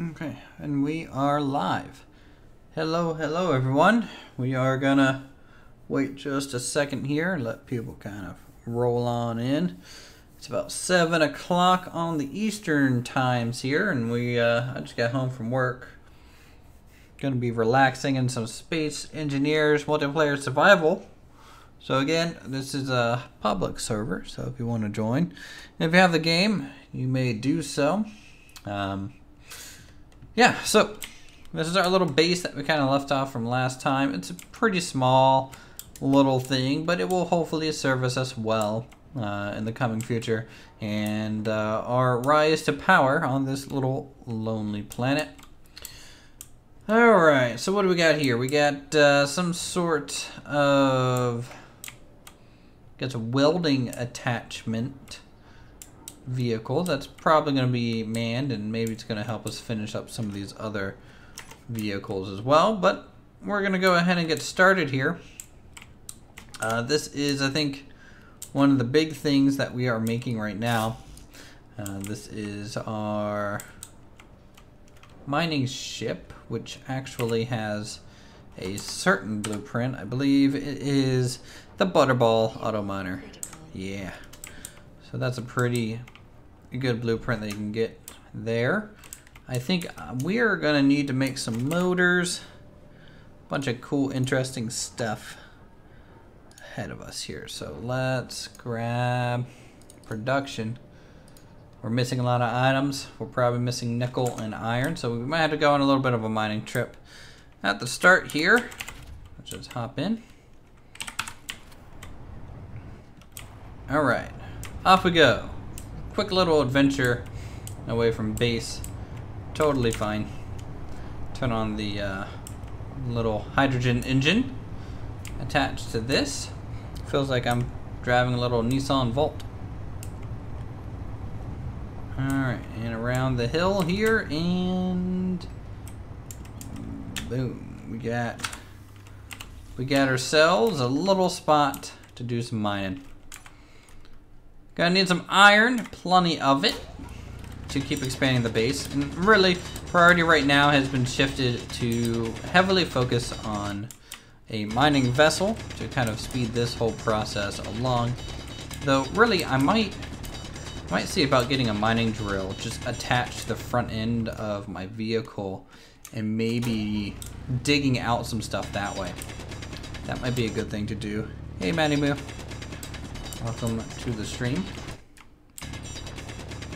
Okay, and we are live. Hello, hello everyone. We are gonna wait just a second here and let people kind of roll on in. It's about 7 o'clock on the Eastern times here, and I just got home from work. Gonna be relaxing in some Space Engineers multiplayer survival. So again, this is a public server, so if you want to join, if you have the game, you may do so. Yeah, so this is our little base that we kind of left off from last time. It's a pretty small little thing, but it will hopefully service us well in the coming future and our rise to power on this little lonely planet. Alright, so what do we got here? We got some sort of, I guess, a welding attachment vehicle that's probably going to be manned, and maybe it's going to help us finish up some of these other vehicles as well. But we're going to go ahead and get started here. This is, I think, one of the big things that we are making right now. This is our mining ship, which actually has a certain blueprint. I believe it is the Butterball Auto Miner. Yeah. So that's a pretty good blueprint that you can get there. I think we are going to need to make some motors. A bunch of cool, interesting stuff ahead of us here. So let's grab production. We're missing a lot of items. We're probably missing nickel and iron, so we might have to go on a little bit of a mining trip at the start here. Let's just hop in. All right. Off we go. Quick little adventure away from base. Totally fine. Turn on the little hydrogen engine attached to this. Feels like I'm driving a little Nissan Volt. Alright, and around the hill here, and boom. We got ourselves a little spot to do some mining. Gonna need some iron, plenty of it, to keep expanding the base. And really, priority right now has been shifted to heavily focus on a mining vessel to kind of speed this whole process along. Though really, I might see about getting a mining drill just attached to the front end of my vehicle and maybe digging out some stuff that way. That might be a good thing to do. Hey, Matty Moo. Welcome to the stream.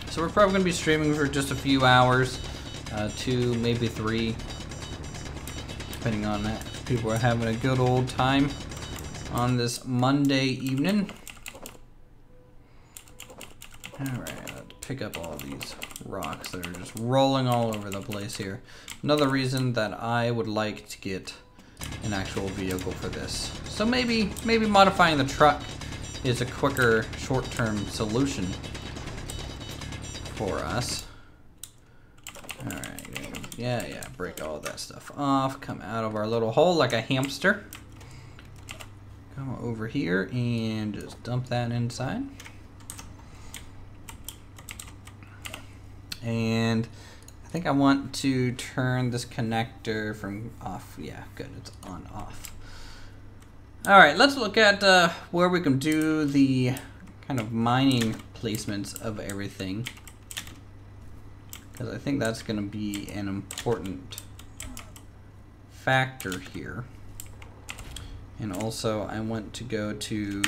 So we're probably going to be streaming for just a few hours, 2, maybe 3, depending on that. If people are having a good old time on this Monday evening. Alright, let's pick up all these rocks that are just rolling all over the place here. Another reason that I would like to get an actual vehicle for this. So maybe modifying the truck is a quicker short-term solution for us. Alright, yeah, break all that stuff off, come out of our little hole like a hamster. Come over here and just dump that inside. And I think I want to turn this connector from off. Yeah, good, it's on off. Alright, let's look at where we can do the kind of mining placements of everything, because I think that's going to be an important factor here. And also I want to go to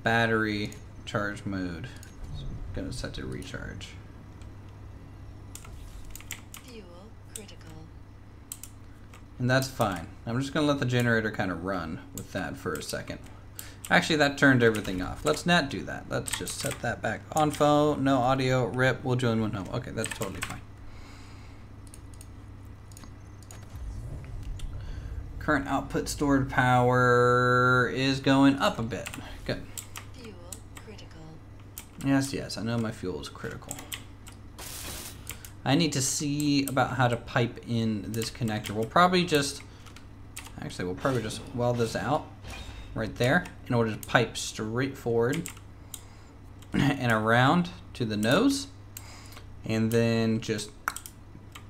battery charge mode. So I'm going to set to recharge. And that's fine. I'm just going to let the generator kind of run with that for a second. Actually, that turned everything off. Let's not do that. Let's just set that back on phone. No audio. Rip. We'll join when home. Okay, that's totally fine. Current output stored power is going up a bit. Good. Fuel critical. Yes, I know my fuel is critical. I need to see about how to pipe in this connector. We'll probably just weld this out right there in order to pipe straight forward and around to the nose, and then just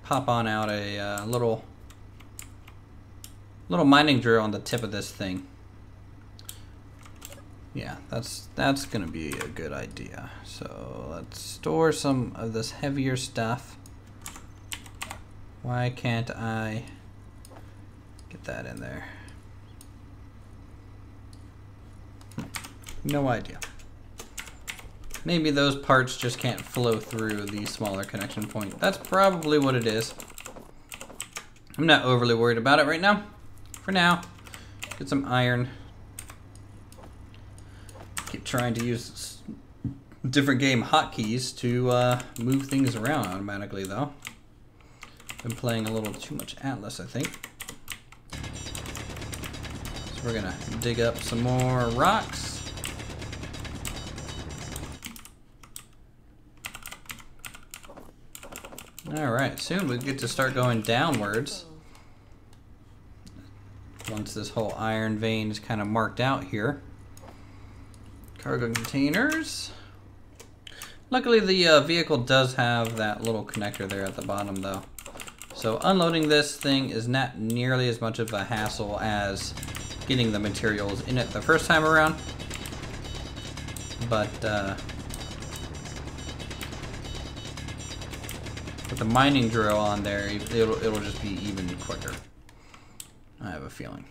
pop on out a little mining drill on the tip of this thing. Yeah, that's gonna be a good idea. So let's store some of this heavier stuff. Why can't I get that in there? No idea. Maybe those parts just can't flow through the smaller connection point. That's probably what it is. I'm not overly worried about it right now. For now, get some iron. Keep trying to use different game hotkeys to move things around automatically though. Been playing a little too much Atlas, I think. So we're gonna dig up some more rocks. Alright, soon we get to start going downwards. Once this whole iron vein is kind of marked out here. Cargo containers. Luckily the vehicle does have that little connector there at the bottom though. So unloading this thing is not nearly as much of a hassle as getting the materials in it the first time around. But with the mining drill on there, it'll just be even quicker. I have a feeling.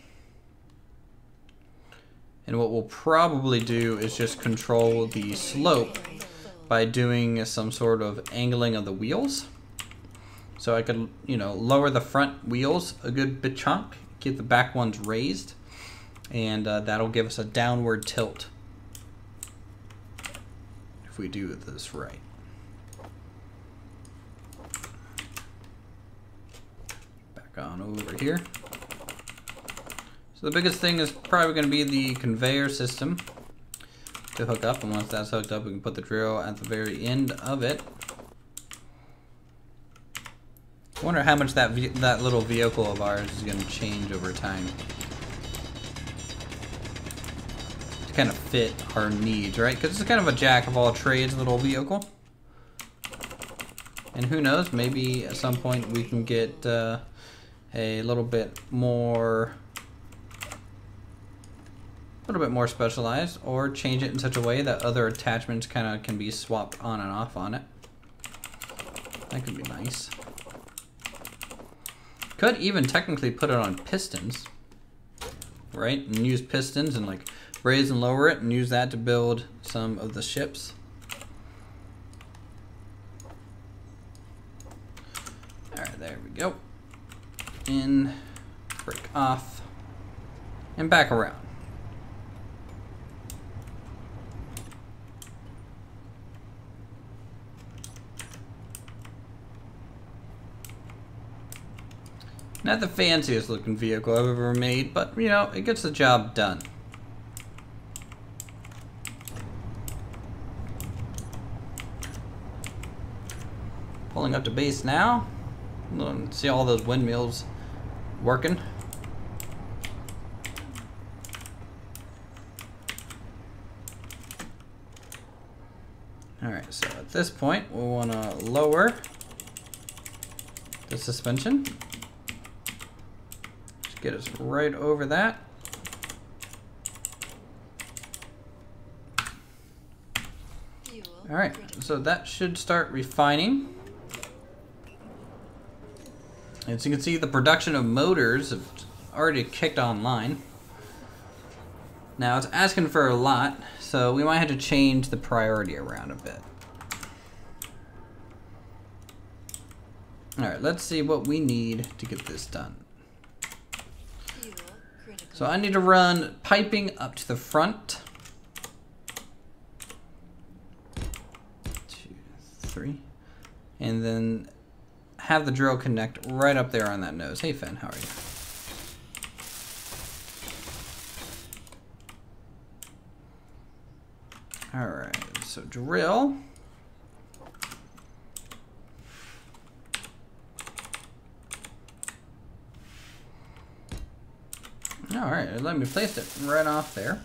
And what we'll probably do is just control the slope by doing some sort of angling of the wheels. So I could, you know, lower the front wheels a good bit chunk, get the back ones raised, and that'll give us a downward tilt if we do this right. Back on over here. So the biggest thing is probably going to be the conveyor system to hook up, and once that's hooked up we can put the drill at the very end of it. I wonder how much that little vehicle of ours is going to change over time to kind of fit our needs, right? Because it's kind of a jack of all trades little vehicle. And who knows, maybe at some point we can get a little bit more specialized, or change it in such a way that other attachments kind of can be swapped on and off on it. That could be nice. Could even technically put it on pistons, right? And use pistons and like raise and lower it and use that to build some of the ships. Alright, there we go. In, break off, and back around. Not the fanciest looking vehicle I've ever made, but you know, it gets the job done. Pulling up to base now. See all those windmills working. Alright, so at this point we want to lower the suspension. Get us right over that. All right, so that should start refining. As you can see, the production of motors have already kicked online. Now it's asking for a lot, so we might have to change the priority around a bit. All right, let's see what we need to get this done. So I need to run piping up to the front. 2, 3. And then have the drill connect right up there on that nose. Hey Finn, how are you? Alright, so drill. Alright, let me place it right off there.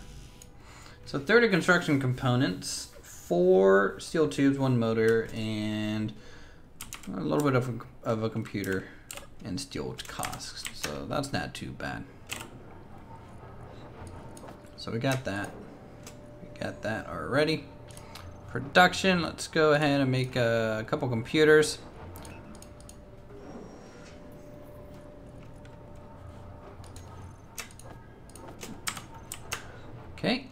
So 30 construction components, 4 steel tubes, 1 motor, and A little bit of a computer and steel costs, so that's not too bad. So we got that. We got that already. Production, let's go ahead and make a couple computers. Okay.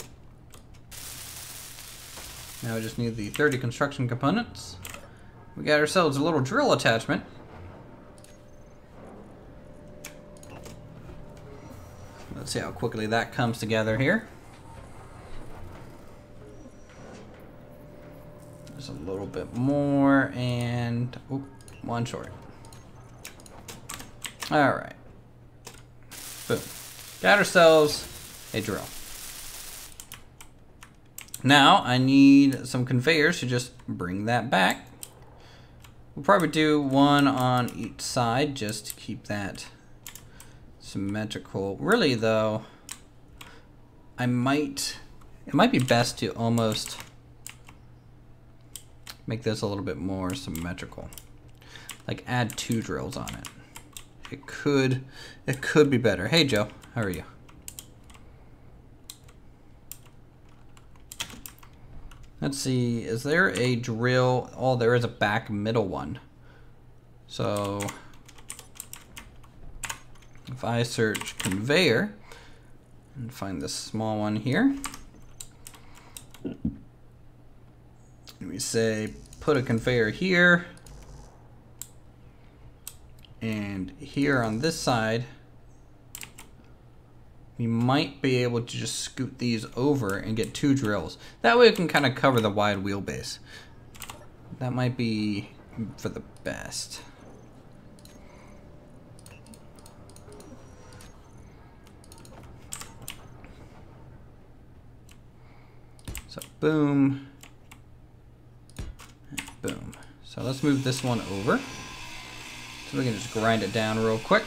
Now we just need the 30 construction components. We got ourselves a little drill attachment. Let's see how quickly that comes together here. There's a little bit more and one short. All right. Boom. Got ourselves a drill. Now I need some conveyors to just bring that back. We'll probably do one on each side just to keep that symmetrical. Really though, it might be best to almost make this a little bit more symmetrical. Like add 2 drills on it. It could be better. Hey Joe, how are you? Let's see, is there a drill? Oh, there is a back middle one. So if I search conveyor and find this small one here, and we say put a conveyor here and here on this side, we might be able to just scoot these over and get 2 drills. That way we can kind of cover the wide wheelbase. That might be for the best. So boom, and boom. So let's move this one over. So we can just grind it down real quick.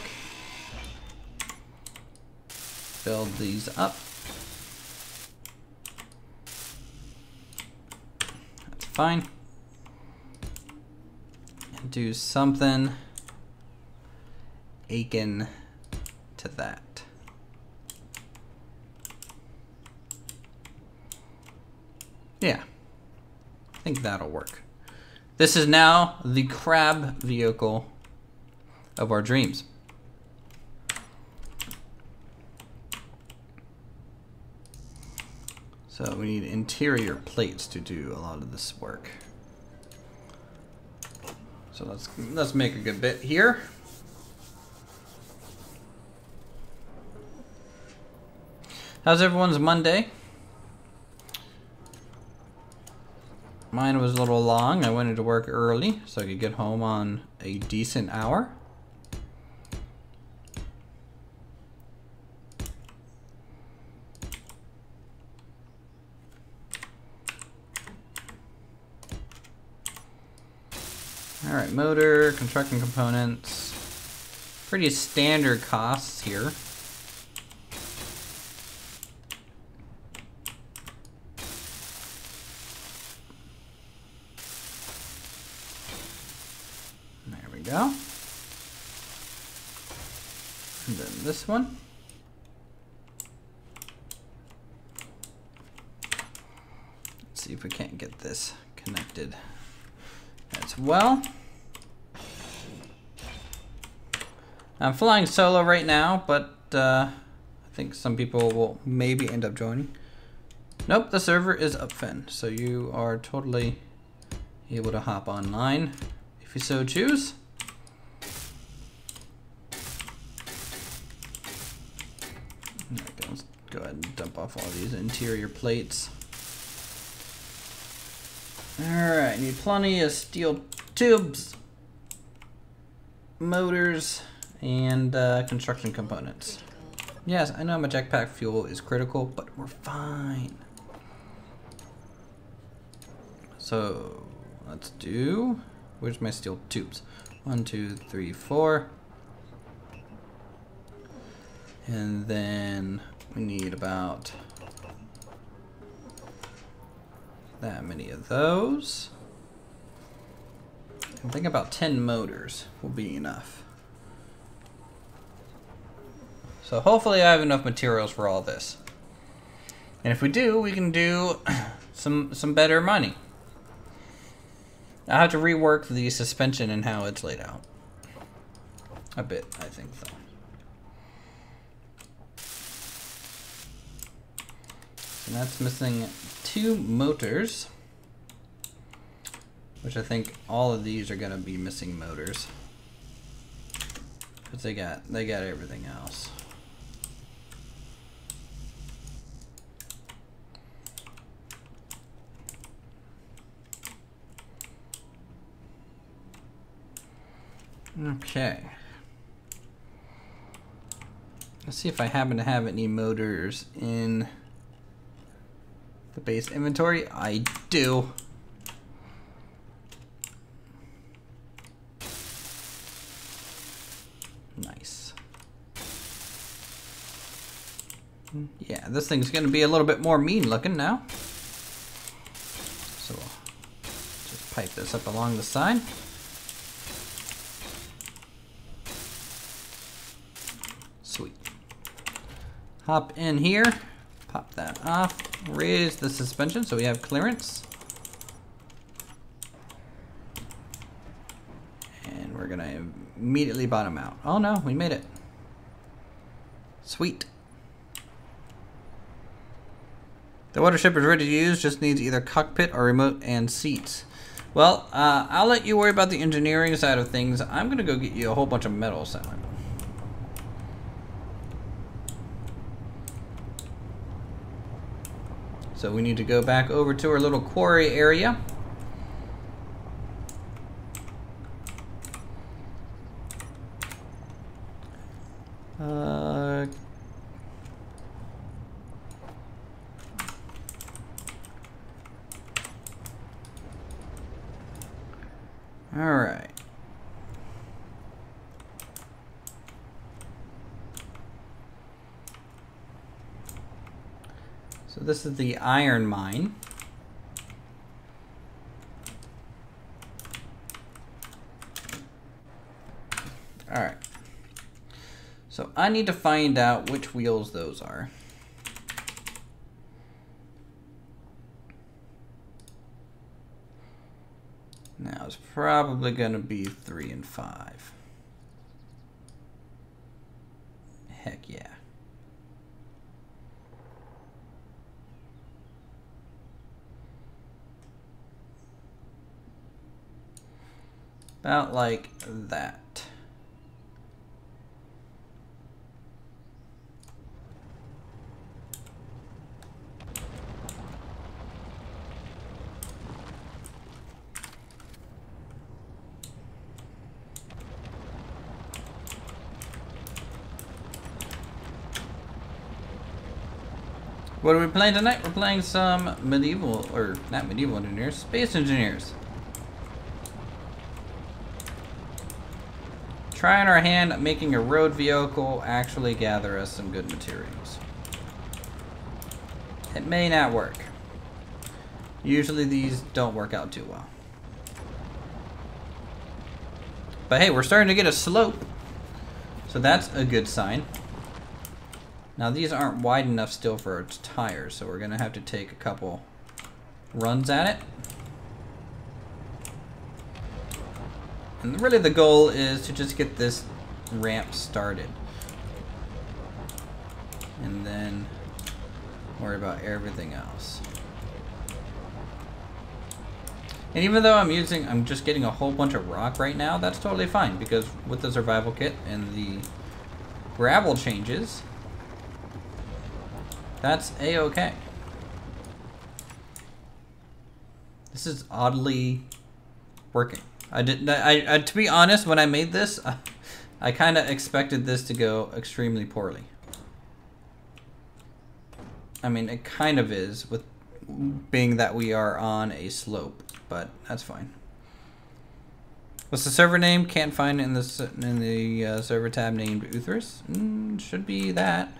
Build these up. That's fine. And do something akin to that. Yeah, I think that'll work. This is now the crab vehicle of our dreams. So we need interior plates to do a lot of this work. So let's make a good bit here. How's everyone's Monday? Mine was a little long. I went into work early so I could get home on a decent hour. All right, motor, construction components, pretty standard costs here. There we go. And then this one. Let's see if we can't get this connected as well. I'm flying solo right now, but I think some people will maybe end up joining. Nope, the server is up, Finn, so you are totally able to hop online if you so choose. Okay, let's go ahead and dump off all these interior plates. Alright, need plenty of steel tubes, motors, and construction components. Yes, I know my jetpack fuel is critical, but we're fine. So let's do, where's my steel tubes? 1, 2, 3, 4. And then we need about that many of those. I think about 10 motors will be enough. So hopefully I have enough materials for all this. And if we do, we can do some better money. I have to rework the suspension and how it's laid out. A bit, I think, though. And that's missing 2 motors. Which I think all of these are gonna be missing motors. Because they got everything else. Okay. Let's see if I happen to have any motors in the base inventory. I do. Nice. Yeah, this thing's gonna be a little bit more mean looking now. So we'll just pipe this up along the side. Sweet. Hop in here, pop that off, raise the suspension so we have clearance. And we're gonna immediately bottom out. Oh no, we made it. Sweet. The watership is ready to use, just needs either cockpit or remote and seats. Well, I'll let you worry about the engineering side of things. I'm gonna go get you a whole bunch of metal salad. So we need to go back over to our little quarry area. All right. So this is the iron mine. All right. So I need to find out which wheels those are. Now it's probably going to be 3 and 5. Heck yeah. About like that. What are we playing tonight? We're playing some medieval, or not medieval engineers, space engineers. Trying our hand at making a road vehicle actually gather us some good materials. It may not work. Usually these don't work out too well. But hey, we're starting to get a slope. So that's a good sign. Now these aren't wide enough still for its tires, so we're gonna have to take a couple runs at it. And really the goal is to just get this ramp started. And then worry about everything else. And even though I'm just getting a whole bunch of rock right now, that's totally fine, because with the survival kit and the gravel changes, that's a-okay. This is oddly working. To be honest, when I made this, I kind of expected this to go extremely poorly. I mean, it kind of is, with being that we are on a slope, but that's fine. What's the server name? Can't find it in the server tab named Uthris. Should be that.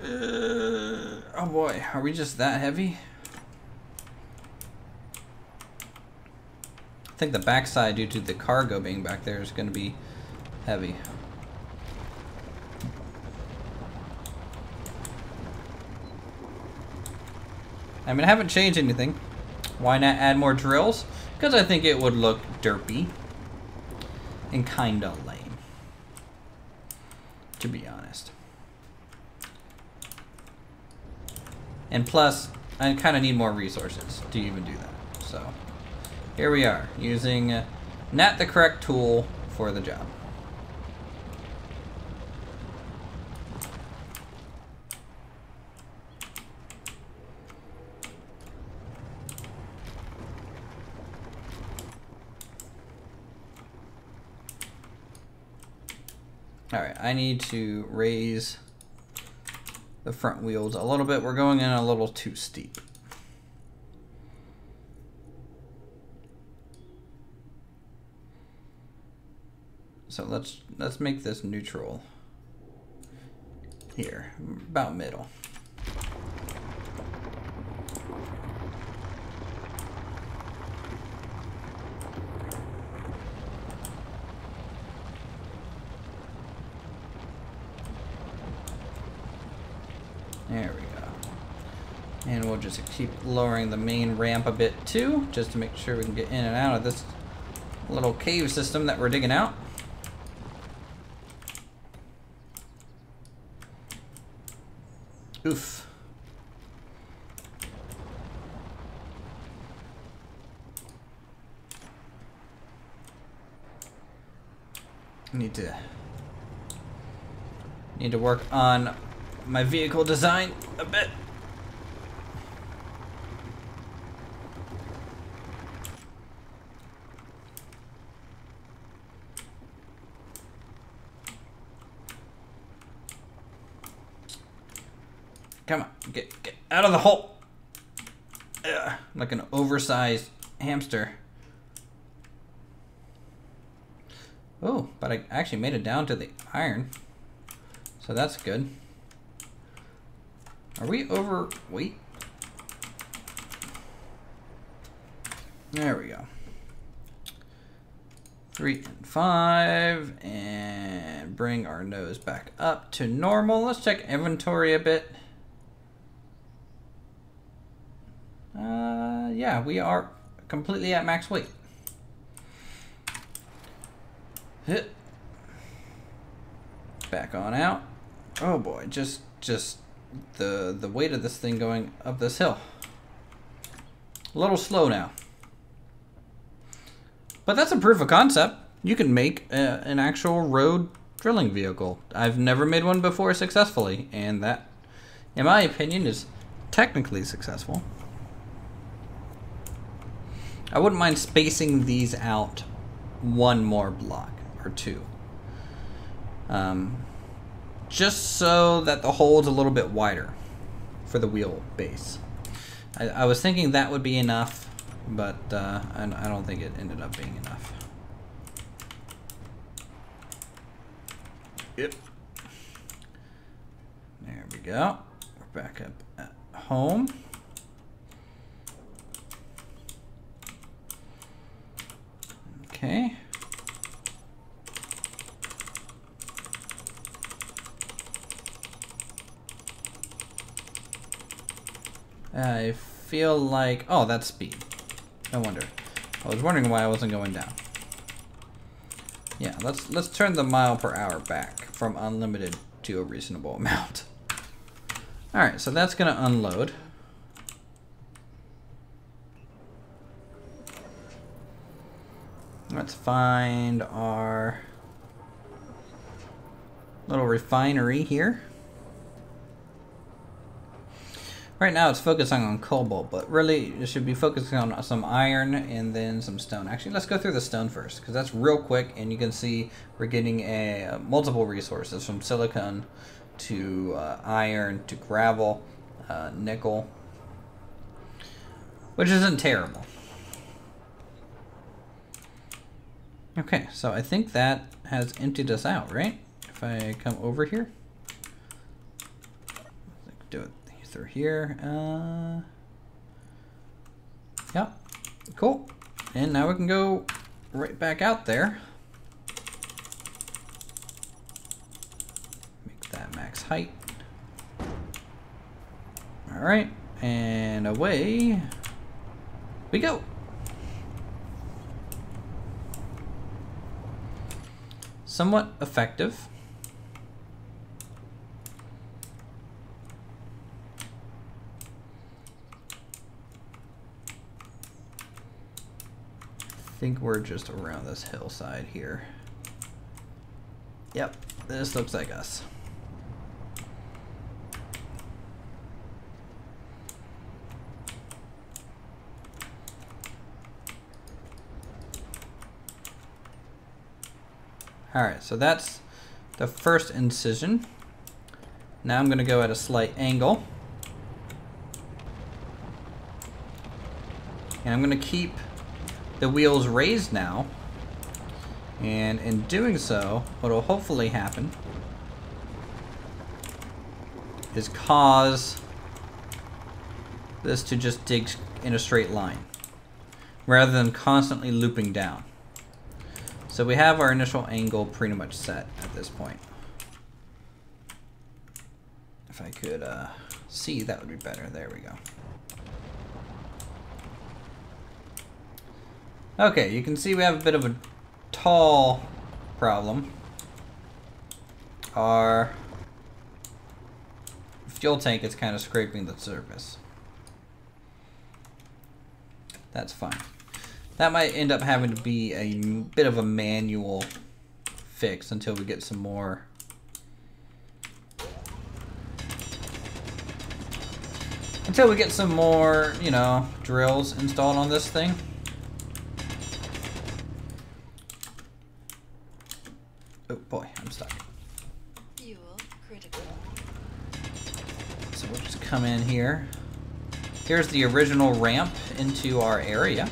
Oh boy, are we just that heavy? I think the backside, due to the cargo being back there, is going to be heavy. I mean, I haven't changed anything. Why not add more drills? Because I think it would look derpy and kinda lame, to be honest. And plus, I kind of need more resources to even do that. So, here we are, using not the correct tool for the job. Alright, I need to raise the front wheels a little bit. We're going in a little too steep. So let's make this neutral here, about middle. There we go. And we'll just keep lowering the main ramp a bit too, just to make sure we can get in and out of this little cave system that we're digging out. Oof. Need to work on my vehicle design a bit. Come on, get out of the hole. Ugh, like an oversized hamster. Oh, but I actually made it down to the iron, so that's good. Are we overweight? There we go. 3 and 5, and bring our nose back up to normal. Let's check inventory a bit. Yeah, we are completely at max weight. Hit. Back on out. Oh boy, just the weight of this thing going up this hill. A little slow now. But that's a proof of concept. You can make an actual road drilling vehicle. I've never made one before successfully, and that, in my opinion, is technically successful. I wouldn't mind spacing these out one more block or two. Just so that the hole's a little bit wider for the wheel base. I was thinking that would be enough, but I don't think it ended up being enough. Yep. There we go. We're back up at home. Okay. I feel like, oh, that's speed. No wonder. I was wondering why I wasn't going down. Yeah, let's turn the mile per hour back from unlimited to a reasonable amount. All right, so that's gonna unload. Let's find our little refinery here. Right now it's focusing on cobalt, but really it should be focusing on some iron and then some stone. Actually, let's go through the stone first, because that's real quick, and you can see we're getting multiple resources, from silicon to iron to gravel, nickel, which isn't terrible. Okay, so I think that has emptied us out, right? If I come over here, do it through here. Yeah, cool. And now we can go right back out there. Make that max height. All right, and away we go. Somewhat effective. I think we're just around this hillside here. Yep, this looks like us. Alright, so that's the first incision. Now I'm going to go at a slight angle. And I'm going to keep the wheels raised now. And in doing so, what will hopefully happen is cause this to just dig in a straight line rather than constantly looping down. So we have our initial angle pretty much set at this point. If I could see, that would be better. There we go. Okay, you can see we have a bit of a tall problem. Our fuel tank is kind of scraping the surface. That's fine. That might end up having to be a bit of a manual fix until we get some more you know, drills installed on this thing. Oh boy, I'm stuck. Fuel critical. So we'll just come in here. Here's the original ramp into our area.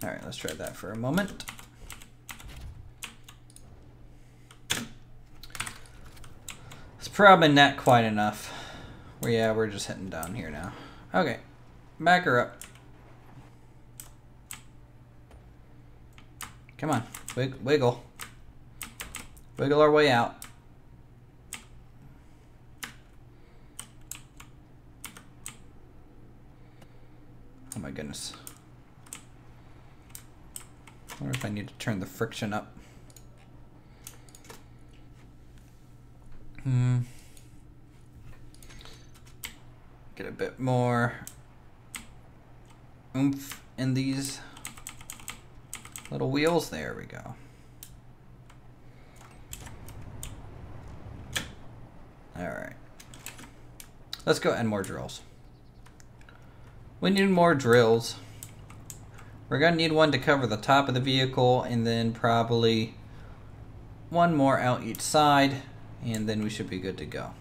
All right, let's try that for a moment. It's probably not quite enough. Well, yeah, we're just heading down here now. Okay, back her up. Come on, wiggle. Wiggle our way out. Oh my goodness. I wonder if I need to turn the friction up. Get a bit more oomph in these little wheels. There we go. All right. Let's go add more drills. We need more drills. We're going to need one to cover the top of the vehicle, and then probably one more out each side, and then we should be good to go.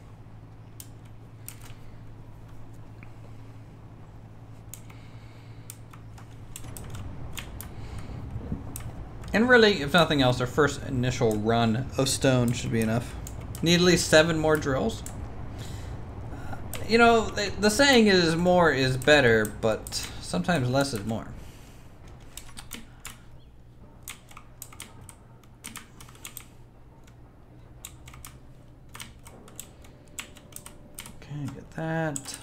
And really, if nothing else, our first initial run of stone should be enough. Need at least 7 more drills. You know, the saying is more is better, but sometimes less is more. Okay, get that.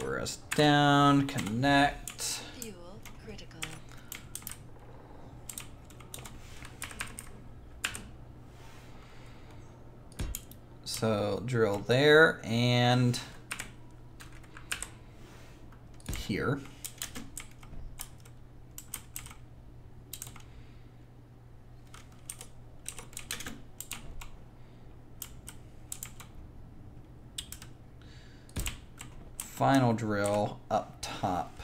Lower us down, connect. Fuel critical. So drill there and here. Final drill up top.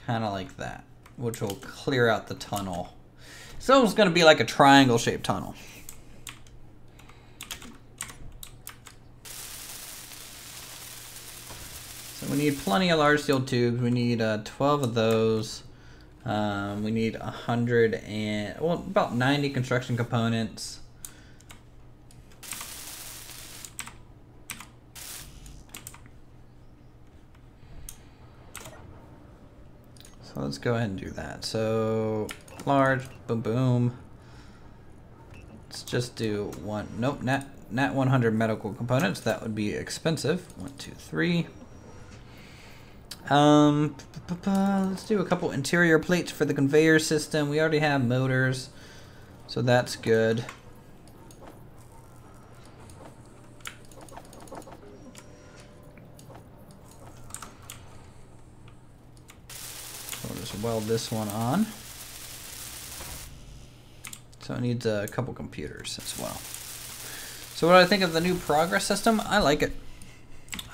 Kind of like that, which will clear out the tunnel. It's almost going to be like a triangle-shaped tunnel. So we need plenty of large steel tubes. We need 12 of those. We need 100 and, well, about 90 construction components. So let's go ahead and do that. So large, boom, boom. Let's just do one. Nope, not 100 medical components. That would be expensive. 1, 2, 3. Let's do a couple interior plates for the conveyor system. We already have motors, so that's good. We'll just weld this one on. So it needs a couple computers as well. So what do I think of the new progress system? I like it.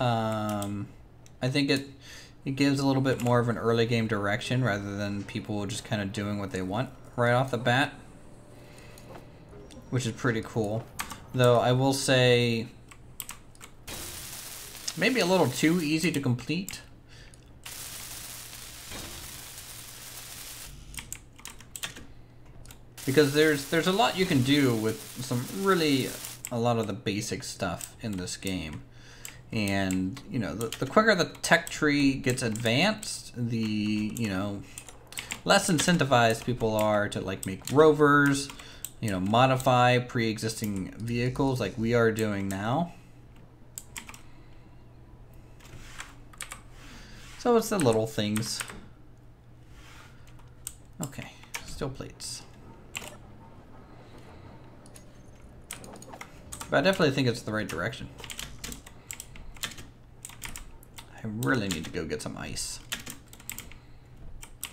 I think it gives a little bit more of an early game direction rather than people just kind of doing what they want right off the bat, which is pretty cool. Though I will say maybe a little too easy to complete. Because there's a lot you can do with a lot of the basic stuff in this game. And, you know, the quicker the tech tree gets advanced, the, you know, less incentivized people are to, like, make rovers, you know, modify pre-existing vehicles like we are doing now. So it's the little things. Okay, steel plates. But I definitely think it's the right direction. I really need to go get some ice.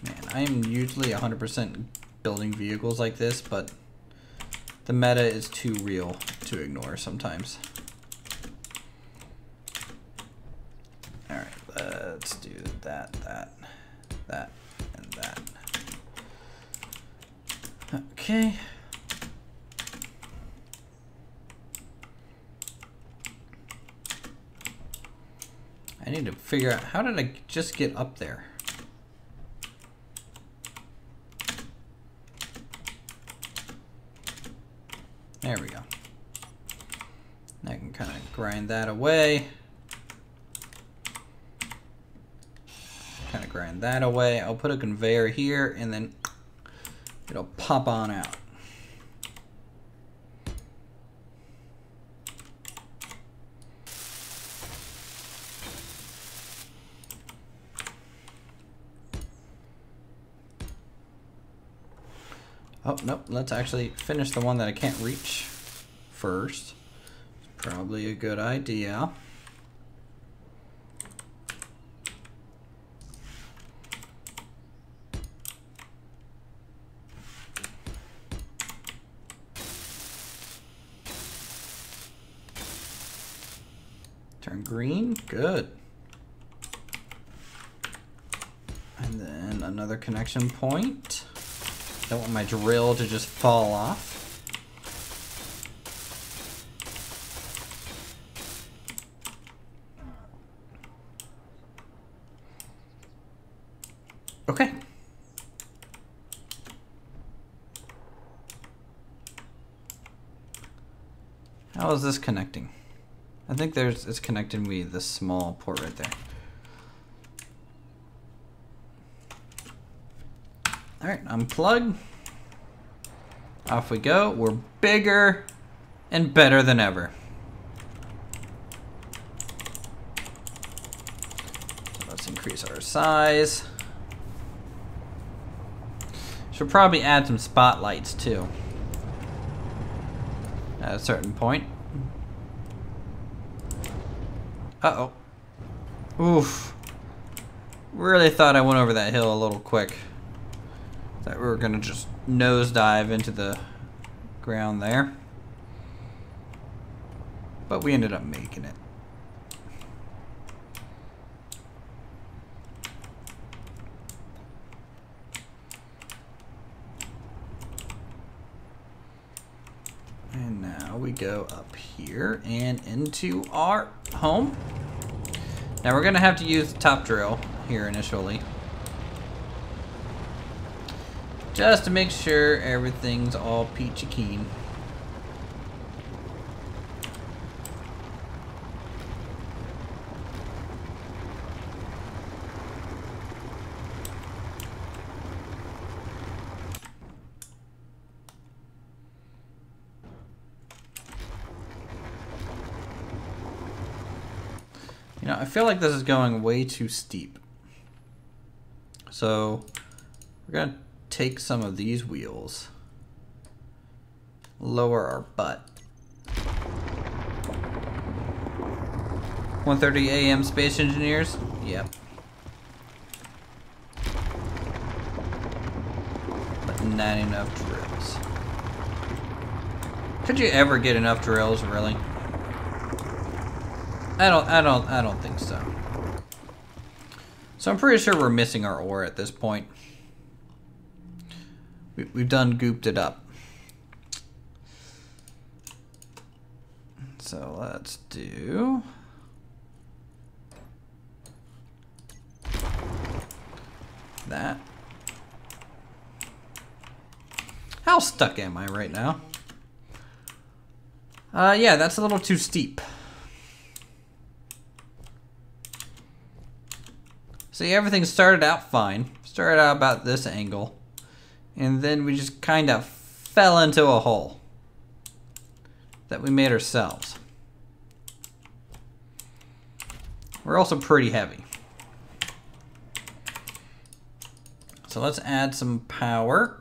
Man, I am usually 100% building vehicles like this, but the meta is too real to ignore sometimes. Alright, let's do that, and that. Okay. I need to figure out, how did I just get up there? There we go. I can kind of grind that away. Kind of grind that away. I'll put a conveyor here and then it'll pop on out. Oh, nope, let's actually finish the one that I can't reach first. It's probably a good idea. Turn green, good. And then another connection point. Don't want my drill to just fall off. Okay. How is this connecting? I think it's connecting me this small port right there. All right, unplug. Off we go. We're bigger and better than ever. So let's increase our size. Should probably add some spotlights too at a certain point. Uh-oh. Oof. Really thought I went over that hill a little quick. Thought we were gonna just nosedive into the ground there. But we ended up making it. And now we go up here and into our home. Now we're gonna have to use the top drill here initially. Just to make sure everything's all peachy keen. You know, I feel like this is going way too steep. So we're gonna take some of these wheels, lower our butt. 1:30 a.m. Space Engineers? Yep. But not enough drills. Could you ever get enough drills, really? I don't think so. So I'm pretty sure we're missing our ore at this point. We've done gooped it up. So let's do that. How stuck am I right now? Yeah, that's a little too steep. See, everything started out fine. Started out about this angle. And then we just kind of fell into a hole that we made ourselves. We're also pretty heavy. So let's add some power.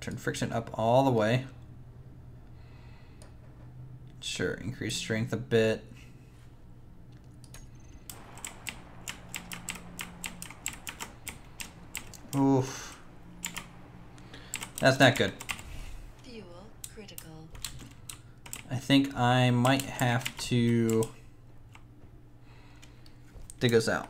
Turn friction up all the way. Sure, increase strength a bit. Oof. That's not good. Fuel critical. I think I might have to dig us out.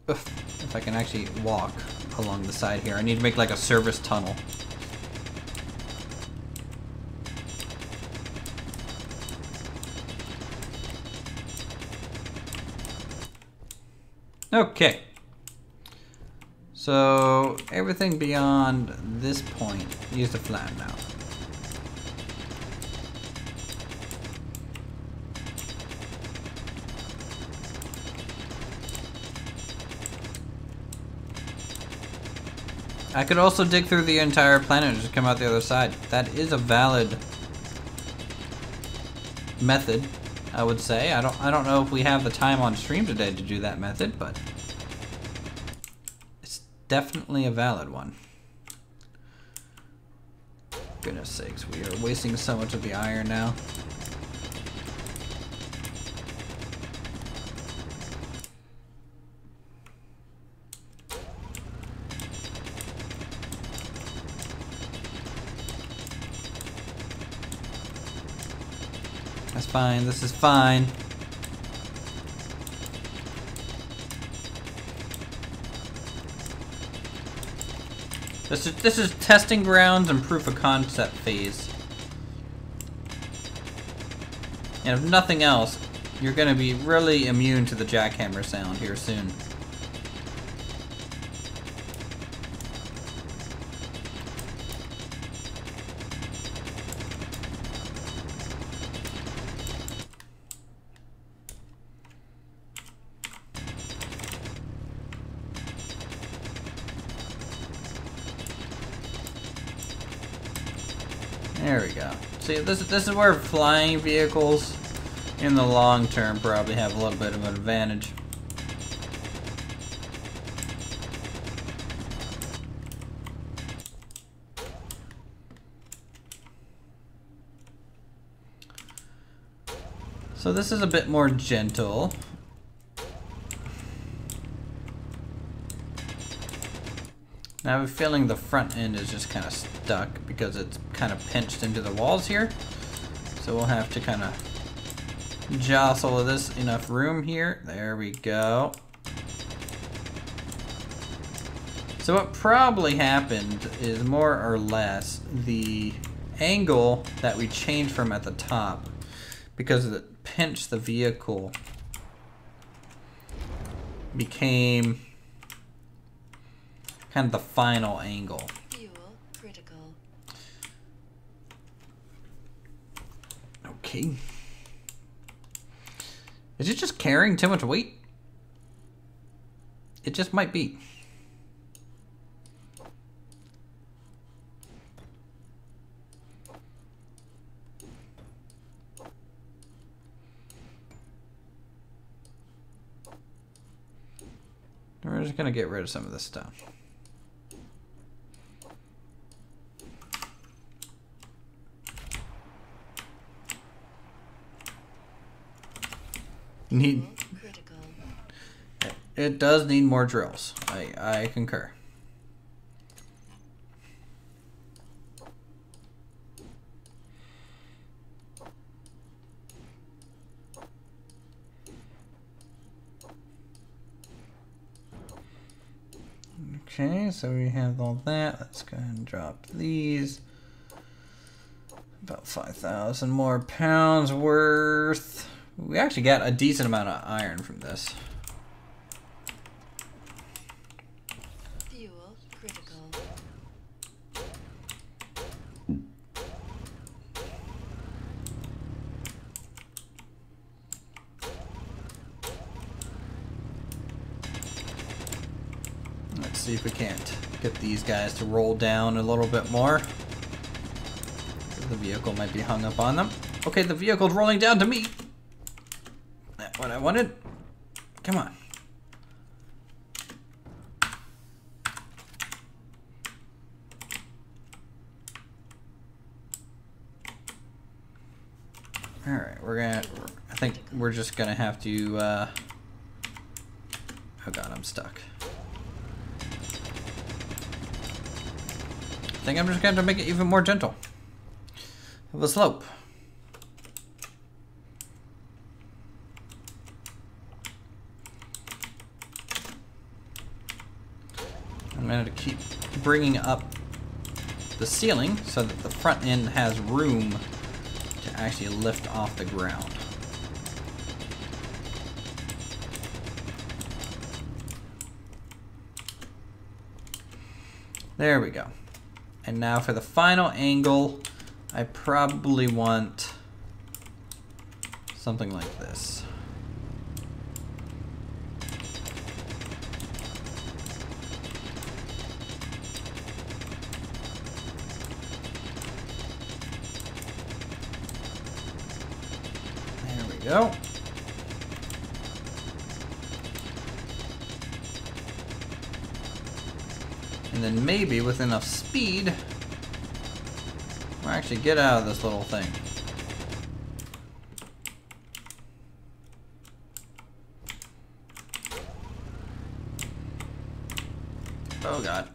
Oof. If I can actually walk along the side here. I need to make like a service tunnel. Okay. So everything beyond this point needs to flatten out. I could also dig through the entire planet and just come out the other side. That is a valid method, I would say. I don't know if we have the time on stream today to do that method, but it's definitely a valid one. Goodness sakes, we are wasting so much of the iron now. That's fine, this is fine. This is testing grounds and proof of concept phase. And if nothing else, you're gonna be really immune to the jackhammer sound here soon. There we go. See, this is where flying vehicles in the long term probably have a little bit of an advantage. So this is a bit more gentle. Now I have a feeling the front end is just kind of stuck because it's kind of pinched into the walls here. So we'll have to kind of jostle this enough room here. There we go. So what probably happened is more or less the angle that we changed from at the top, because it pinched the vehicle, became kind of the final angle. Fuel critical. Okay. Is it just carrying too much weight? It just might be. We're just gonna get rid of some of this stuff. Need. Critical. It does need more drills. I concur. Okay, so we have all that. Let's go ahead and drop these. About 5,000 more pounds worth. We actually got a decent amount of iron from this. Fuel critical. Let's see if we can't get these guys to roll down a little bit more. The vehicle might be hung up on them. Okay, the vehicle's rolling down to me. That's what I wanted. Come on. All right, I think we're just gonna have to, oh God, I'm stuck. I think I'm just going to make it even more gentle of a slope. I'm going to keep bringing up the ceiling so that the front end has room to actually lift off the ground. There we go. And now for the final angle, I probably want something like this. There we go. And then maybe with enough speed, we'll actually get out of this little thing. Oh God.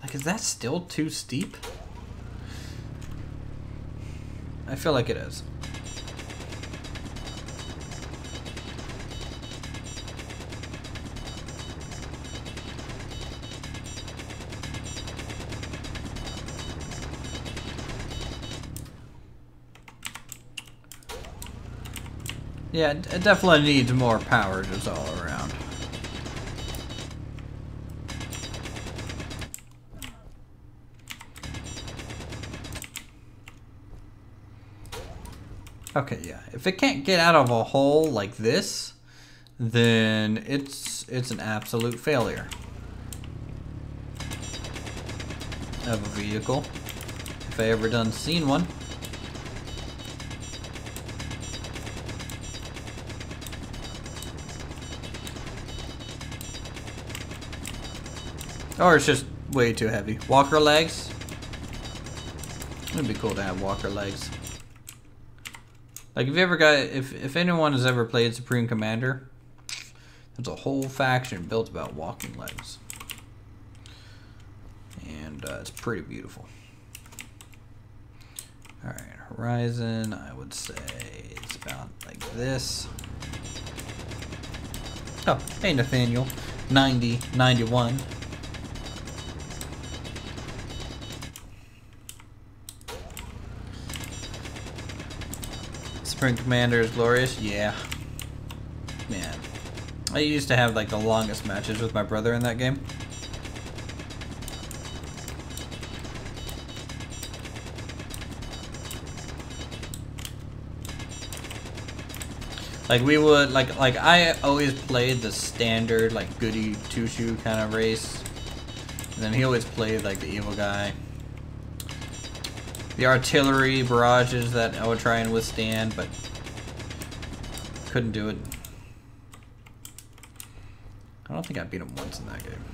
Like, is that still too steep? I feel like it is. Yeah, it definitely needs more power just all around. Okay, yeah. If it can't get out of a hole like this, then it's an absolute failure of a vehicle. If I ever done seen one. Or it's just way too heavy. Walker legs. It'd be cool to have walker legs. Like, if you ever got, if anyone has ever played Supreme Commander, there's a whole faction built about walking legs. And it's pretty beautiful. Alright, horizon, I would say it's about like this. Oh, hey Nathaniel. 90, 91. Spring Commander is glorious. Yeah. Man. I used to have like the longest matches with my brother in that game. Like we would like I always played the standard like goody two-shoe kind of race. And then he always played like the evil guy. The artillery barrages that I would try and withstand, but couldn't do it. I don't think I beat him once in that game.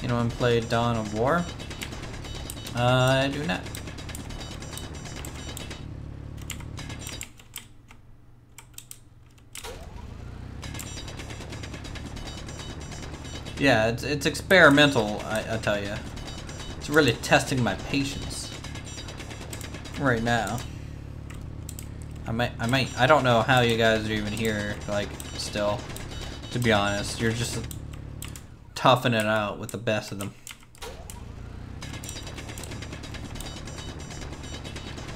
Anyone played Dawn of War? I do not. Yeah, it's experimental, I tell you. It's really testing my patience right now. I don't know how you guys are even here, like, still, to be honest. You're just toughing it out with the best of them.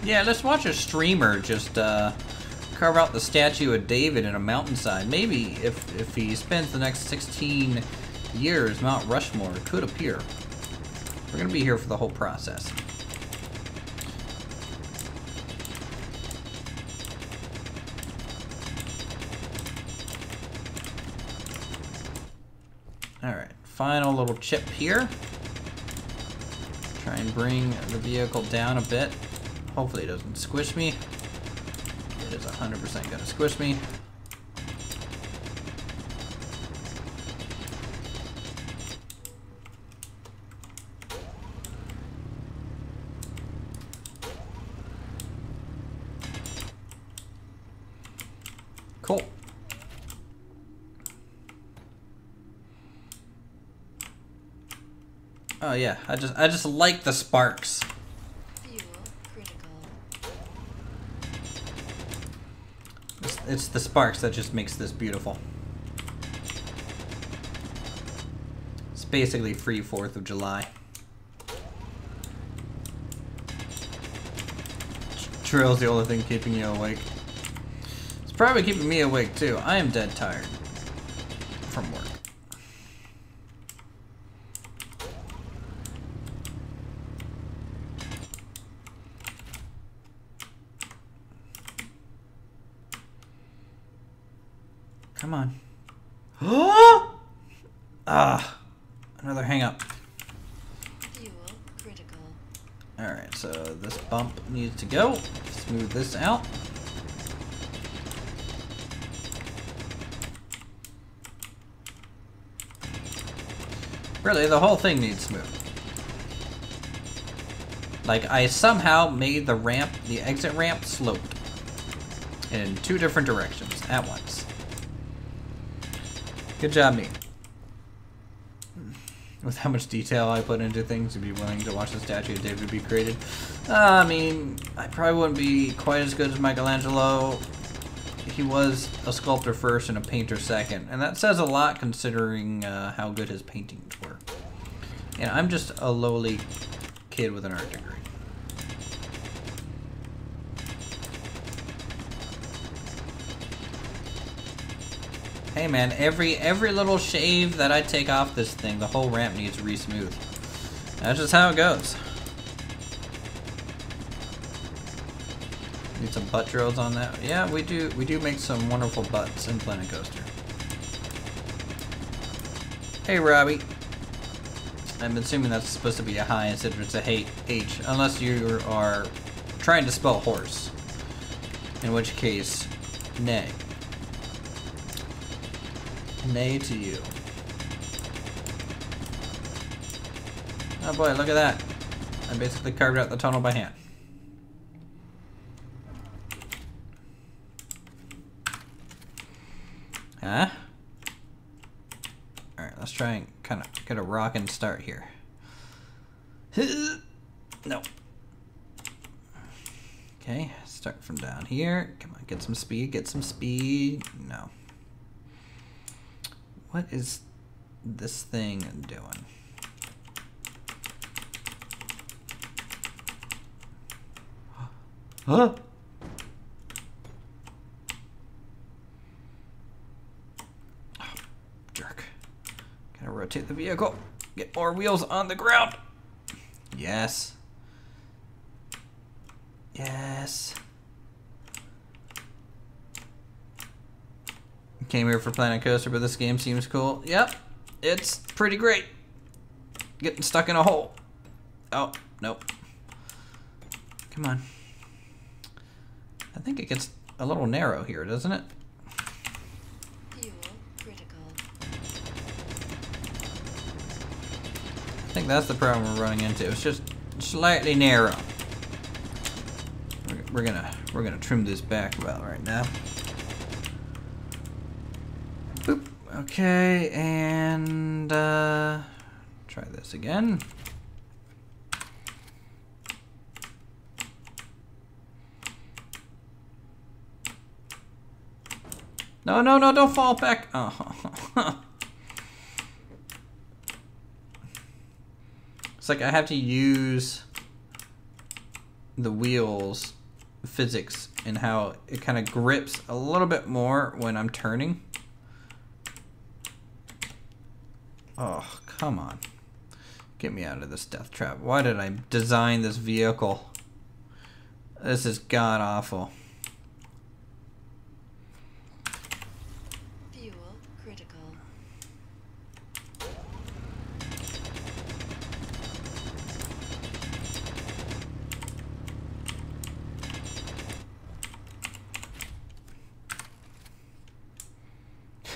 Yeah, let's watch a streamer just carve out the statue of David in a mountainside. Maybe if he spends the next 16 years, Mount Rushmore could appear. We're gonna be here for the whole process. Alright, final little chip here. Try and bring the vehicle down a bit. Hopefully it doesn't squish me. It is 100% gonna squish me. Cool. Oh yeah, I just like the sparks. Fuel critical. It's the sparks that just makes this beautiful. It's basically free 4th of July. Trail's the only thing keeping you awake. It's probably keeping me awake too. I am dead tired from work. Come on. Ah, another hang up. Fuel critical. Alright, so this bump needs to go. Smooth this out. Really, the whole thing needs smooth. Like, I somehow made the ramp, the exit ramp, sloped. In 2 different directions at once. Good job, me. With how much detail I put into things to be willing to watch the statue of David be created. I mean, I probably wouldn't be quite as good as Michelangelo. He was a sculptor first and a painter second. And that says a lot considering how good his paintings were. And I'm just a lowly kid with an art degree. Hey man, every little shave that I take off this thing, the whole ramp needs re-smooth. That's just how it goes. Need some butt drills on that. Yeah, we do make some wonderful butts in Planet Coaster. Hey Robbie. I'm assuming that's supposed to be a hi instead of it's a H, unless you are trying to spell horse. In which case, nay. Nay to you. Oh boy, look at that. I basically carved out the tunnel by hand. Huh? Alright, let's try and kind of get a rockin' start here. No. Okay, start from down here. Come on, get some speed, get some speed. No. What is this thing doing? Huh? rotate the vehicle. Get more wheels on the ground. Yes. Yes. Came here for Planet Coaster, but this game seems cool. Yep, it's pretty great. Getting stuck in a hole. Oh, nope. Come on. I think it gets a little narrow here, doesn't it? Fuel critical. I think that's the problem we're running into. It's just slightly narrow. We're gonna trim this back about right now. Boop. Okay, and try this again. No, no, no, don't fall back. Oh. It's like I have to use the wheels physics and how it kind of grips a little bit more when I'm turning. Oh, come on. Get me out of this death trap. Why did I design this vehicle? This is god awful. Fuel critical.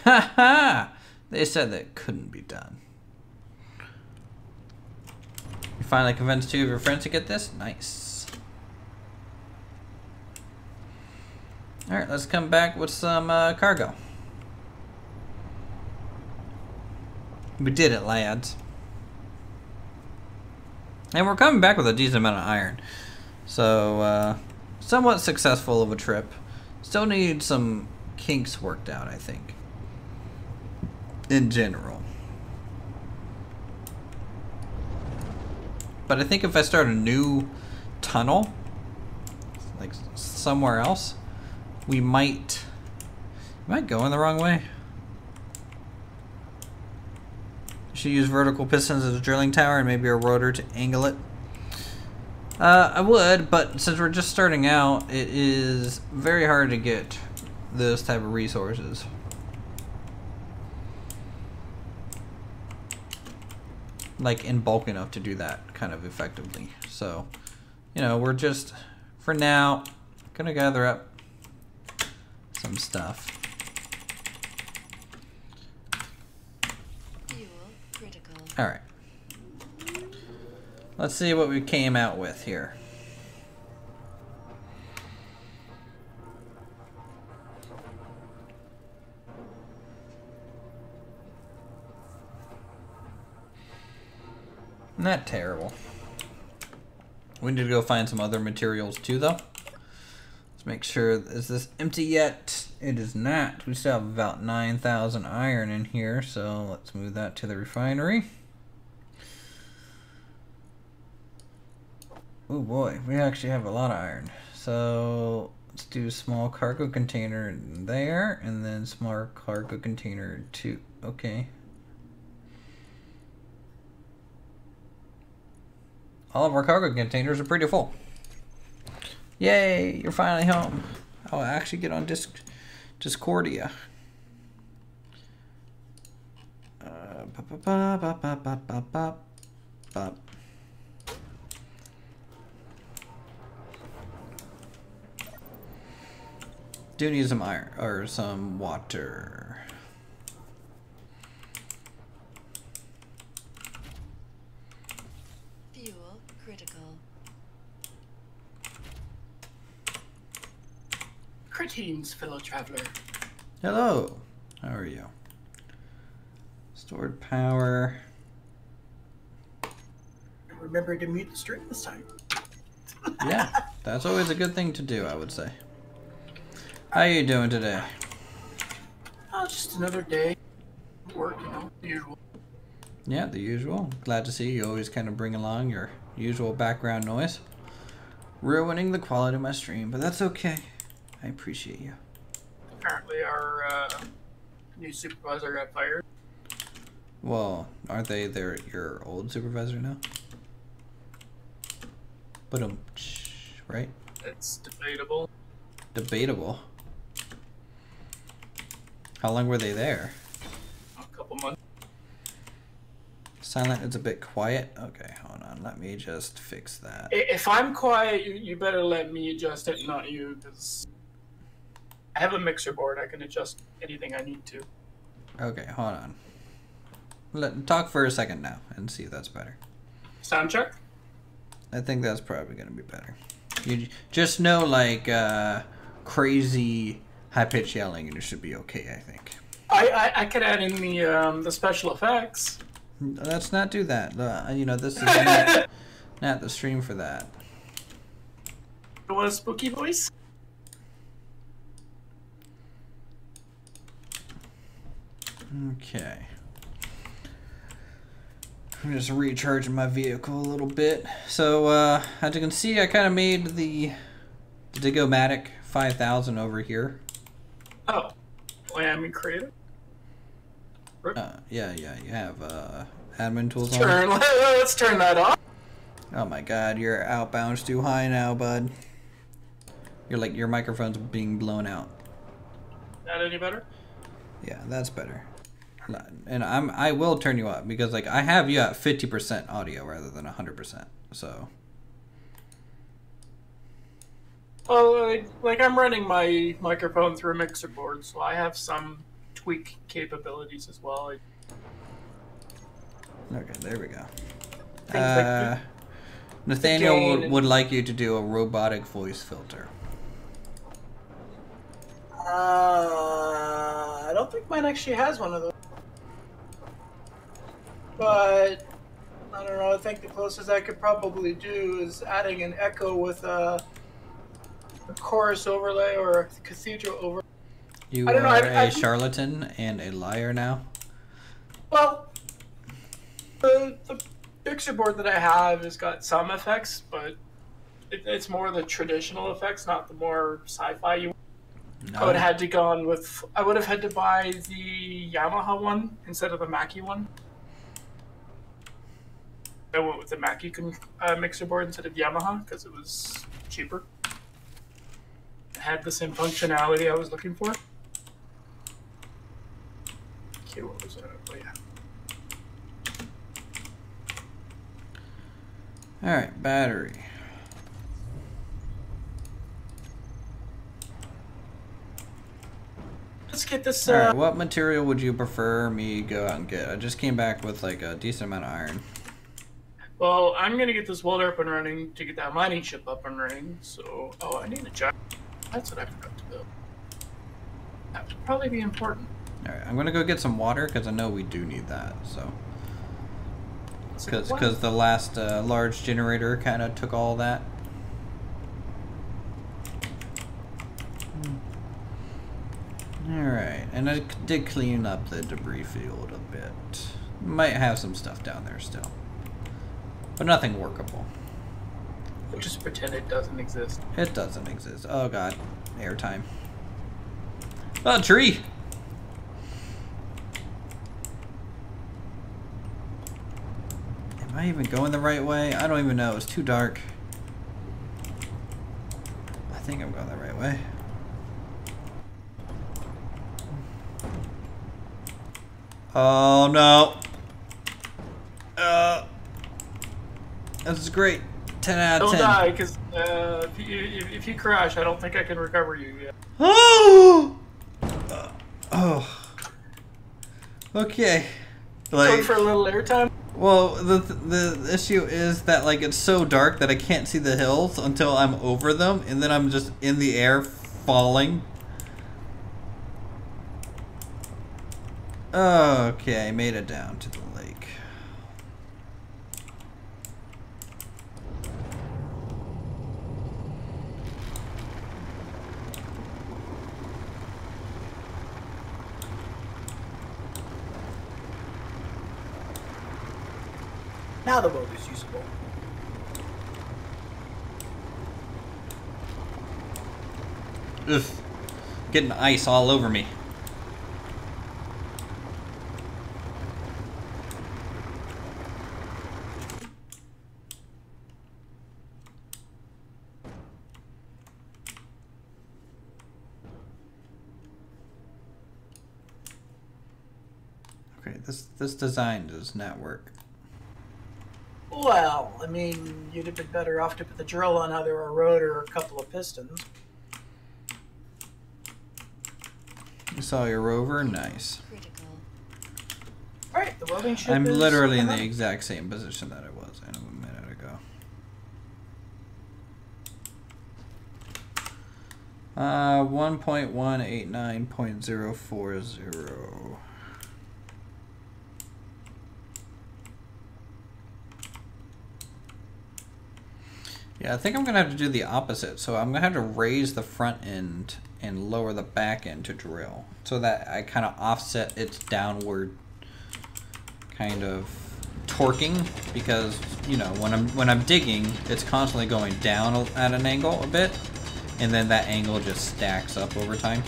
Ha ha! They said that couldn't be done. You finally convinced 2 of your friends to get this? Nice. Alright, let's come back with some cargo. We did it, lads. And we're coming back with a decent amount of iron. So, somewhat successful of a trip. Still need some kinks worked out, I think. In general. But I think if I start a new tunnel, like somewhere else, we might... Am I going the wrong way? Should use vertical pistons as a drilling tower and maybe a rotor to angle it. I would, but since we're just starting out, it is very hard to get those type of resources. Like in bulk enough to do that kind of effectively. So, you know, we're just, for now, gonna gather up some stuff. Fuel critical. Alright. Let's see what we came out with here. Not terrible. We need to go find some other materials too, though. Let's make sure, is this empty yet? It is not. We still have about 9,000 iron in here, so let's move that to the refinery. Oh boy, we actually have a lot of iron. So let's do small cargo container there, and then small cargo container 2. Okay. All of our cargo containers are pretty full. Yay, you're finally home. I'll actually get on Discordia. Do need some iron or some water. Fuel critical. Greetings, fellow traveler. Hello. How are you? Stored power. Remember to mute the stream this time. Yeah, that's always a good thing to do, I would say. How are you doing today? Oh, just another day. Work, you know, the usual. Yeah, the usual. Glad to see you always kind of bring along your usual background noise. Ruining the quality of my stream, but that's okay. I appreciate you. Apparently our new supervisor got fired. Well, aren't they your old supervisor now? But right? It's debatable. Debatable. How long were they there? A couple months. Silent is a bit quiet. Okay, hold on. Let me just fix that. If I'm quiet, you better let me adjust it, not you, because I have a mixer board. I can adjust anything I need to. Okay, hold on. Talk for a second now and see if that's better. Sound check? I think that's probably going to be better. You just know, like, crazy high-pitched yelling and it should be okay, I think. I could add in the special effects. Let's not do that. You know, this is not the stream for that. You want a spooky voice? Okay. I'm just recharging my vehicle a little bit. So, as you can see, I kind of made the Digomatic 5000 over here. Oh. Am I creative? Yeah, you have admin tools on. Let's turn that off. Oh my god, your outbound's too high now, bud. Your microphone's being blown out. That any better? Yeah, that's better. And I will turn you up because like I have you at 50% audio rather than 100%. So. Well, like I'm running my microphone through a mixer board, so I have some tweak capabilities as well. Okay, there we go. Like Nathaniel would like you to do a robotic voice filter. I don't think mine actually has one of those. But I don't know. I think the closest I could probably do is adding an echo with a chorus overlay or a cathedral overlay. You are a charlatan and a liar now? Well, the mixer board that I have has got some effects, but it's more the traditional effects, not the more sci-fi. No. I would have had to go on with. I would have had to buy the Yamaha one instead of the Mackie one. I went with the Mackie mixer board instead of Yamaha because it was cheaper. It had the same functionality I was looking for. Okay, what was that? Oh, yeah. Alright, battery. Let's get this. Alright, what material would you prefer me go out and get? I just came back with like a decent amount of iron. Well, I'm gonna get this welder up and running to get that mining ship up and running. So, oh, I need a jack. That's what I forgot to build. That would probably be important. Alright, I'm gonna go get some water because I know we do need that. So, because the last large generator kind of took all that. Alright, and I did clean up the debris field a bit. Might have some stuff down there still. But nothing workable. We'll just pretend it doesn't exist. It doesn't exist. Oh god. Airtime. Oh, tree! Am I even going the right way? I don't even know. It's too dark. I think I'm going the right way. Oh no. This is great. 10 out of 10. Don't die, because if you crash, I don't think I can recover you yet. Oh! Oh. Okay. Like, Going for a little airtime? well, the issue is that like it's so dark that I can't see the hills until I'm over them, and then I'm just in the air falling. Okay, made it down to the lake. Now the boat is usable. Ugh. Getting ice all over me. Okay, this design does not work. Well, I mean, you'd have been better off to put the drill on either a rotor or a couple of pistons. You saw your rover? Nice. Critical. Alright, the welding ship I'm is literally in the up. exact same position that I was in a minute ago. 1.189.040. Yeah, I think I'm gonna have to do the opposite. So I'm gonna have to raise the front end and lower the back end to drill, so that I kind of offset its downward kind of torquing, because you know when I'm digging, it's constantly going down at an angle a bit, and then that angle just stacks up over time.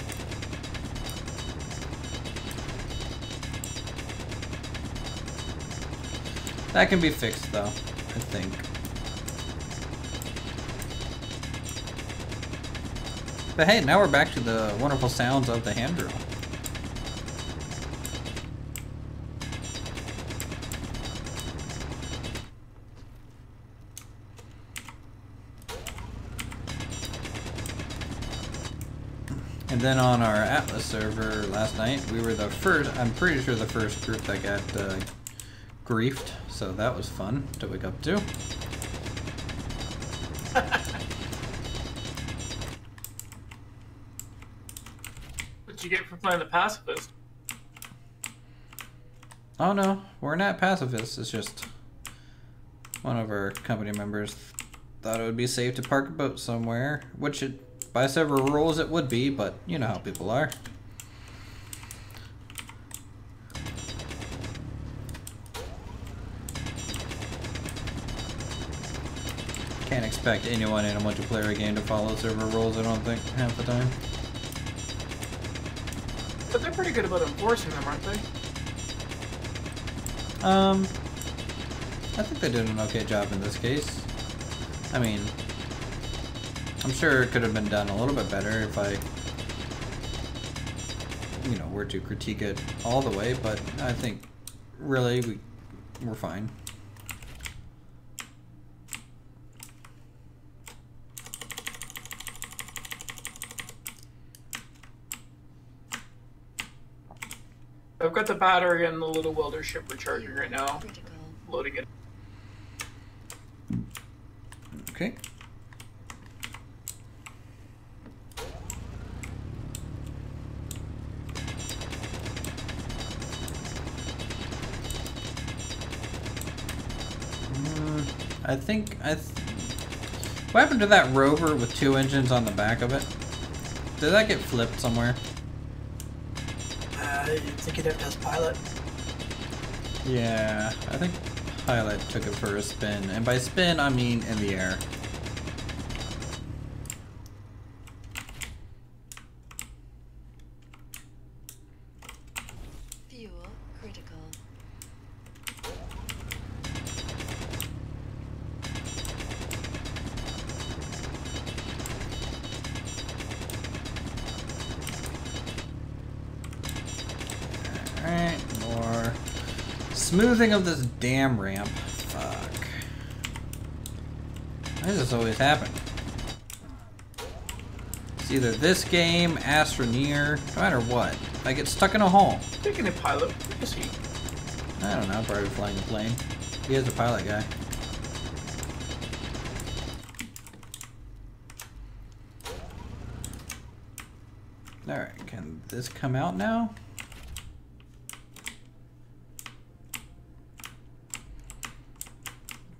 That can be fixed though, I think. But hey, now we're back to the wonderful sounds of the hand drill. And then on our Atlas server last night, we were the first, I'm pretty sure the first group that got griefed, so that was fun to wake up to. What'd you get for playing the pacifist? Oh no, we're not pacifists, it's just one of our company members thought it would be safe to park a boat somewhere, which by several rules it would be, but you know how people are. Can't expect anyone in a multiplayer game to follow server rules, I don't think, half the time. But they're pretty good about enforcing them, aren't they? I think they did an okay job in this case. I mean, I'm sure it could have been done a little bit better if I, you know, were to critique it all the way, but I think really we're fine. I've got the battery and the little welder ship recharging right now. Critical. Loading it. Okay. What happened to that rover with 2 engines on the back of it? Did that get flipped somewhere? I think you'd have to ask Pilot. Yeah, I think Pilot took it for a spin, and by spin I mean in the air. Fuel critical. Alright, more smoothing of this damn ramp. Fuck. Why does this always happen? It's either this game, Astroneer, no matter what. I get stuck in a hole. Taking a Pilot. Is he? I don't know, probably flying a plane. He is a pilot guy. Alright, can this come out now?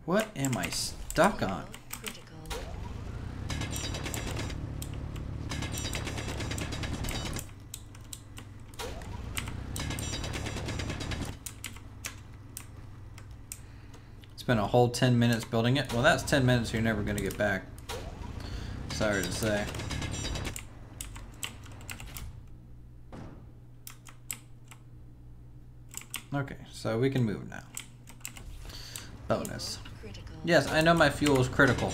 What am I stuck on? Critical. Spent a whole 10 minutes building it. Well, that's 10 minutes you're never going to get back. Sorry to say. Okay, so we can move now. Bonus. Critical. Yes, I know my fuel is critical.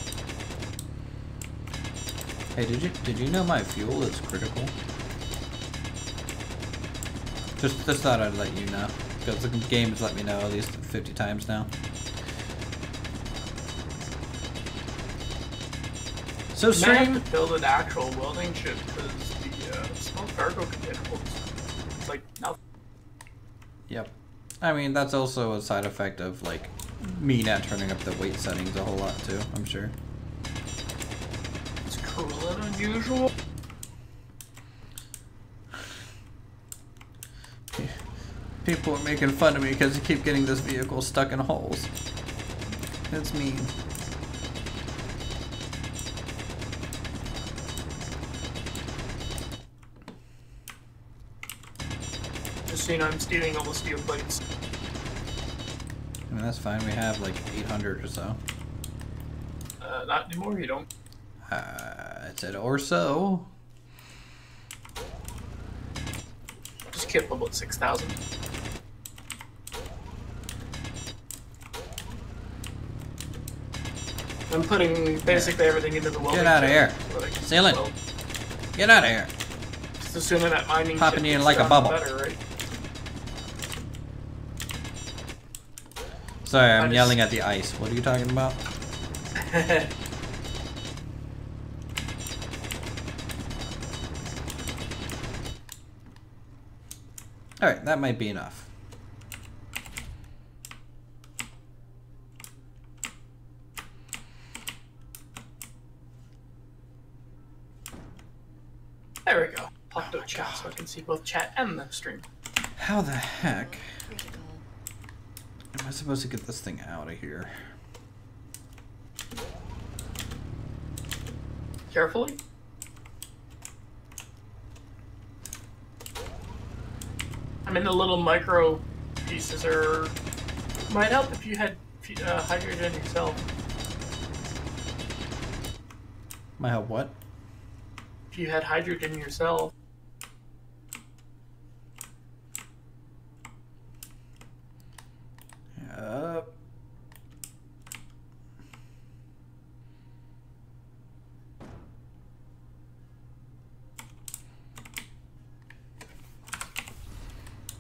Hey, did you know my fuel is critical? Just thought I'd let you know. because the game has let me know at least 50 times now. So You might have stream. to build an actual welding ship because the small cargo container holds like nothing. Yep. I mean, that's also a side effect of like me not turning up the weight settings a whole lot too, I'm sure. It's cruel and unusual. People are making fun of me because I keep getting this vehicle stuck in holes. That's mean. Just so you know, I'm stealing all the steel plates. I mean, that's fine. We have like 800 or so. Not anymore, you don't. I said or so. Just keep about 6,000. I'm putting basically everything into the welding. Get out of here. So that I can Seal it. weld. Get out of here. Just assuming that mining Popping ship you gets like a done bubble. Better, right? Sorry, I'm just- yelling at the ice. What are you talking about? Alright, that might be enough. There we go. Popped up chat so I can see both chat and the stream. How the heck Critical. am I supposed to get this thing out of here? Carefully. I mean, the little micro pieces are might help if you had hydrogen yourself. My help what? If you had hydrogen yourself. Yep.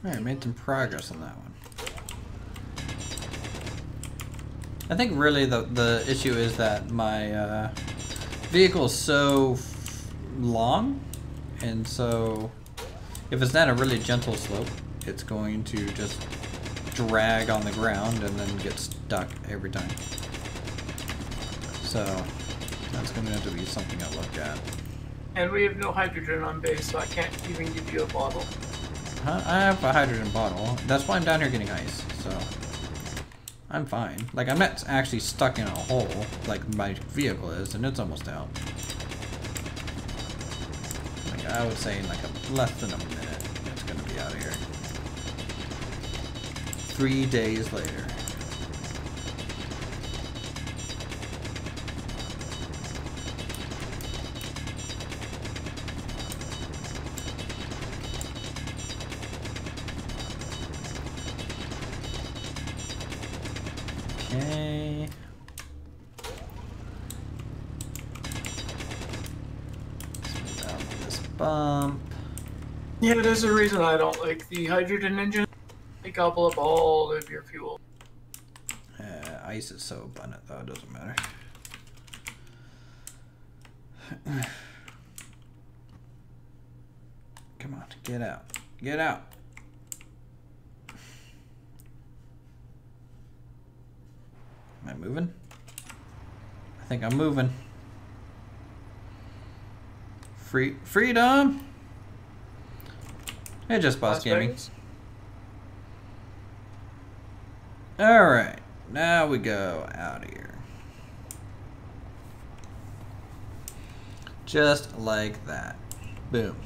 Alright, made some progress on that one. I think really the issue is that my vehicle is so long, and so if it's not a really gentle slope, it's going to just drag on the ground and then get stuck every time. So that's going to have to be something I look at. And we have no hydrogen on base, so I can't even give you a bottle. I have a hydrogen bottle. That's why I'm down here getting ice, so I'm fine. Like, I'm not actually stuck in a hole like my vehicle is, and it's almost out. Like, I would say in like less than a minute, it's gonna be out of here. 3 days later. Okay. Smooth out this bump. Yeah, there's a reason I don't like the hydrogen engine. They gobble up all of your fuel. Ice is so abundant though, it doesn't matter. Come on, get out. Get out. Am I moving? I think I'm moving. Freedom! Hey, Just Boss Las Gaming. Vegas? Alright, now we go out of here. Just like that. Boom.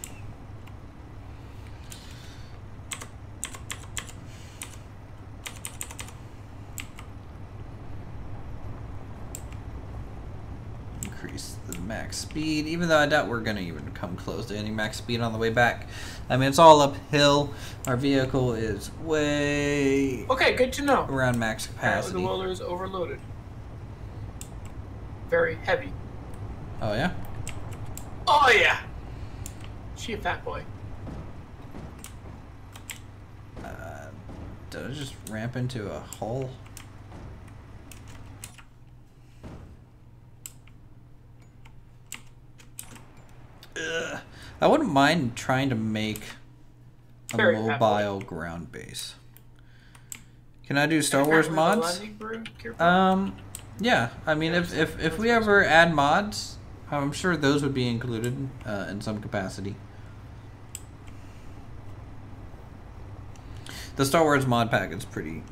Increase the max speed, even though I doubt we're gonna even come close to any max speed on the way back. I mean, it's all uphill. Our vehicle is way Okay, good to know. around max Apparently capacity. the welder is overloaded. Very heavy. Oh yeah? Oh yeah! She a fat boy. Did I just ramp into a hole? Ugh. I wouldn't mind trying to make a mobile ground base. Can I do Star Wars mods? Yeah. I mean, if we ever add mods, I'm sure those would be included in some capacity. The Star Wars mod pack is pretty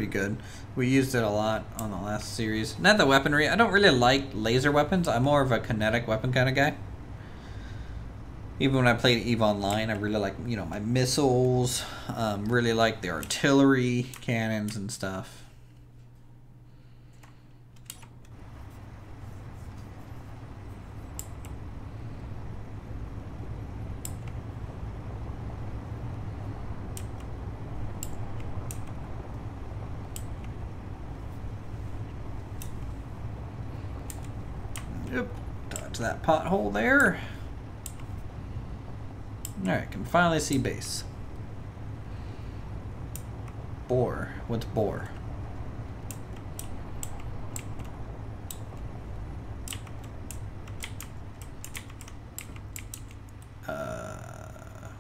good. We used it a lot on the last series. Not the weaponry. I don't really like laser weapons. I'm more of a kinetic weapon kind of guy. Even when I played EVE Online, I really like, you know, my missiles. Really like the artillery cannons and stuff. Yep, dodge that pothole there. Alright, can finally see base. Bore. What's bore?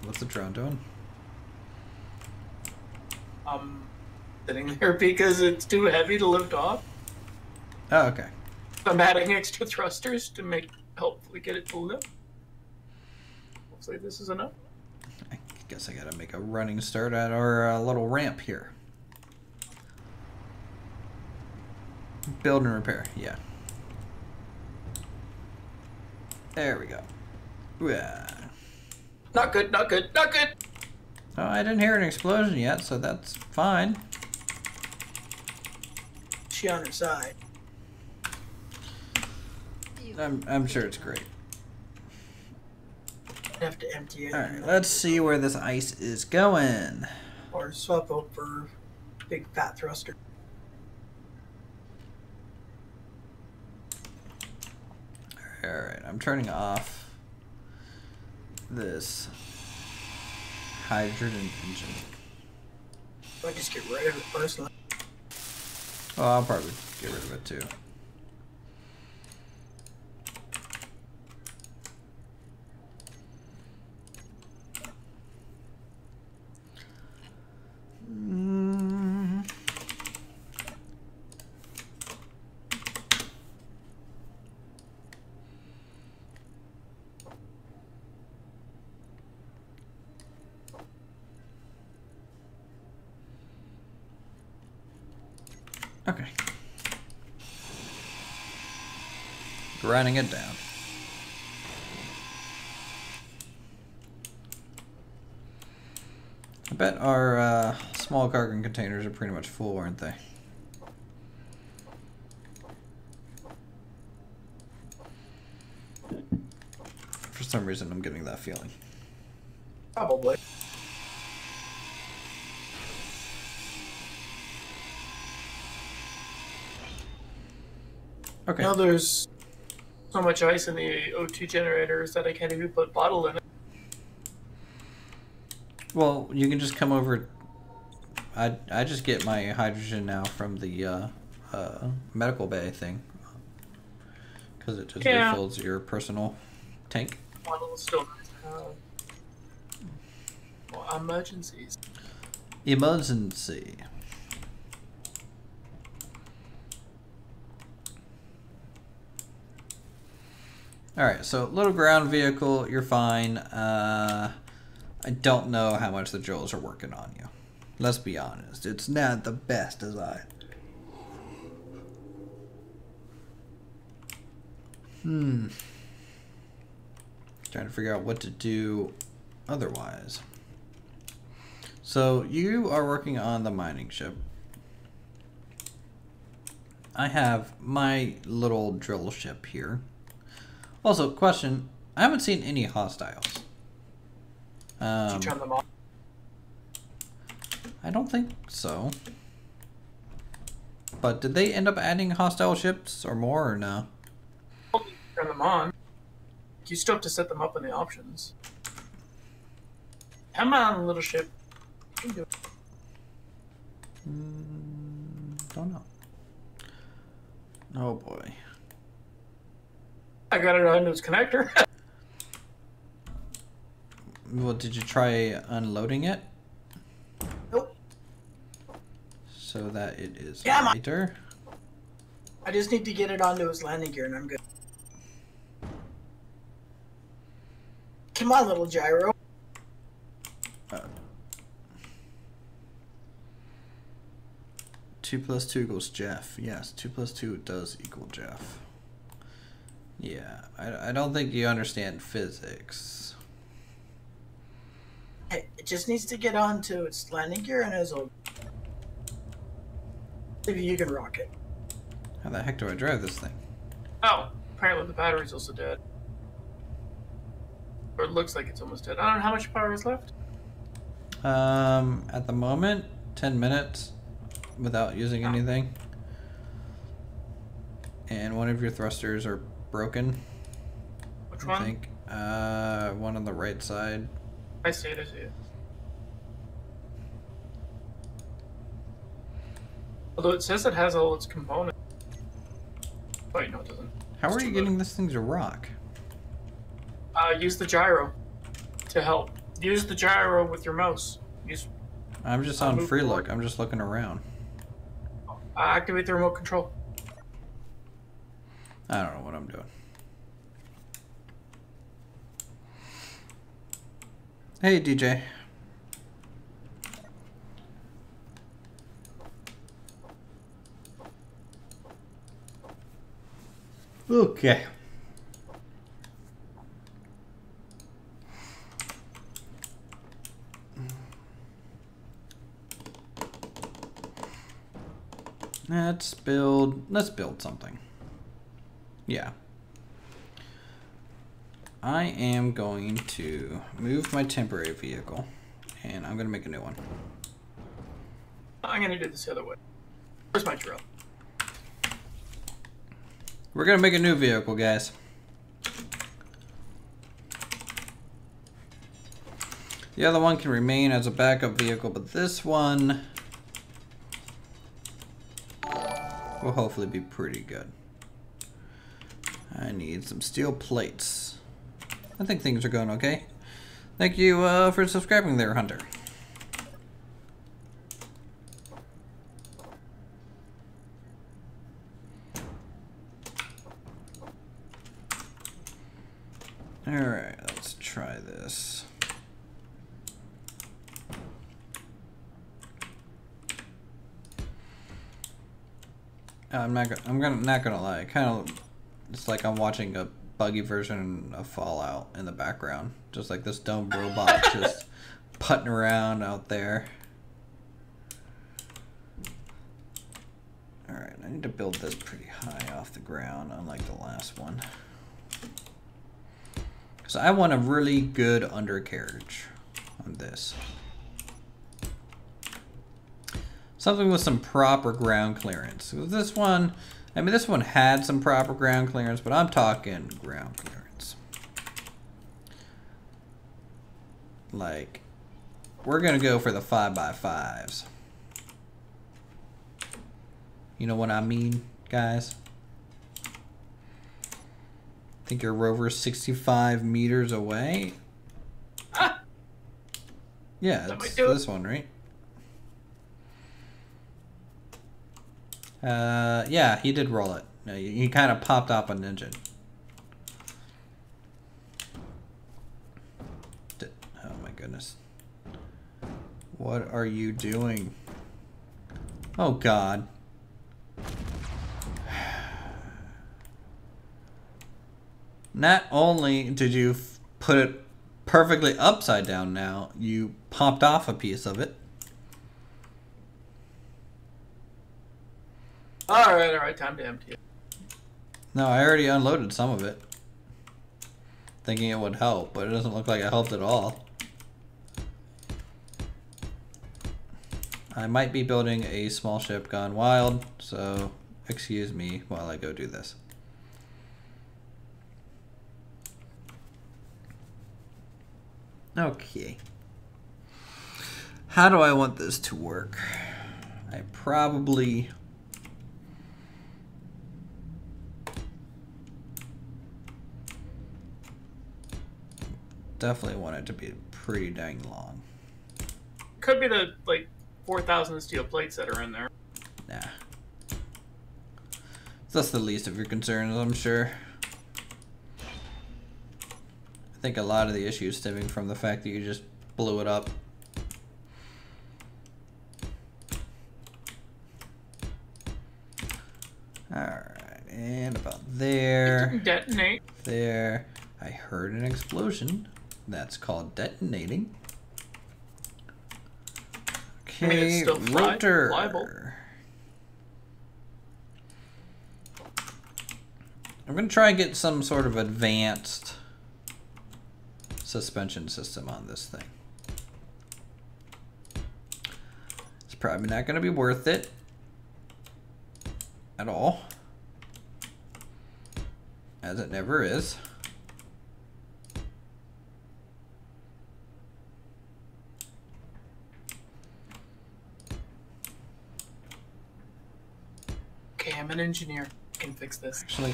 What's the drone doing? Sitting there because it's too heavy to lift off. Oh, okay. I'm adding extra thrusters to hopefully get it to lift. Hopefully this is enough. I guess I gotta make a running start at our little ramp here. Build and repair, yeah. There we go. Yeah. Not good, not good, not good! Oh, I didn't hear an explosion yet, so that's fine. She on her side. I'm sure it's great. I have to empty it. Alright, let's see where this ice is going. Or swap out for big fat thruster. Alright, I'm turning off this hydrogen engine. I just get rid of it personally. Well, I'll probably get rid of it too. Okay. Grinding it down. I bet our small cargo containers are pretty much full, aren't they? For some reason, I'm getting that feeling. Probably. Okay. Now there's so much ice in the O2 generators that I can't even put bottle in it. Well, you can just come over. I just get my hydrogen now from the medical bay thing, because it just refills your personal tank. Bottle still well, emergencies. Emergency. Alright, so little ground vehicle, you're fine. I don't know how much the drills are working on you. Let's be honest, it's not the best design. Trying to figure out what to do otherwise. So you are working on the mining ship. I have my little drill ship here. Also, question, I haven't seen any hostiles. Did you turn them off? I don't think so. But did they end up adding hostile ships or more, or no? Turn them on. You still have to set them up in the options. Come on, little ship. You can do it. Don't know. Oh boy. I got it on its connector. Well, did you try unloading it? Nope. So that it is Yeah, lighter? I just need to get it onto its landing gear and I'm good. Come on, little gyro. 2 plus 2 equals Jeff. Yes, 2 plus 2 does equal Jeff. Yeah, I don't think you understand physics. Hey, it just needs to get onto its landing gear and it'll... Maybe you can rock it. How the heck do I drive this thing? Oh, apparently the battery's also dead. Or it looks like it's almost dead. I don't know how much power is left. At the moment, 10 minutes without using anything. And one of your thrusters are broken. Which I one? think. One on the right side. I see it, I see it. Although it says it has all its components. Wait, no it doesn't. How It's are too you low. getting this thing to rock? Use the gyro to help. Use the gyro with your mouse. Use I'm just on move free forward. look. I'm just looking around. activate the remote control. I don't know what I'm doing. Hey, DJ. Okay. Let's build something. Yeah. I am going to move my temporary vehicle and I'm going to make a new one. I'm gonna do this the other way. Where's my drill? We're going to make a new vehicle, guys. The other one can remain as a backup vehicle, but this one will hopefully be pretty good. I need some steel plates. I think things are going okay. Thank you for subscribing there, Hunter. Alright, let's try this. I'm not gonna lie. Kind of, it's like I'm watching a buggy version of Fallout in the background, just like this dumb robot just putting around out there. All right, I need to build this pretty high off the ground, unlike the last one, because I want a really good undercarriage on this. Something with some proper ground clearance. This one, I mean, this one had some proper ground clearance, but I'm talking ground clearance. Like, we're gonna go for the 5x5s. You know what I mean, guys? Think your rover's 65 meters away? Ah! Yeah, That might it's do it. this one, right? Yeah, he did roll it. No, he kind of popped off an engine. Oh my goodness. What are you doing? Oh God. Not only did you put it perfectly upside down now, you popped off a piece of it. Alright, time to empty it. No, I already unloaded some of it, thinking it would help, but it doesn't look like it helped at all. I might be building a small ship gone wild, so excuse me while I go do this. Okay. How do I want this to work? I probably definitely want it to be pretty dang long. Could be the like 4,000 steel plates that are in there. Nah. That's the least of your concerns, I'm sure. I think a lot of the issues stemming from the fact that you just blew it up. Alright, and about there. It didn't detonate. There. I heard an explosion. That's called detonating. Okay, I mean, it's still rotor. flyable. I'm gonna try and get some sort of advanced suspension system on this thing. It's probably not gonna be worth it at all, as it never is. Okay, I'm an engineer. I can fix this. Actually,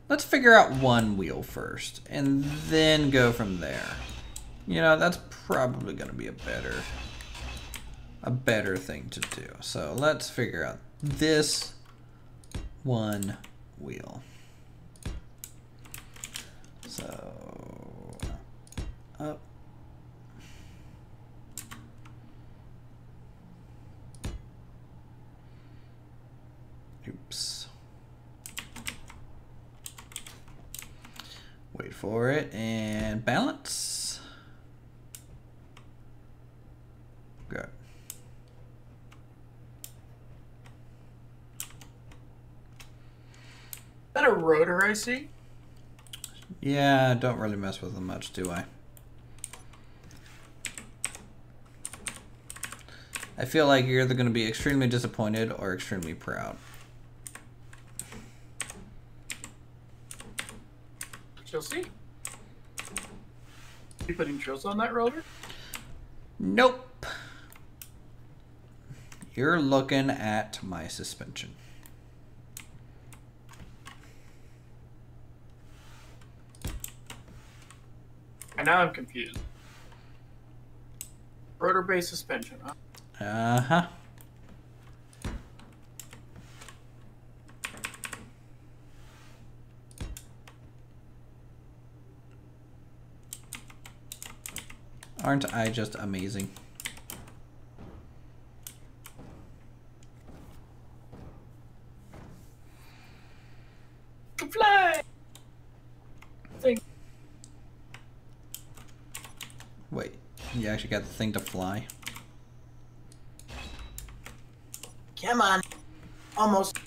let's figure out one wheel first, and then go from there. You know, that's probably gonna be a better thing to do. So let's figure out this one wheel. So up. Oops. Wait for it and balance. Good. Is that a rotor I see? Yeah, don't really mess with them much, do I? I feel like you're either going to be extremely disappointed or extremely proud. You'll see. You putting drills on that rotor? Nope. You're looking at my suspension. And now I'm confused. Rotor-based suspension, huh? Uh-huh. Aren't I just amazing? Can fly! Thing. Wait, you actually got the thing to fly? Come on. Almost.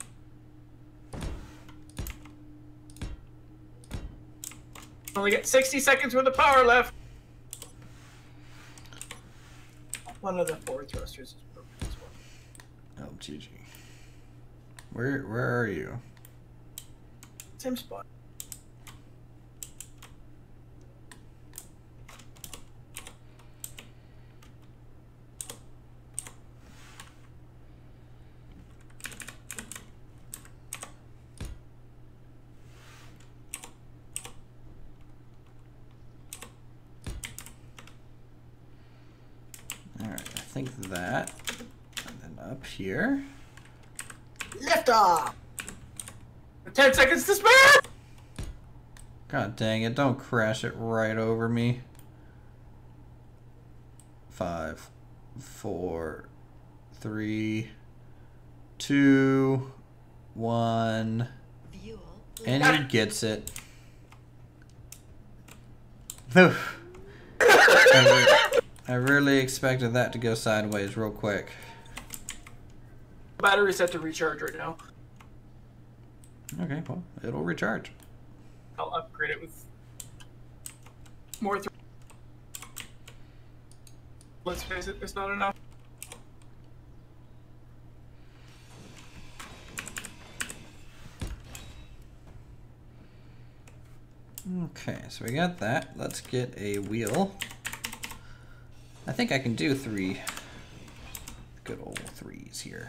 Only got 60 seconds worth of power left. One of the forward thrusters is broken as well. Oh, GG. Where are you? Same spot. Alright, I think that. And then up here. Lift off! 10 seconds to spare! God dang it, don't crash it right over me. 5, 4, 3, 2, 1. Fuel. And he gets it. I really expected that to go sideways real quick. Battery's set to recharge right now. Okay, well, it'll recharge. I'll upgrade it with more. Let's face it, it's not enough. Okay, so we got that. Let's get a wheel. I think I can do 3 good old 3s here.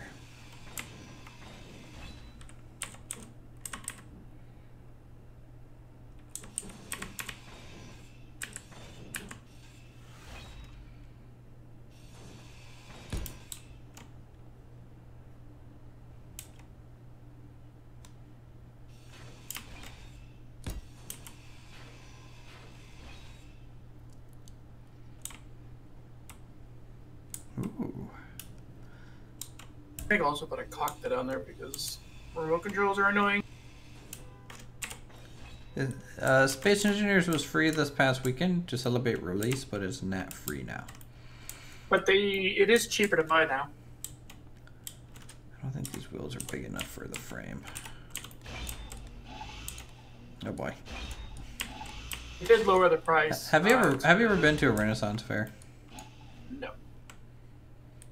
Ooh. I think I'll also put a cockpit on there because remote controls are annoying. Space Engineers was free this past weekend to celebrate release, but it's not free now. But it is cheaper to buy now. I don't think these wheels are big enough for the frame. Oh boy. It did lower the price. Have you ever been to a Renaissance fair? No.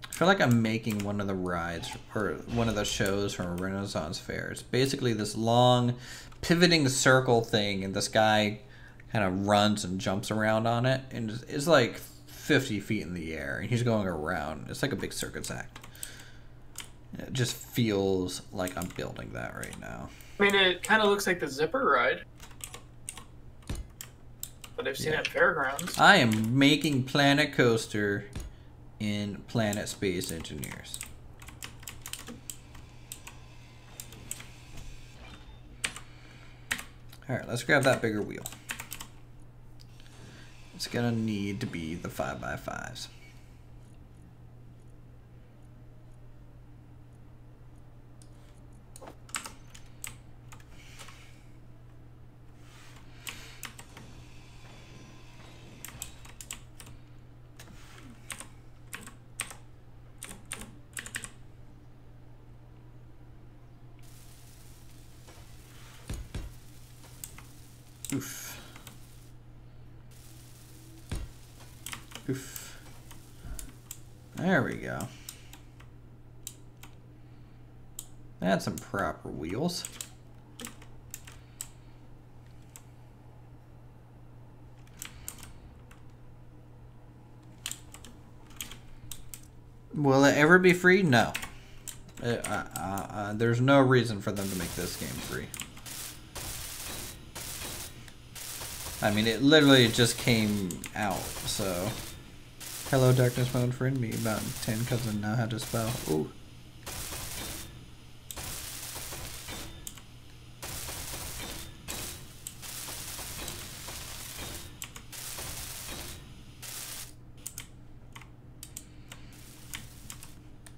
I feel like I'm making one of the rides or one of the shows from a Renaissance fair. It's basically this long pivoting circle thing, and this guy kind of runs and jumps around on it, and it's like 50 feet in the air, and he's going around. It's like a big circus act. It just feels like I'm building that right now. I mean, it kind of looks like the zipper ride. But I've seen it at fairgrounds. I am making Planet Coaster in Planet Space Engineers. Alright, let's grab that bigger wheel. It's gonna need to be the 5x5s. Oof. Oof. There we go. Add some proper wheels. Will it ever be free? No. There's no reason for them to make this game free. I mean, it literally just came out, so... Hello, Darkness Mode friend, me about 10 because I know how to spell. Ooh.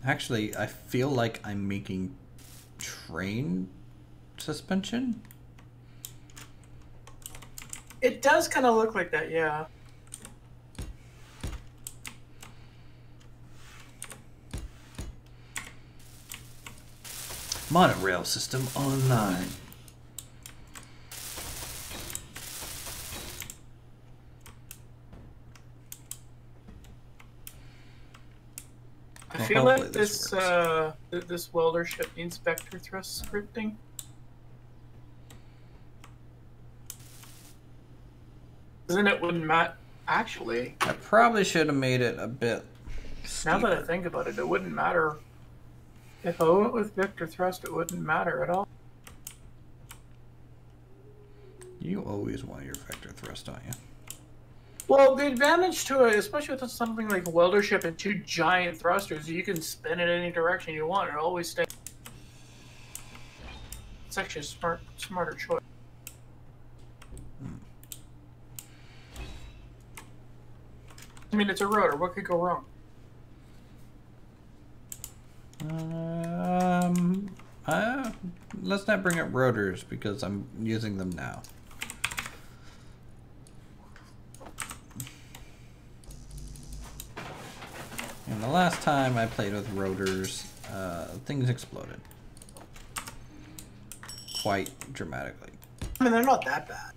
Actually, I feel like I'm making train suspension. It does kind of look like that, yeah. Monorail system online. I feel like this welder ship needs vector thrust scripting. Isn't it wouldn't matter? Actually, I probably should have made it a bit steeper. Now that I think about it, it wouldn't matter. If I went with vector thrust, it wouldn't matter at all. You always want your vector thrust, don't you? Well, the advantage to it, especially with something like a welder ship and two giant thrusters, you can spin it any direction you want. It always stays. It's actually a smarter choice. I mean, it's a rotor. What could go wrong? Let's not bring up rotors because I'm using them now. And the last time I played with rotors, things exploded. Quite dramatically. I mean, they're not that bad.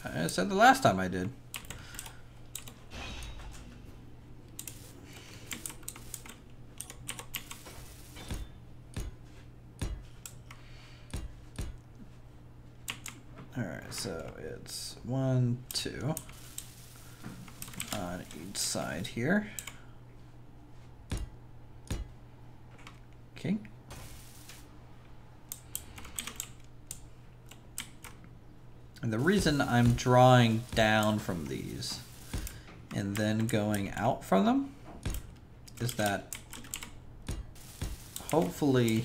I said the last time I did. Alright, so it's 1, 2 on each side here. Okay. And the reason I'm drawing down from these and then going out from them is that hopefully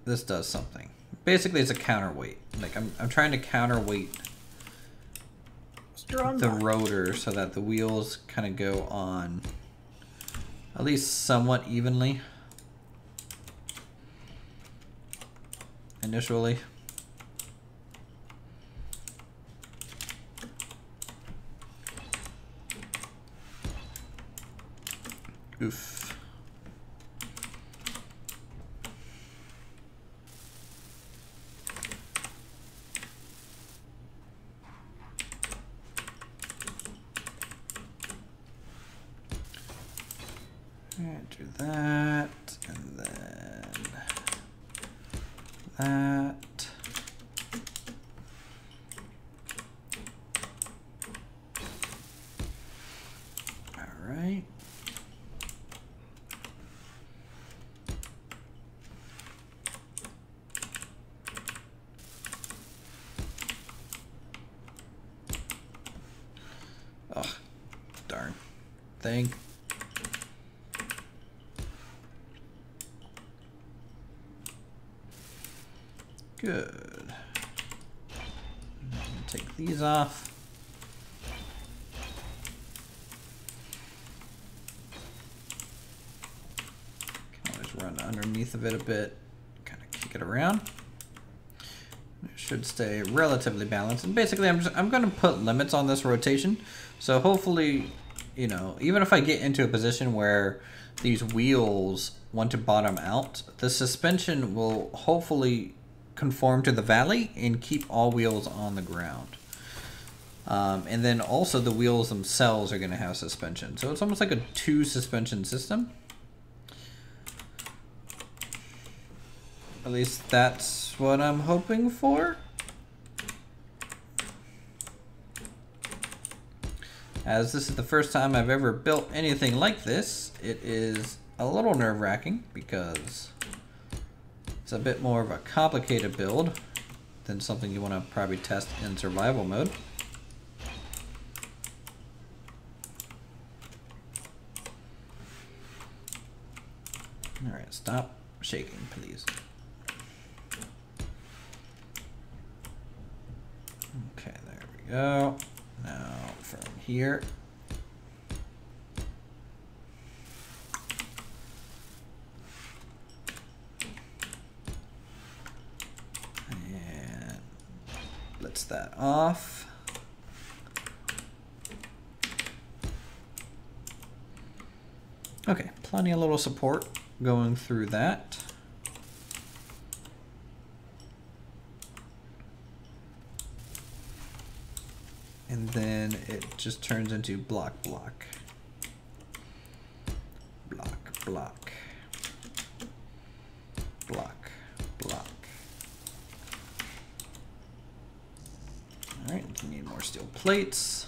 this does something. Basically, it's a counterweight. Like I'm trying to counterweight the rotor so that the wheels kind of go on at least somewhat evenly initially. Oof. Do that, and then that. All right. Oh, darn thing. Good. Take these off. Can always run underneath of it a bit, kind of kick it around. It should stay relatively balanced. And basically, I'm going to put limits on this rotation. So hopefully, you know, even if I get into a position where these wheels want to bottom out, the suspension will hopefully conform to the valley and keep all wheels on the ground. And then also the wheels themselves are going to have suspension. So it's almost like a 2 suspension system. At least that's what I'm hoping for. As this is the first time I've ever built anything like this, it is a little nerve-wracking because it's a bit more of a complicated build than something you want to probably test in survival mode. Alright, stop shaking, please. Okay, there we go. Now from here. And blitz that off. Okay, plenty of little support going through that. And then it just turns into block, block. Block, block. Block, block. All right, we need more steel plates.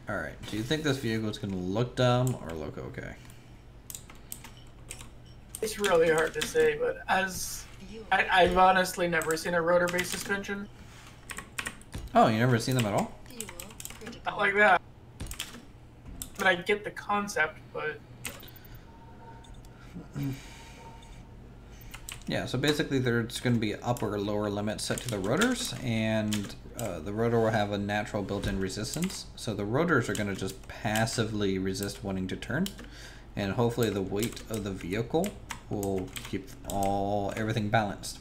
Alright, do you think this vehicle is going to look dumb or look okay? It's really hard to say, but I've honestly never seen a rotor-based suspension. Oh, you never seen them at all? Fuel critical. Not like that. I mean, I get the concept, but... Yeah, so basically there's going to be upper or lower limits set to the rotors, and the rotor will have a natural built-in resistance. So the rotors are going to just passively resist wanting to turn, and hopefully the weight of the vehicle will keep everything balanced.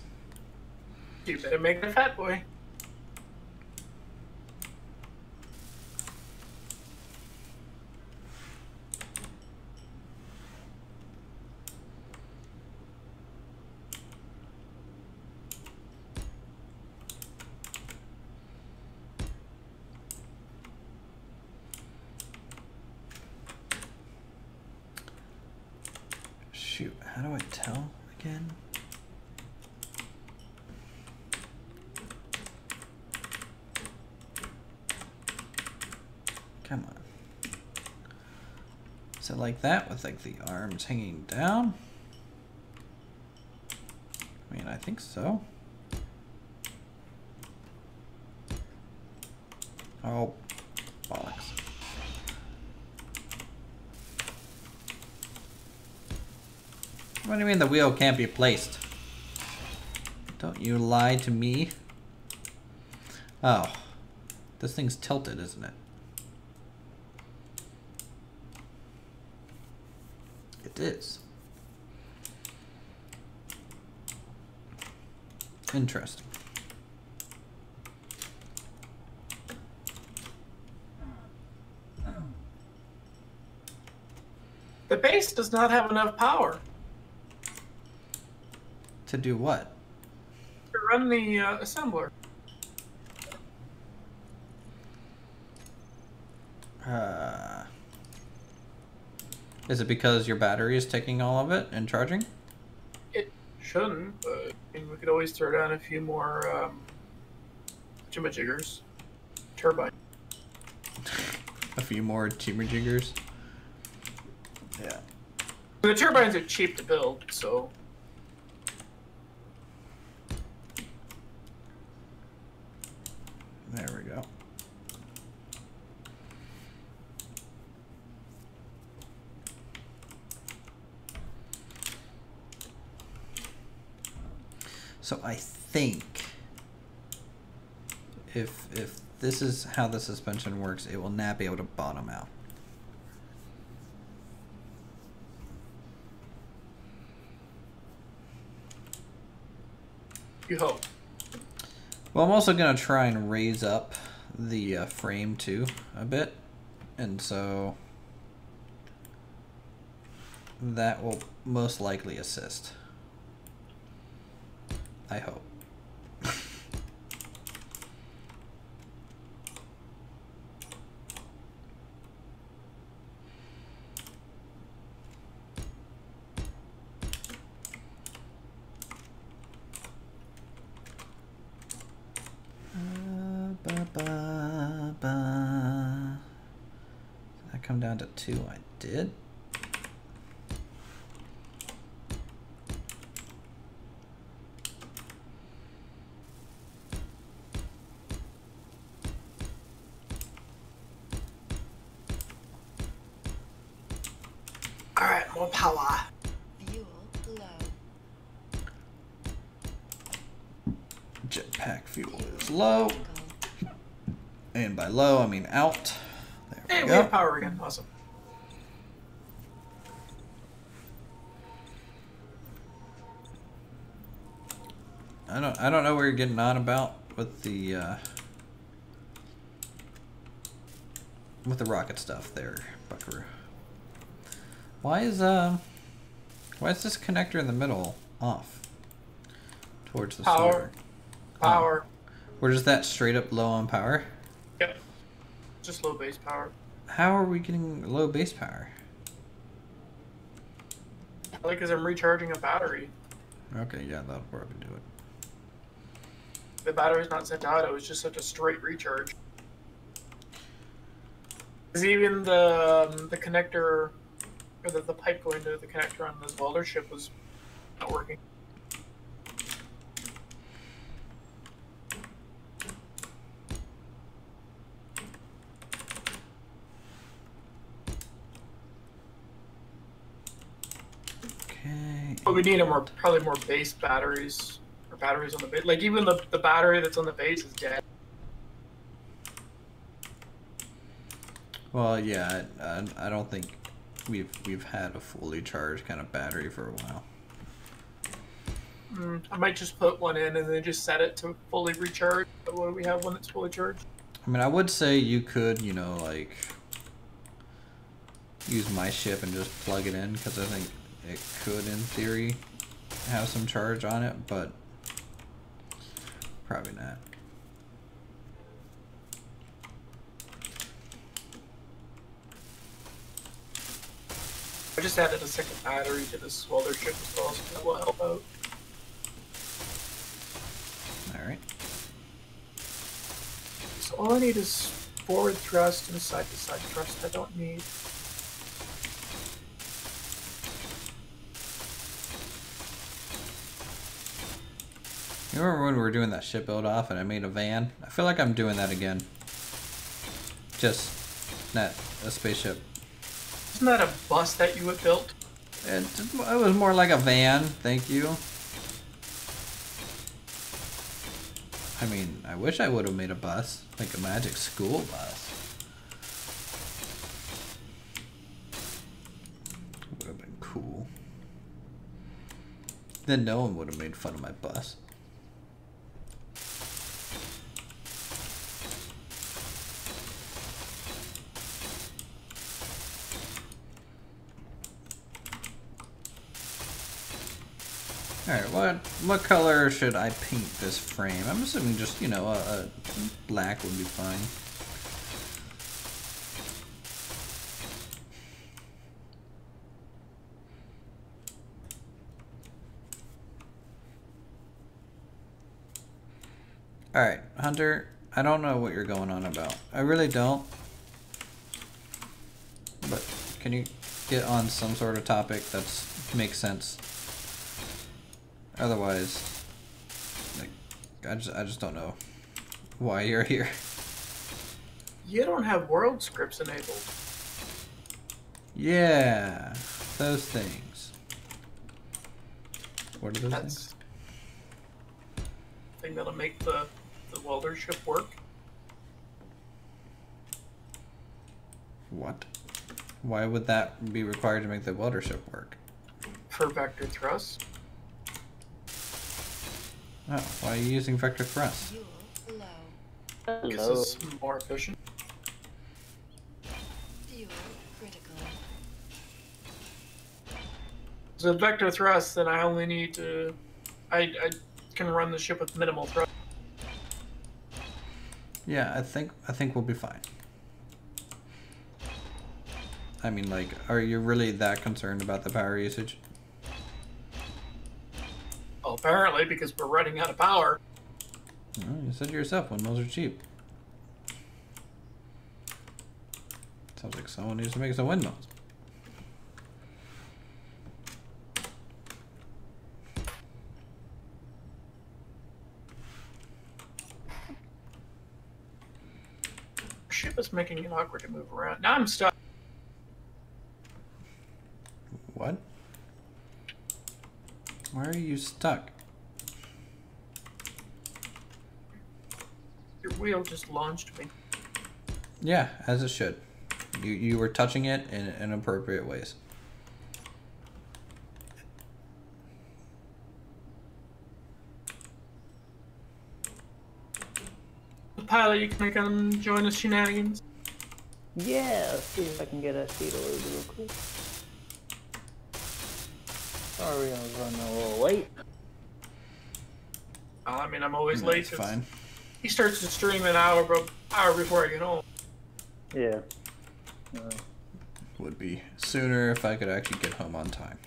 You better make the fat boy. Shoot, how do I tell again? Come on. Is it like that with like the arms hanging down? I mean, I think so. Oh, bollocks. What do you mean the wheel can't be placed? Don't you lie to me. Oh, this thing's tilted, isn't it? It is. Interesting. The base does not have enough power To do what? to run the assembler. Is it because your battery is taking all of it and charging? It shouldn't, but I mean, we could always throw down a few more jiggers. Turbine. A few more jiggers. Yeah. The turbines are cheap to build, so. There we go. So I think if this is how the suspension works, it will not be able to bottom out. You hope. Well, I'm also going to try and raise up the frame too a bit, and so that will most likely assist. I hope. Did that come down to 2? I did. Alright, more power. Fuel low. Jetpack fuel is low. And by low, I mean out. There Hey, we we go. have power again. Awesome. I don't know what you're getting on about with the rocket stuff there, Buckaroo. Why is this connector in the middle off towards the Power. solder? Power. Or is that straight up low on power? Yep. Just low base power. How are we getting low base power? Probably because I'm recharging a battery. Okay, yeah, that'll probably do it. The battery's not set to auto, it's just such a straight recharge. Because even the connector, or the pipe going to the connector on this welder ship was not working. Okay. But we need probably more base batteries, or batteries on the base. Like even the battery that's on the base is dead. Well, yeah, I don't think we've had a fully charged kind of battery for a while. I might just put one in and then just set it to fully recharge. But what do we have when it's fully charged? I mean, I would say you could, you know, like use my ship and just plug it in, because I think it could, in theory, have some charge on it, but probably not. I just added a second battery to this welder ship as well, so that will help out. Alright. So all I need is forward thrust and a side-to-side thrust. I don't need... You remember when we were doing that ship build off and I made a van? I feel like I'm doing that again. Just not a spaceship. Isn't that a bus that you had built? It was more like a van, thank you. I mean, I wish I would have made a bus, like a magic school bus. Would have been cool. Then no one would have made fun of my bus. Alright, what color should I paint this frame? I'm assuming just, you know, a black would be fine. Alright, Hunter, I don't know what you're going on about. I really don't. But can you get on some sort of topic that makes sense? Otherwise, like, I just don't know why you're here. You don't have world scripts enabled. Yeah, those things. What are those That's things? the thing that'll make the welder ship work. What? Why would that be required to make the welder ship work? For vector thrust. Oh, why are you using vector thrust? Fuel low. Because it's more efficient. Fuel critical. So vector thrust, then I only need to... I can run the ship with minimal thrust. Yeah, I think we'll be fine. I mean, like, are you really that concerned about the power usage? Well, apparently, because we're running out of power. Well, you said yourself, windmills are cheap. Sounds like someone needs to make some windmills. Our ship is making it awkward to move around. Now I'm stuck. What? Why are you stuck? Your wheel just launched me. Yeah, as it should. You were touching it in inappropriate ways. Pilot, you can come join us shenanigans. Yeah, let's see if I can get a seat over real quick. Sorry, I was running a little late. I mean, I'm always No, late. it's fine. He starts to stream an hour before I get home. Yeah. Would be sooner if I could actually get home on time.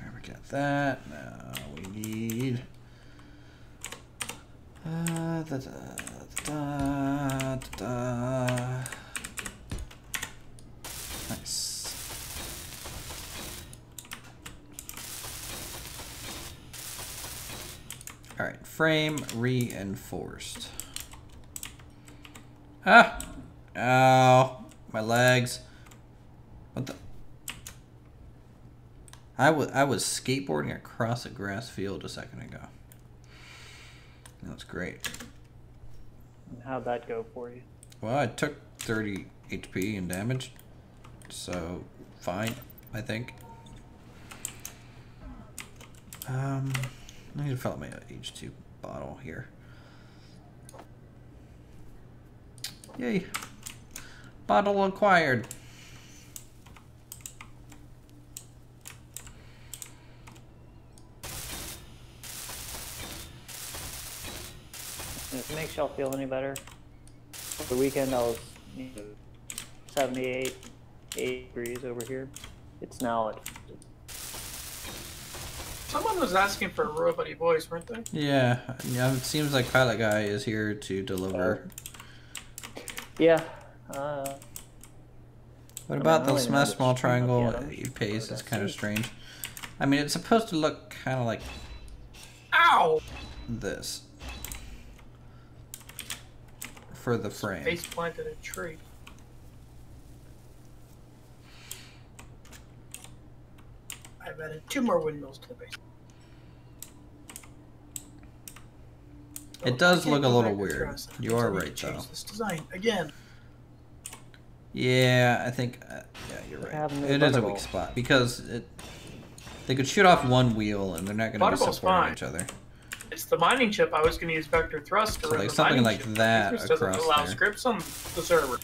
There we got that. Now we need nice. All right, frame reinforced. Ah! Ow! My legs. What the? I was skateboarding across a grass field a second ago. That's great. How'd that go for you? Well, I took 30 HP in damage, so fine, I think. I need to fill up my H2 bottle here. Yay! Bottle acquired. Just make y'all feel any better? For the weekend, I was 78, 8 degrees over here. It's now at. Someone was asking for a robot voice, weren't they? Yeah, yeah. It seems like Pilot Guy is here to deliver. Yeah. What about the really smash not small a stream up triangle yet. I'm you sure paste? It's that's kind of it. strange. I mean, it's supposed to look kind of like Ow! this for the frame. Face planted a tree. I've added 2 more windmills to the base. It does I can't look a go little back and weird. trust. You are I need to right, change though. this design again. Yeah, I think. Yeah, you're They right. have no It is a butterball. weak spot because they could shoot off one wheel and they're not going to be Butterball's supporting fine. each other. It's the mining chip. I was going to use vector thrust to So, run like, the something mining like chip. that This doesn't across allow there. scripts on the server.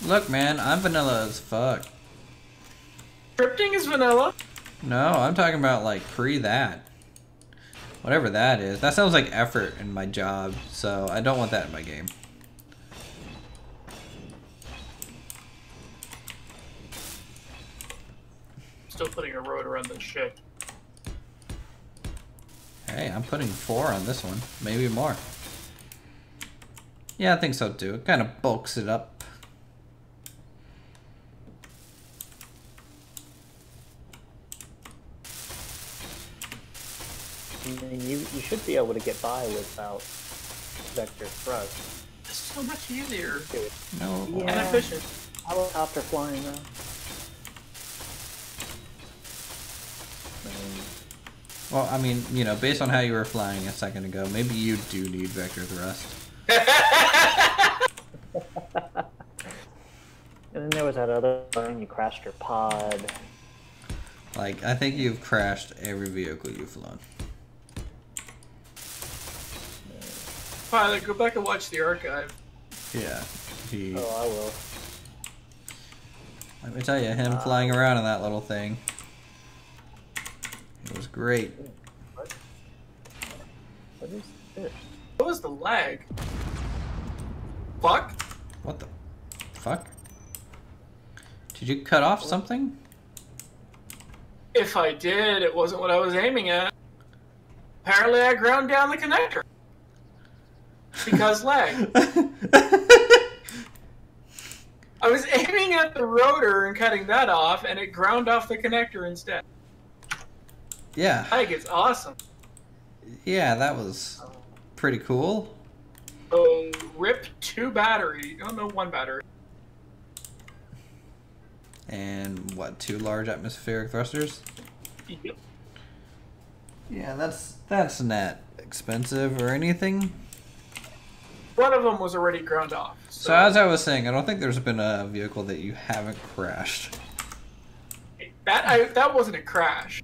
Look, man, I'm vanilla as fuck. Scripting is vanilla. No, I'm talking about like pre that. Whatever that is. That sounds like effort in my job, so I don't want that in my game. Still putting a rotor on this ship. Hey, I'm putting 4 on this one. Maybe more. Yeah, I think so too. It kind of bulks it up. I mean, you should be able to get by without vector thrust. It's so much easier Dude, No. Yeah. and efficient. helicopter flying though. Well, I mean, you know, based on how you were flying a second ago, maybe you do need vector thrust. And then there was that other one, you crashed your pod. Like, I think you've crashed every vehicle you've flown. Pilot, go back and watch the archive. Yeah. He, Oh, I will. let me tell you, him flying around in that little thing. It was great. What is this? What was the lag? Fuck? What the fuck? Did you cut off something? If I did, it wasn't what I was aiming at. Apparently I ground down the connector. Because lag. I was aiming at the rotor and cutting that off, and it ground off the connector instead. Yeah. Lag is awesome. Yeah, that was pretty cool. Oh, rip 2 battery. Oh no, 1 battery. And what, 2 large atmospheric thrusters? Yep. Yeah, that's not expensive or anything. One of them was already ground off. So as I was saying, I don't think there's been a vehicle that you haven't crashed. That wasn't a crash.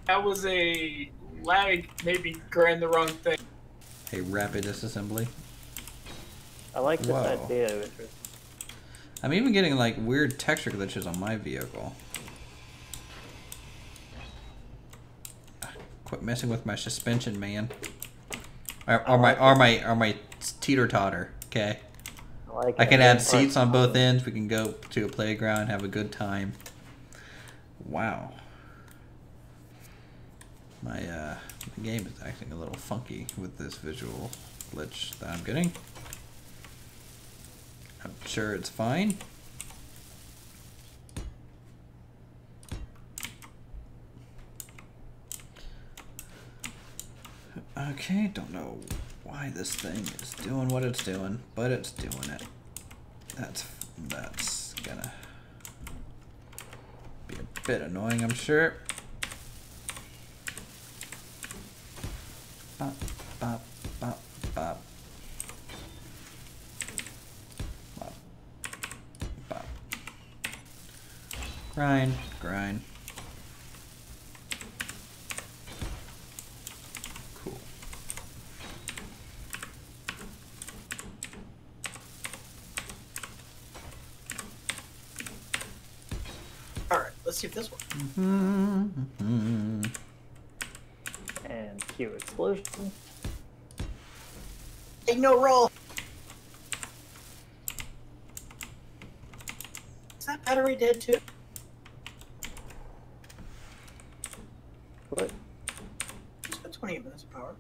That was a lag, maybe ran the wrong thing. A rapid disassembly. I like this Whoa. idea. I'm even getting like weird texture glitches on my vehicle. Quit messing with my suspension, man. Or my teeter totter. Okay. like I it. can add Or- seats on both ends. We can go to a playground, have a good time. Wow. My game is acting a little funky with this visual glitch that I'm getting. I'm sure it's fine. Okay, don't know why this thing is doing what it's doing, but it's doing it. That's gonna be a bit annoying, I'm sure. Bop, bop, bop, bop. Bop, bop. Grind, grind. Cool. Alright, let's see if this works. And cue explosion. Hey, no roll! battery dead too? What? It's got 28 minutes of power.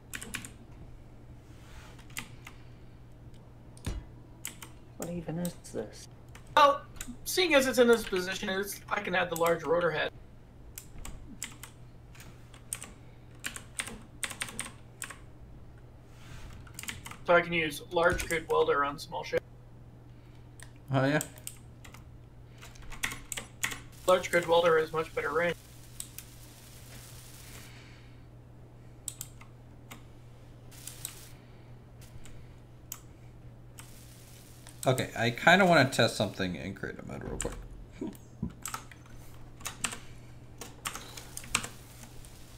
What even is this? Well, seeing as it's in this position, I can add the large rotor head. So I can use large grid welder on small ship. Oh yeah. Large grid welder has much better range. Okay, I kind of want to test something in creative mode real quick.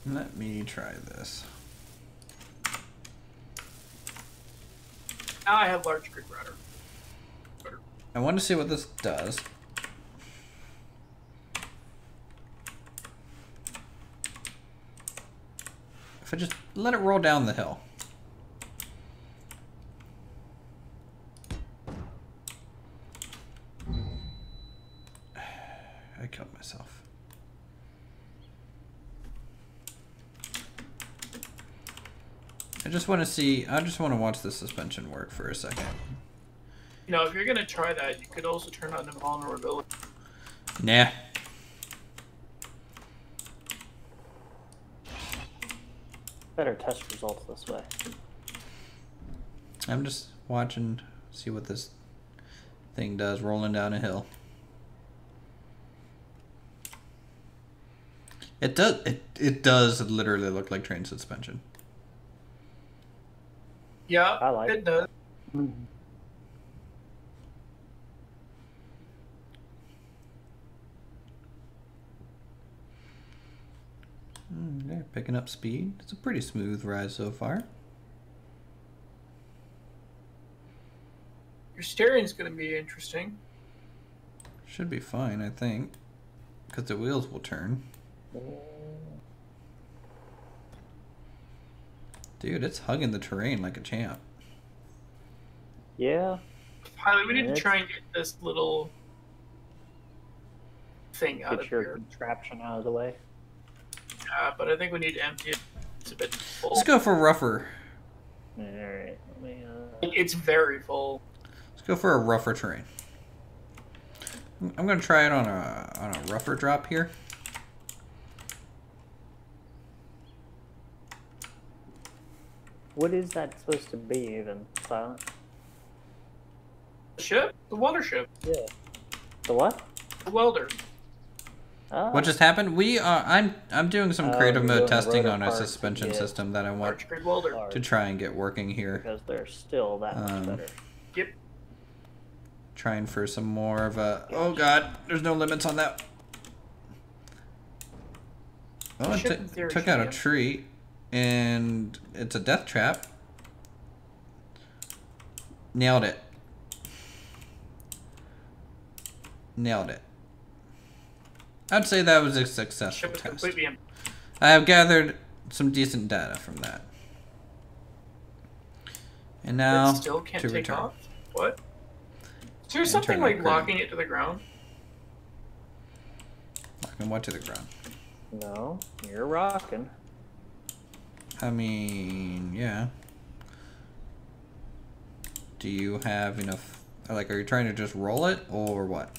Let me try this. Now I have large grid router. I want to see what this does. If I just let it roll down the hill. I killed myself. I just want to watch the suspension work for a second. You know, if you're gonna try that, you could also turn on invulnerability. Nah. Better test results this way. I'm just watching, see what this thing does rolling down a hill. It does literally look like train suspension. Yeah, I like it does. They're picking up speed. It's a pretty smooth ride so far. Your steering's gonna be interesting. Should be fine, I think, because the wheels will turn. Dude, it's hugging the terrain like a champ. Yeah. Pilot, we need to try and get this little thing out Get of your here. contraption out of the way. Yeah, but I think we need to empty it. It's a bit full. Let's go for rougher. Alright, let me, It's very full. Let's go for a rougher terrain. I'm gonna try it on a rougher drop here. What is that supposed to be even, Silent? The ship? The welder ship. Yeah. The what? The welder. Oh. What just happened? I'm doing some creative you're mode doing the testing rotor on a parts suspension to get system that I want Large grid welder. large, to try and get working here. because they're still that much better. Yep. Trying for some more of a... Oh god, there's no limits on that. Oh, Ship it in theory took should out a be- tree, and it's a death trap. Nailed it. Nailed it. I'd say that was a successful Ship is test. completely empty. I have gathered some decent data from that. And now It still can't to take return. off? What? Is there And something turn like that curtain. locking it to the ground? Locking what to the ground? No, you're rocking. I mean, yeah. Do you have enough? Like, are you trying to just roll it or what?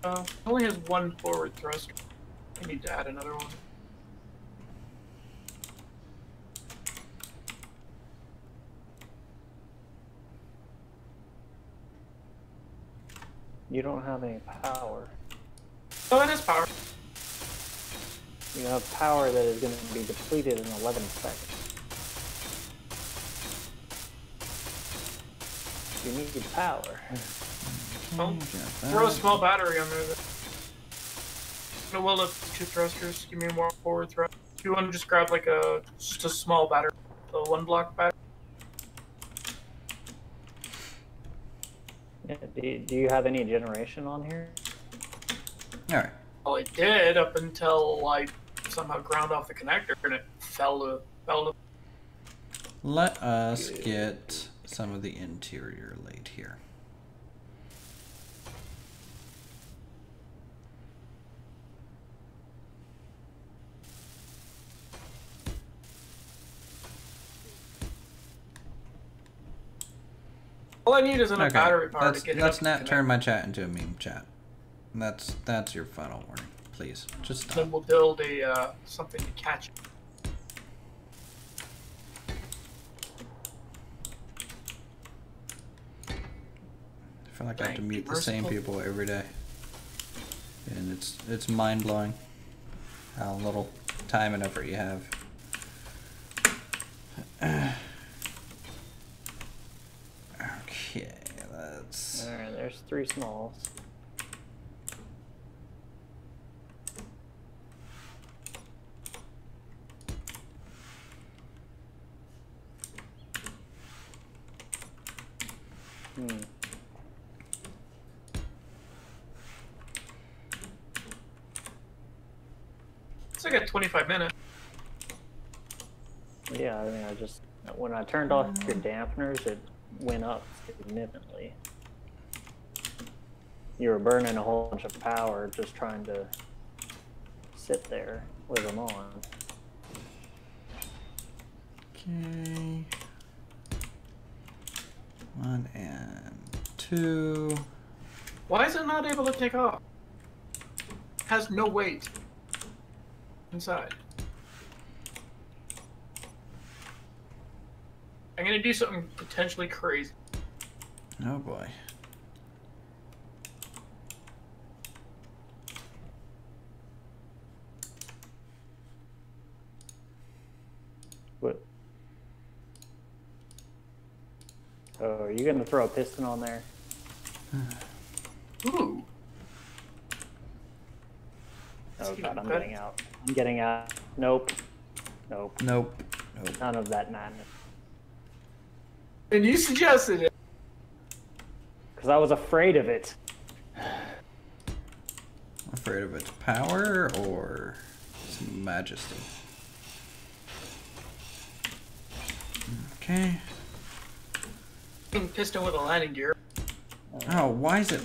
It only has one forward thruster. I need to add another one. You don't have any power. Oh, it has power. You have power that is going to be depleted in 11 seconds. You need power. Oh, throw a small battery on there. I'm gonna weld up 2 thrusters. Give me more forward thrust. If you want to just grab like just a small battery, a 1-block battery. Yeah, do you have any generation on here? Alright. Well, it did up until I somehow ground off the connector and it fell to. Let us get some of the interior laid here. All I need is enough Okay, battery power let's to get it let's up not to turn my chat into a meme chat. That's your final warning. Please, just Then stop. we'll build a something to catch it. I feel like I have to Thank meet you, the same merciful. people every day, and it's mind blowing how little time and effort you have. Okay, let's. Alright, there's 3 smalls. It's like a 25 minutes. Yeah, I mean, when I turned off your dampeners, it went up significantly. You were burning a whole bunch of power just trying to sit there with them on. Okay. 1 and 2. Why is it not able to take off? It has no weight inside. I'm gonna do something potentially crazy. Oh boy. What? Oh, are you gonna throw a piston on there? Ooh. Oh Even god, I'm better. getting out. I'm getting out. Nope. Nope. Nope. Nope. None of that madness. And you suggested it. Because I was afraid of it. Afraid of its power or its majesty? Okay. Piston with a landing gear. Oh, why is it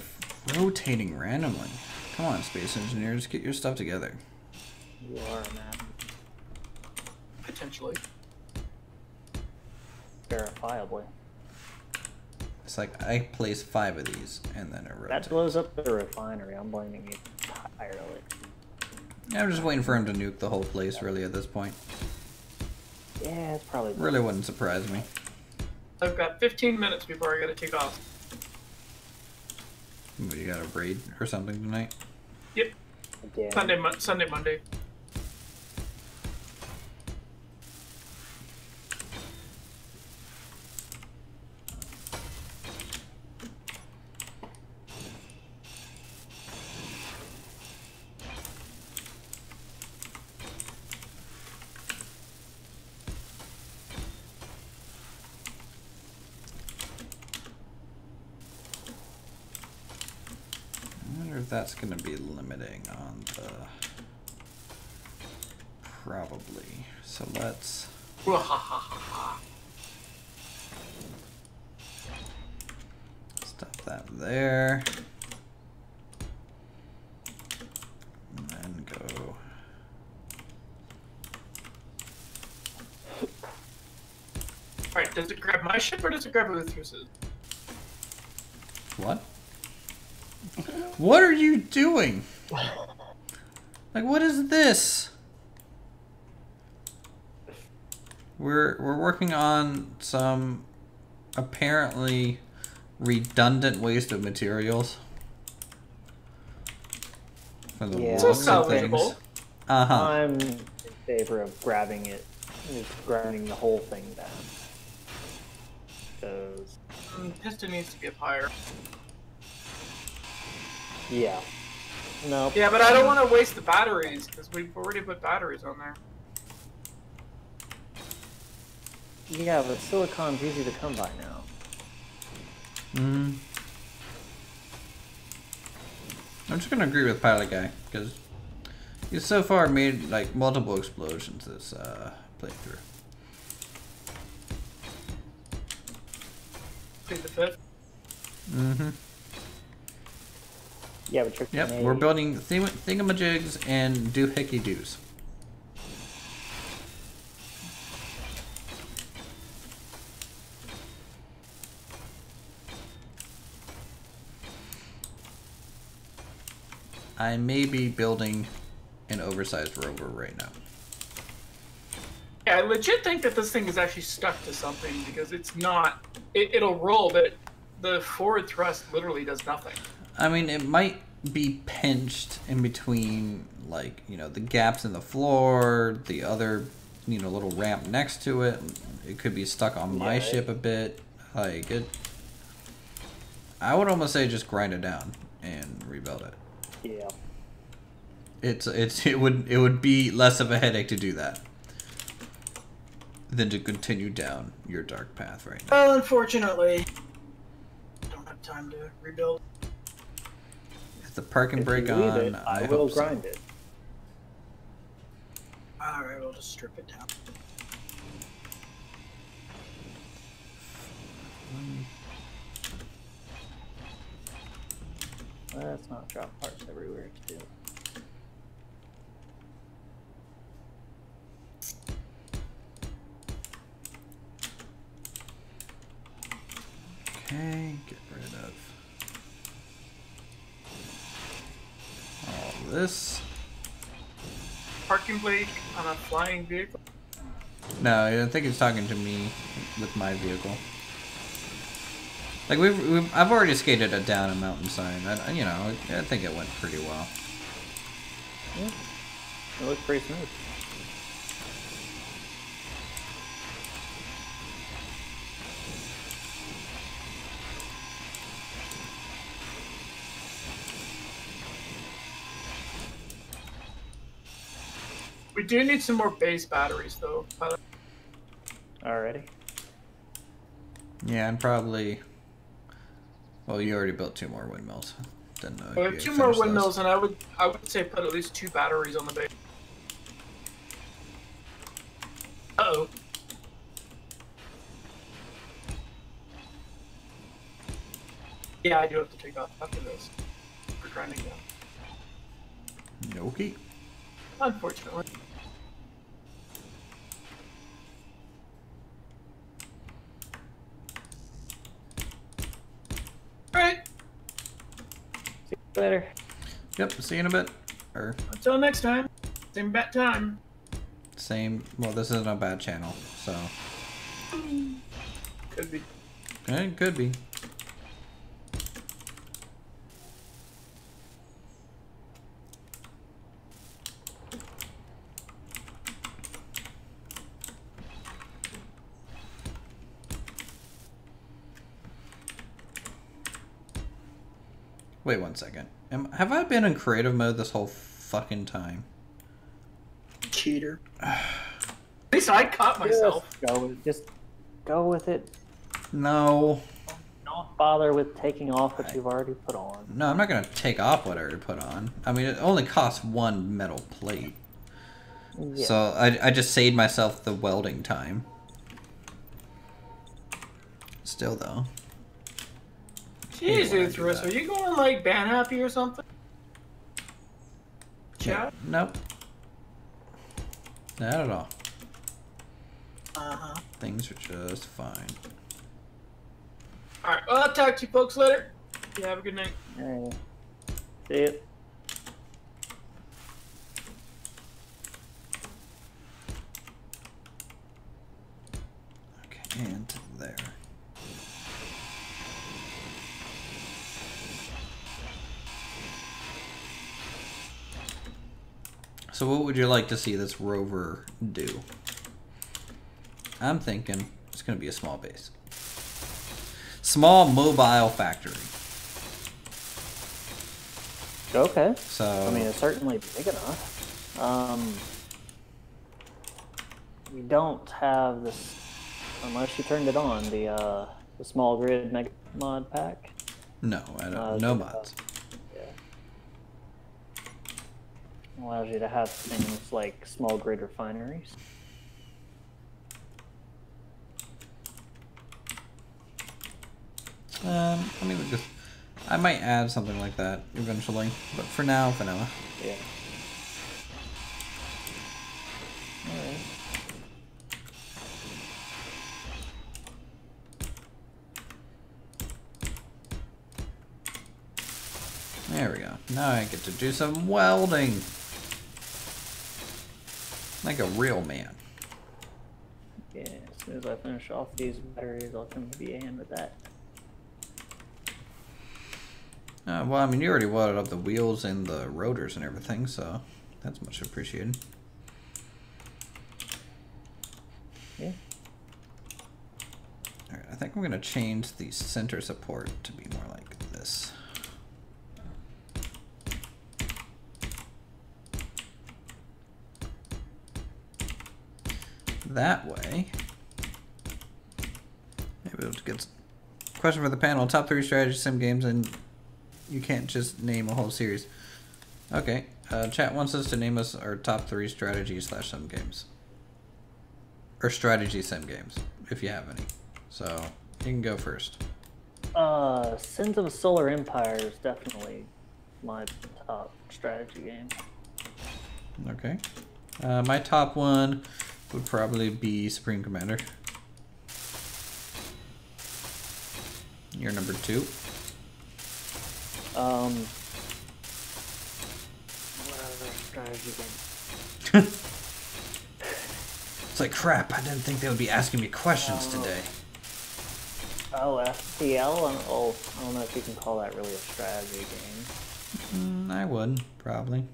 rotating randomly? Come on, space engineers, get your stuff together. You are a man. Potentially. Verifiably. It's like I place 5 of these and then it rotates. That blows up the refinery. I'm blaming you entirely. I'm just waiting for him to nuke the whole place really at this point. Yeah, it's probably... Really wouldn't surprise me. I've got 15 minutes before I gotta take off. What, you got a raid or something tonight? Yep. Again. Sunday, Monday. I wonder if that's going to be limiting on the... Probably. So let's... Stop that there. And then go... Alright, does it grab my ship or does it grab Uthris's? What? What are you doing? Like, what is this? We're working on some apparently redundant waste of materials for the Yeah, walls so and things. salvageable. Uh-huh. I'm in favor of grabbing it, just grabbing the whole thing down. Because, Piston needs to be up higher. yeah. Nope. Yeah, but I don't want to waste the batteries because we've already put batteries on there. Yeah, but silicon's easy to come by now. Mm-hmm. I'm just gonna agree with Pilot Guy because he's so far made like multiple explosions this playthrough. Plead the fifth. Mm-hmm. Yeah, but you're Yep, we're building thingamajigs and doohickey-doos. I may be building an oversized rover right now. Yeah, I legit think that this thing is actually stuck to something because it's not. It'll roll, but the forward thrust literally does nothing. I mean, it might be pinched in between, like, you know, the gaps in the floor, the other, you know, little ramp next to it. It could be stuck on my ship a bit. Like, it... I would almost say just grind it down and rebuild it. Yeah. It would be less of a headache to do that than to continue down your dark path right now. Well, unfortunately, I don't have time to rebuild. If the parking brake If you leave on, it, I will hope so. grind it. Alright, we'll just strip it down. Let's not drop parts everywhere too. Okay, get rid of all this. Parking brake on a flying vehicle. No, I think he's talking to me with my vehicle. Like I've already skated it down a mountainside. You know, I think it went pretty well. Yeah. It looks pretty smooth. We do need some more base batteries, though. Already. Yeah, and probably. Well, you already built 2 more windmills. Then We have 2 more windmills, and I would say put at least 2 batteries on the base. Uh-oh. Yeah, I do have to take off after this. We're grinding down. Okay. Unfortunately. Alright, See you later. Yep. See you in a bit. Or until next time. Same bat time. same. Well, this isn't a bad channel, so Could be. it could be. Wait 1 second. Have I been in creative mode this whole fucking time? Cheater. At least I caught myself. Just go with it. No. Don't bother with taking off what you've already put on. No, I'm not gonna take off what I already put on. I mean, it only costs 1 metal plate. Yeah. So I just saved myself the welding time. Still though. Jeez, Yeah, Uthris, are you going like ban happy or something? Chat? Nope. Not at all. Uh-huh. Things are just fine. Alright, well, I'll talk to you folks later. Yeah, have a good night. Alright. See ya. Okay, and there. So what would you like to see this rover do? I'm thinking it's going to be a small base. Small mobile factory. Okay. So I mean, it's certainly big enough. We don't have this, unless you turned it on, the small grid mega mod pack. no, I don't. No mods. Yeah. Allows you to have things like small grid refineries. I mean, I might add something like that eventually, but for now, vanilla. Yeah. Alright. There we go. Now I get to do some welding. Like a real man. Yeah, as soon as I finish off these batteries, I'll come give you a hand with that. Well, I mean, you already welded up the wheels and the rotors and everything, so that's much appreciated. Yeah. Alright, I think I'm going to change the center support to be more like this. That way, maybe we'll get question for the panel: top 3 strategy sim games, and you can't just name a whole series. Okay, chat wants us to name us our top 3 strategy / sim games, or strategy sim games, if you have any. So you can go first. Sins of a Solar Empire is definitely my top strategy game. Okay, my top one would probably be Supreme Commander. You're number 2. What other strategy game? It's like, crap, I didn't think they would be asking me questions today. Oh, FTL? I don't know if you can call that really a strategy game. I would, probably.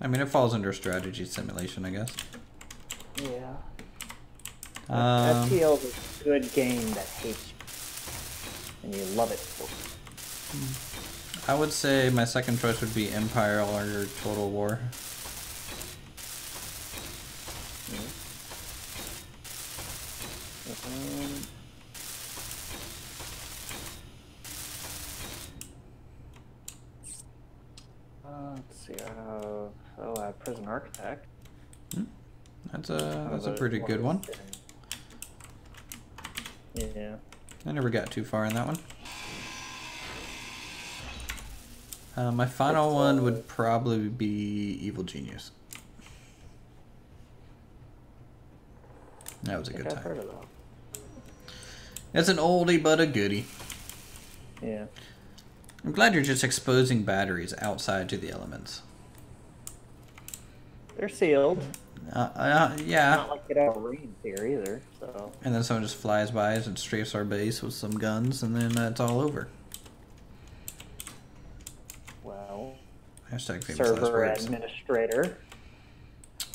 I mean, it falls under strategy simulation, I guess. Yeah. Um, FTL is a good game that hates you, and you love it. I would say my second choice would be Empire or Total War. Let's see. I have Prison Architect. That's a pretty good one. Yeah. I never got too far in that one. My final one would probably be Evil Genius. That was a good I've time. heard of that. It's an oldie but a goodie. Yeah. I'm glad you're just exposing batteries outside to the elements. They're sealed. Yeah. Not like it ever rains here either, so. And then someone just flies by us and strafes our base with some guns, and then it's all over. Well. Hashtag famous last Server words. administrator.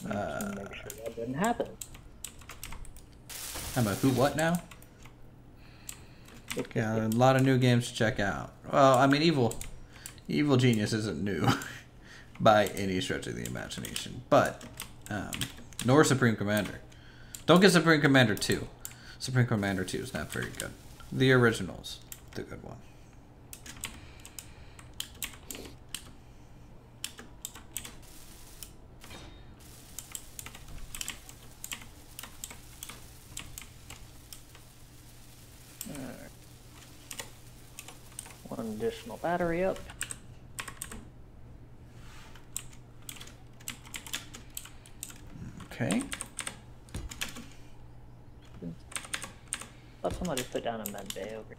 Make sure that didn't happen. I'm a who what now? Yeah, a lot of new games to check out. Well, I mean, Evil Genius isn't new by any stretch of the imagination, but nor Supreme Commander. Don't get Supreme Commander 2. Supreme Commander 2 is not very good. The original's the good one. One additional battery up. Okay. Thought somebody put down a med bay over here.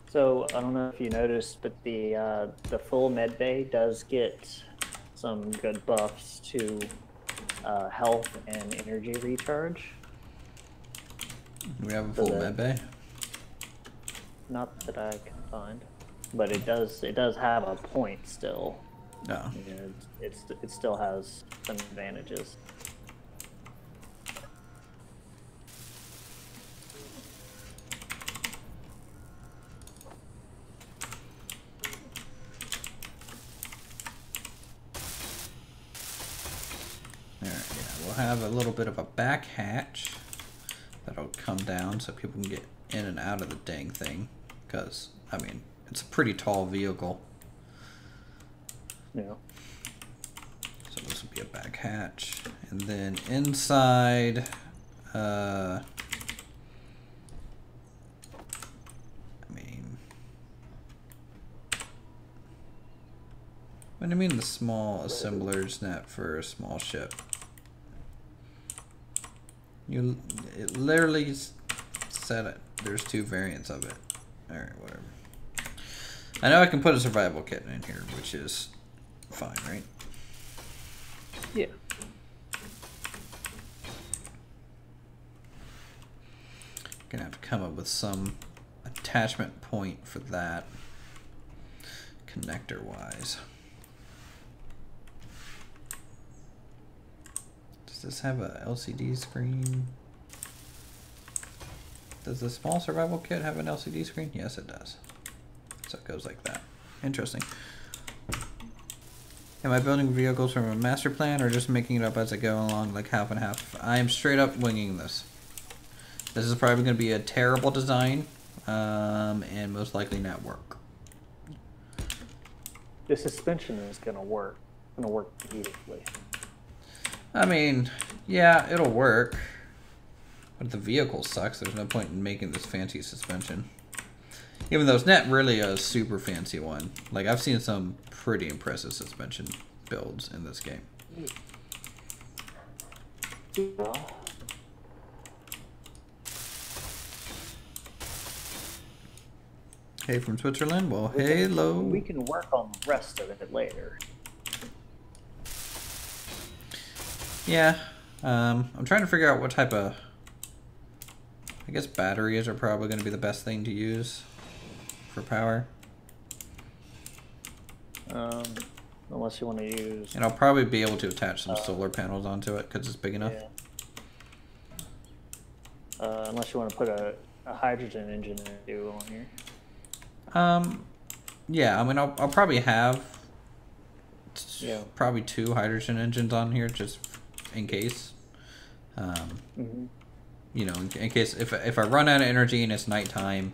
So I don't know if you noticed, but the full med bay does get some good buffs to health and energy recharge. We have a full med bay. Not that I can find, but it does have a point still. No. You know, it still has some advantages. Alright, yeah, we'll have a little bit of a back hatch that'll come down so people can get in and out of the dang thing. Because, I mean, it's a pretty tall vehicle. Yeah. So this will be a back hatch. And then inside, I mean, what do you mean the small assembler's not for a small ship? It literally said it. There's 2 variants of it. Alright, whatever. I know I can put a survival kit in here, which is fine, right? Yeah. Gonna have to come up with some attachment point for that, connector wise. Does this have a LCD screen? Does the small survival kit have an LCD screen? Yes, it does. So it goes like that. Interesting. Am I building vehicles from a master plan or just making it up as I go along, like half and half? I am straight up winging this. This is probably going to be a terrible design, and most likely not work. The suspension is gonna work. Beautifully. I mean, yeah, it'll work. But if the vehicle sucks, there's no point in making this fancy suspension. Even though it's not really a super fancy one. Like, I've seen some pretty impressive suspension builds in this game. Hey, from Switzerland? Well, hello. We can work on the rest of it later. Yeah. I'm trying to figure out what type of... I guess batteries are probably going to be the best thing to use for power. Unless you want to use... And I'll probably be able to attach some solar panels onto it because it's big enough. Yeah. Unless you want to put a hydrogen engine on here. Yeah, I mean, I'll probably have Yeah. probably 2 hydrogen engines on here just in case. You know, in case if I run out of energy and it's nighttime,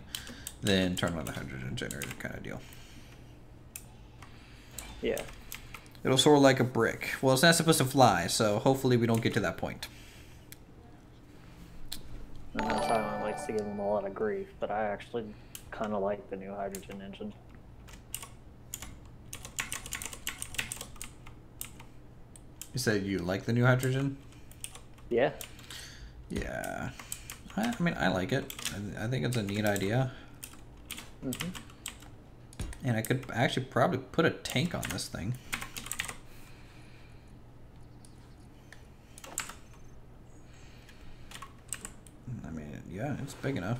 then turn on the hydrogen generator kind of deal. Yeah. It'll soar like a brick. Well, it's not supposed to fly, so hopefully we don't get to that point. I know Silent likes to give them a lot of grief, but I actually kind of like the new hydrogen engine. You said you like the new hydrogen? Yeah. Yeah. I mean, I like it. I think it's a neat idea. And I could actually probably put a tank on this thing. I mean, yeah, it's big enough.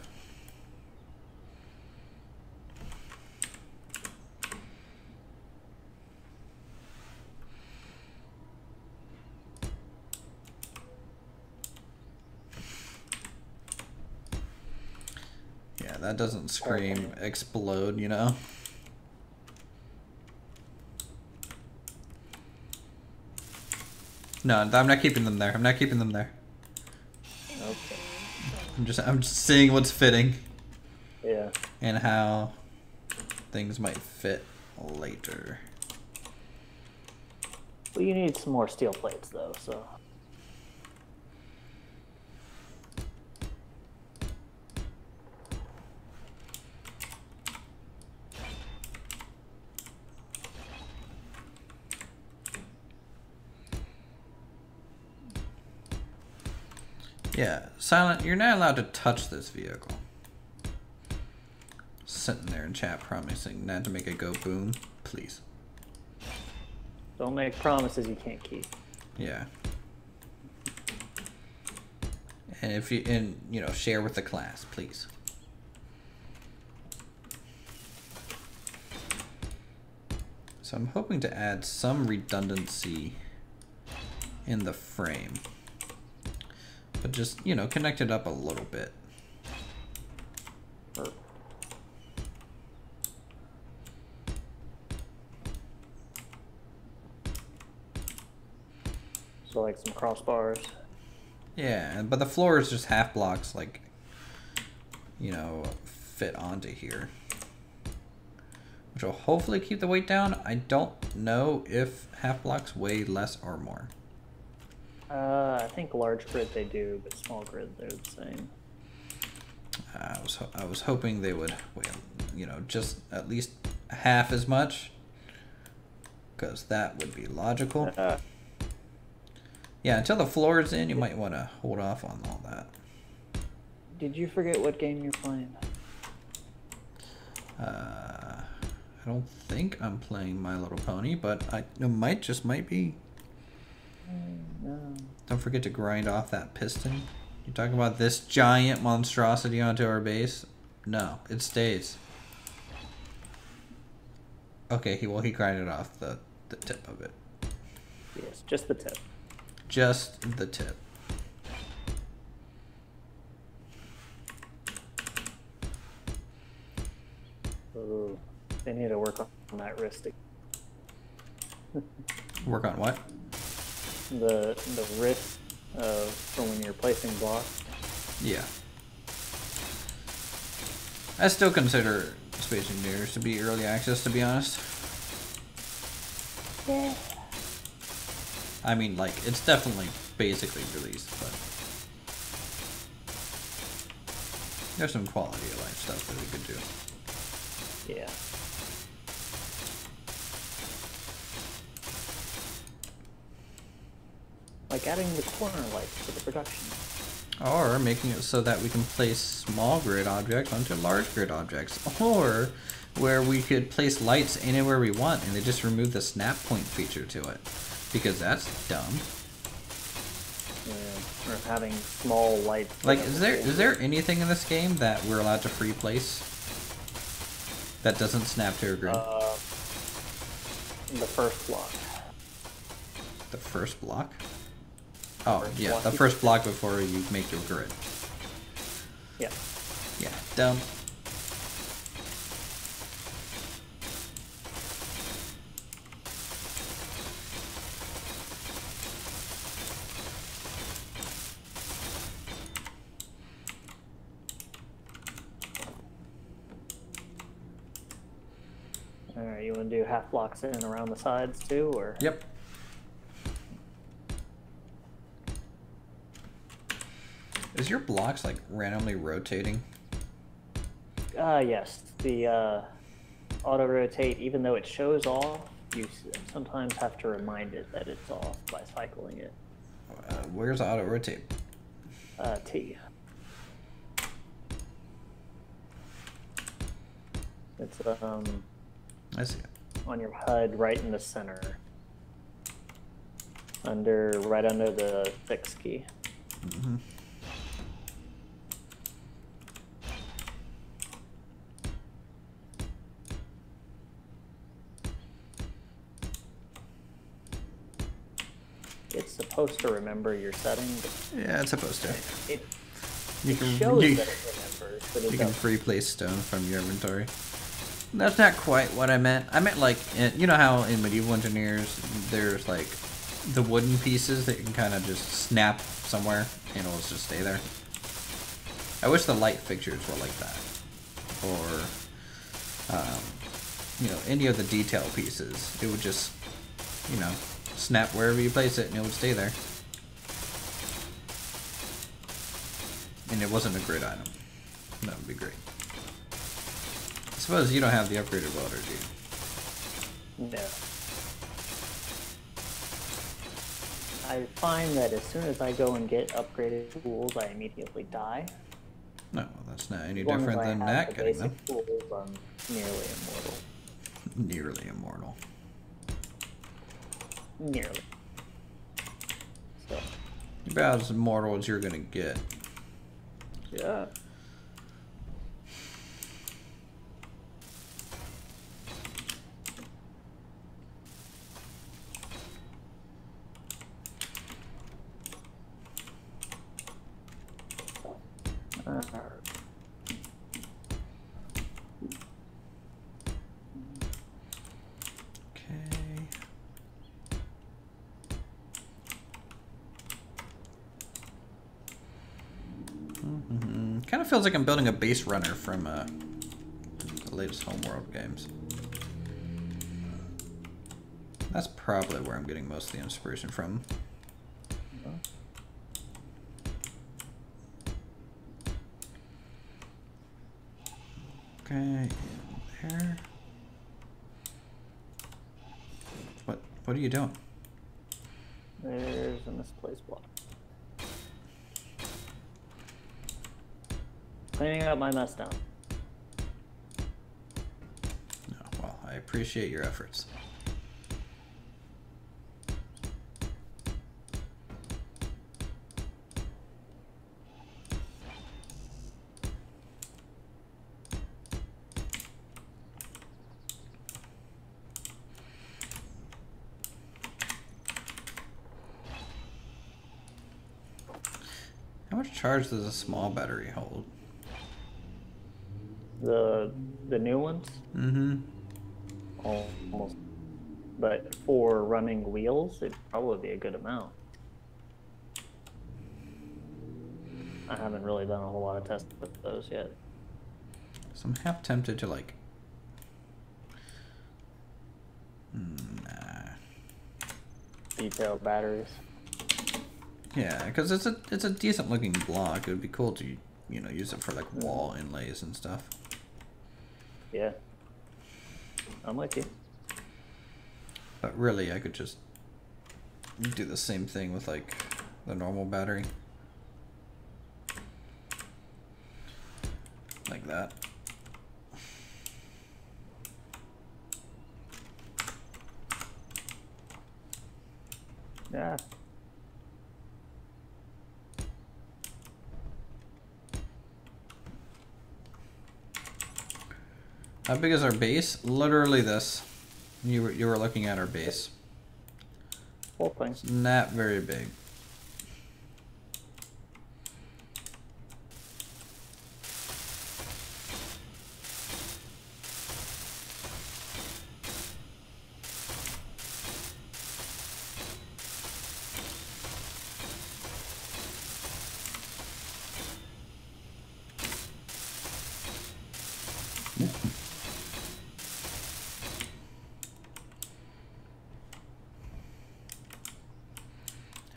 Yeah, that doesn't scream explode, you know? No, I'm not keeping them there. I'm not keeping them there. Okay. I'm just seeing what's fitting. Yeah. And how things might fit later. Well, you need some more steel plates, though, so... Yeah, Silent, you're not allowed to touch this vehicle. Sitting there in chat promising not to make it go boom, please. Don't make promises you can't keep. Yeah. And if you you know, share with the class, please. So I'm hoping to add some redundancy in the frame. But just, you know, connect it up a little bit. So like some crossbars. Yeah, but the floor is just half blocks, like, you know, fit onto here. Which will hopefully keep the weight down. I don't know if half blocks weigh less or more. I think large grid they do, but small grid they're the same. I was hoping they would weigh, you know, just at least half as much, because that would be logical. Yeah, Yeah, until the floor is in, you might want to hold off on all that. Did you forget what game you're playing? I don't think I'm playing My Little Pony, but it just might be. No. Don't forget to grind off that piston. You talking about this giant monstrosity onto our base? No, it stays. Okay, he grinded off the tip of it. Yes, just the tip. Just the tip. Ooh, they need to work on that wrist. Work on what? The wrist for when you're placing blocks. Yeah. I still consider Space Invaders to be early access, to be honest. Yeah. I mean, like, it's definitely basically released, but there's some quality of life stuff that we could do. Yeah. Like adding the corner lights to the production. Or making it so that we can place small grid objects onto large grid objects. Or where we could place lights anywhere we want and they just remove the snap point feature to it. Because that's dumb. Yeah. Or having small lights. Like, is there anything in this game that we're allowed to free place that doesn't snap to a grid? The first block. The first block? Oh, First yeah, block. the first block before you make your grid. Yeah. Yeah, dumb. Alright, you want to do half blocks in around the sides too, or? Yep. Is your blocks like randomly rotating? Yes. The auto rotate, even though it shows off, you sometimes have to remind it that it's off by cycling it. Where's auto rotate? T. It's I see it. on your HUD right in the center. Right under the fix key. Mm-hmm. It's supposed to remember your setting, but Yeah, it's supposed to. it You can shows you, that it remembers, but it you can doesn't. free place stone from your inventory. That's not quite what I meant. I meant like, you know how in Medieval Engineers there's like the wooden pieces that you can kind of just snap somewhere and it'll just stay there. I wish the light fixtures were like that, or you know, any of the detail pieces. It would just, you know, snap wherever you place it and it would stay there. And it wasn't a grid item. That would be great. I suppose you don't have the upgraded welder, do you? No. I find that as soon as I go and get upgraded tools, I immediately die. No, that's not any As long as different I than have that the getting them. basic tools, I'm nearly immortal. Nearly immortal. Nearly. So, About as immortal as you're gonna get. yeah. Okay. Kind of feels like I'm building a base runner from the latest Homeworld games. That's probably where I'm getting most of the inspiration from. Okay, in there. What are you doing? There's a Place block. Cleaning up my mess now. Oh, well, I appreciate your efforts. How much charge does a small battery hold? The new ones? Mm-hmm. Almost. But for running wheels, it'd probably be a good amount. I haven't really done a whole lot of tests with those yet. So I'm half tempted to like... Nah. Detailed batteries. Yeah, because it's a decent looking block. It would be cool to, you know, use it for like wall inlays and stuff. Yeah. I'm with you. But really, I could just do the same thing with like the normal battery. Like that. Yeah. How big is our base? Literally this. You were looking at our base. Whole thing. It's not very big.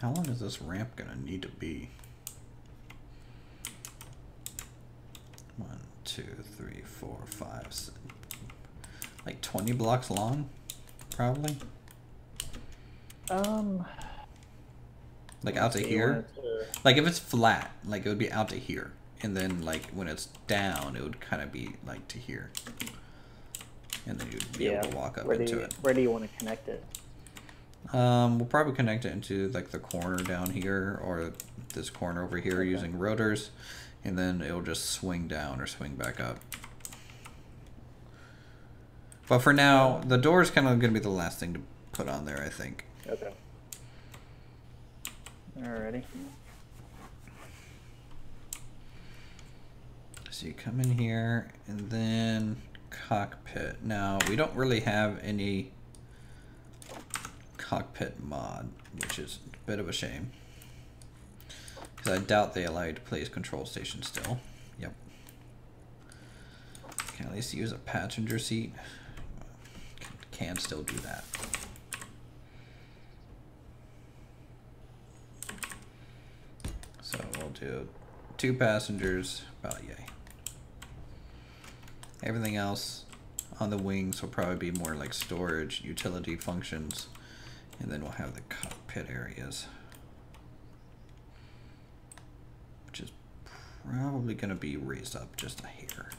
How long is this ramp gonna need to be? 1, 2, 3, 4, 5, 6. Like 20 blocks long, probably. Like out to So you here. wanted Like if it's flat, like it would be out to here, and then like when it's down, it would kind of be like to here, and then you'd be able to walk up into it. Where do you want to connect it? We'll probably connect it into like the corner down here or this corner over here using rotors, and then it'll just swing down or swing back up. But for now, the door is kind of going to be the last thing to put on there, I think. Okay. Alrighty. So you come in here and then cockpit. Now, we don't really have any cockpit mod, which is a bit of a shame. Because I doubt they allow you to place control station still. Yep. Can at least use a passenger seat. Can still do that. So we'll do 2 passengers, about yay. Everything else on the wings will probably be more like storage, utility functions, and then we'll have the cockpit areas, which is probably going to be raised up just a hair.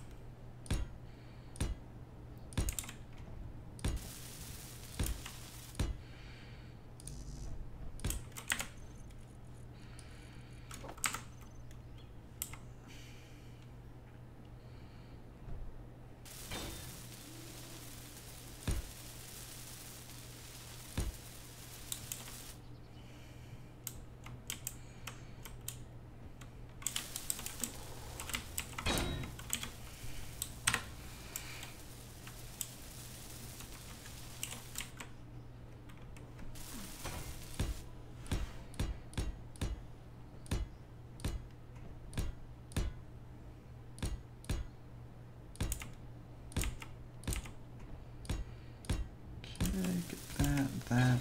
That,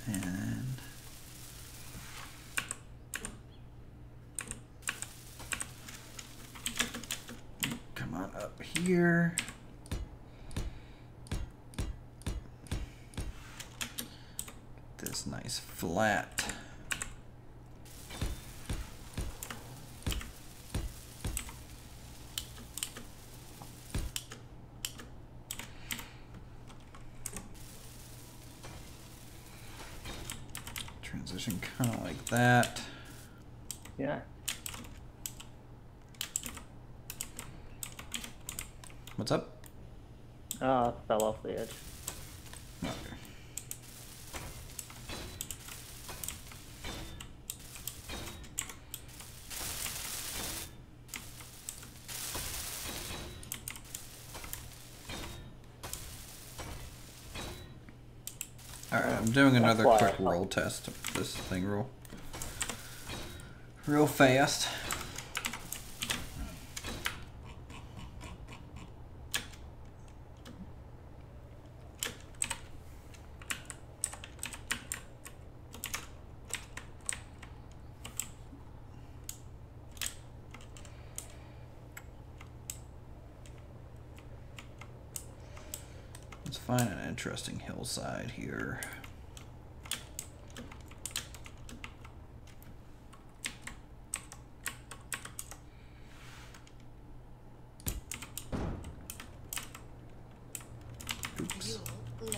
and come on up here. nice flat. Transition kind of like that. Yeah. What's up? Fell off the edge. Okay. Alright, I'm doing another quick roll test of this thing real fast. Let's find an interesting hillside here. Oops. Fuel low.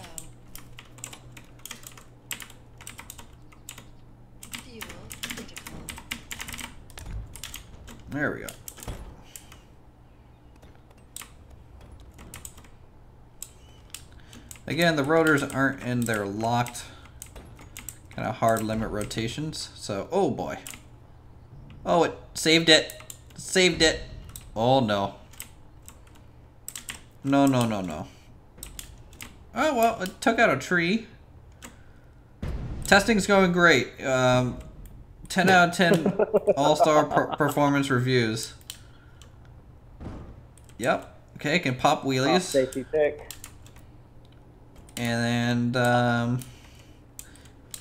Fuel critical. There we go. Again, the rotors aren't in their locked kind of hard limit rotations. So, oh boy. Oh, it saved it. Saved it. Oh no. No, no, no, no. Oh, well, it took out a tree. Testing's going great. 10 out of 10 all-star performance reviews. Yep. Okay, can pop wheelies. Top safety pick. And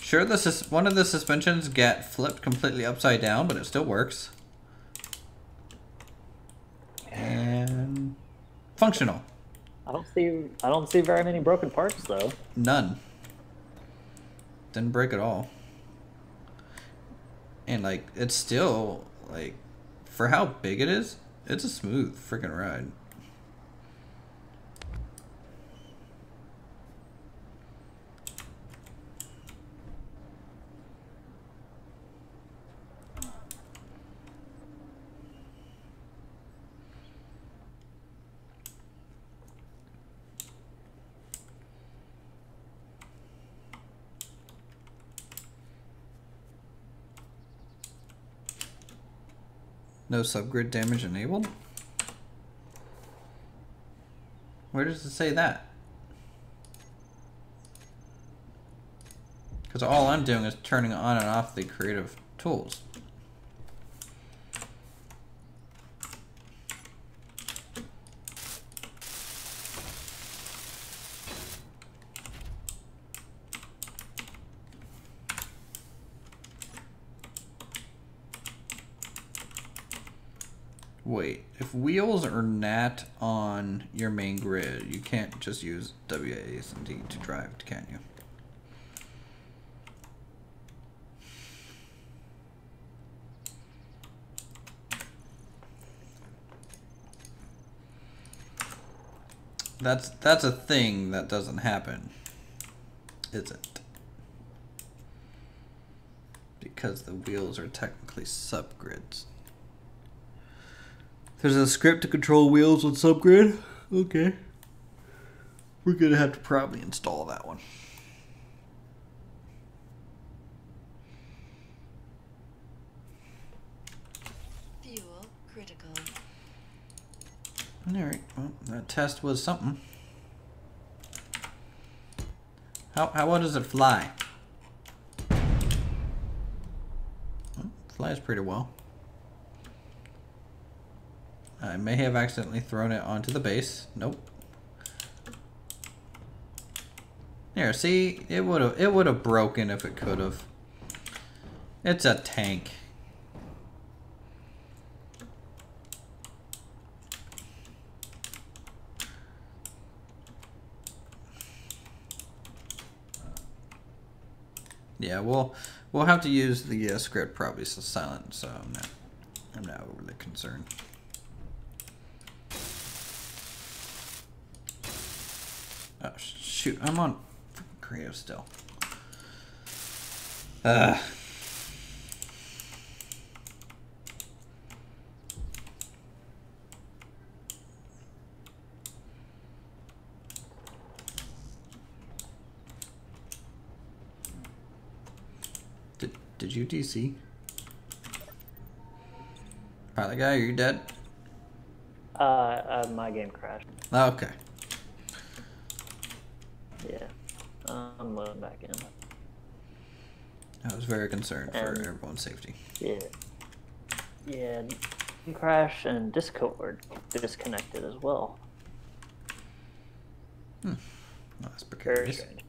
sure, one of the suspensions get flipped completely upside down, but it still works. And functional. I don't see very many broken parts though. None. Didn't break at all. And like, it's still like, for how big it is, it's a smooth freaking ride. No subgrid damage enabled? Where does it say that? Because all I'm doing is turning on and off the creative tools. Wait, if wheels are not on your main grid, you can't just use WASD to drive, can you? That's a thing that doesn't happen, is it? Because the wheels are technically subgrids. There's a script to control wheels with subgrid? Okay. We're gonna have to probably install that one. Fuel critical. Alright, well, that test was something. How well does it fly? Well, flies pretty well. I may have accidentally thrown it onto the base. Nope. There, see, it would have broken if it could have. It's a tank. Yeah, we'll have to use the script probably so silent, so I'm not overly concerned. Oh shoot, I'm on creative still. Did you DC? Pilot guy, are you dead? My game crashed. Okay. Yeah. I'm loading back in. I was very concerned for everyone's safety. Yeah. Yeah. Crash and Discord disconnected as well. Well, that's Very precarious. strange.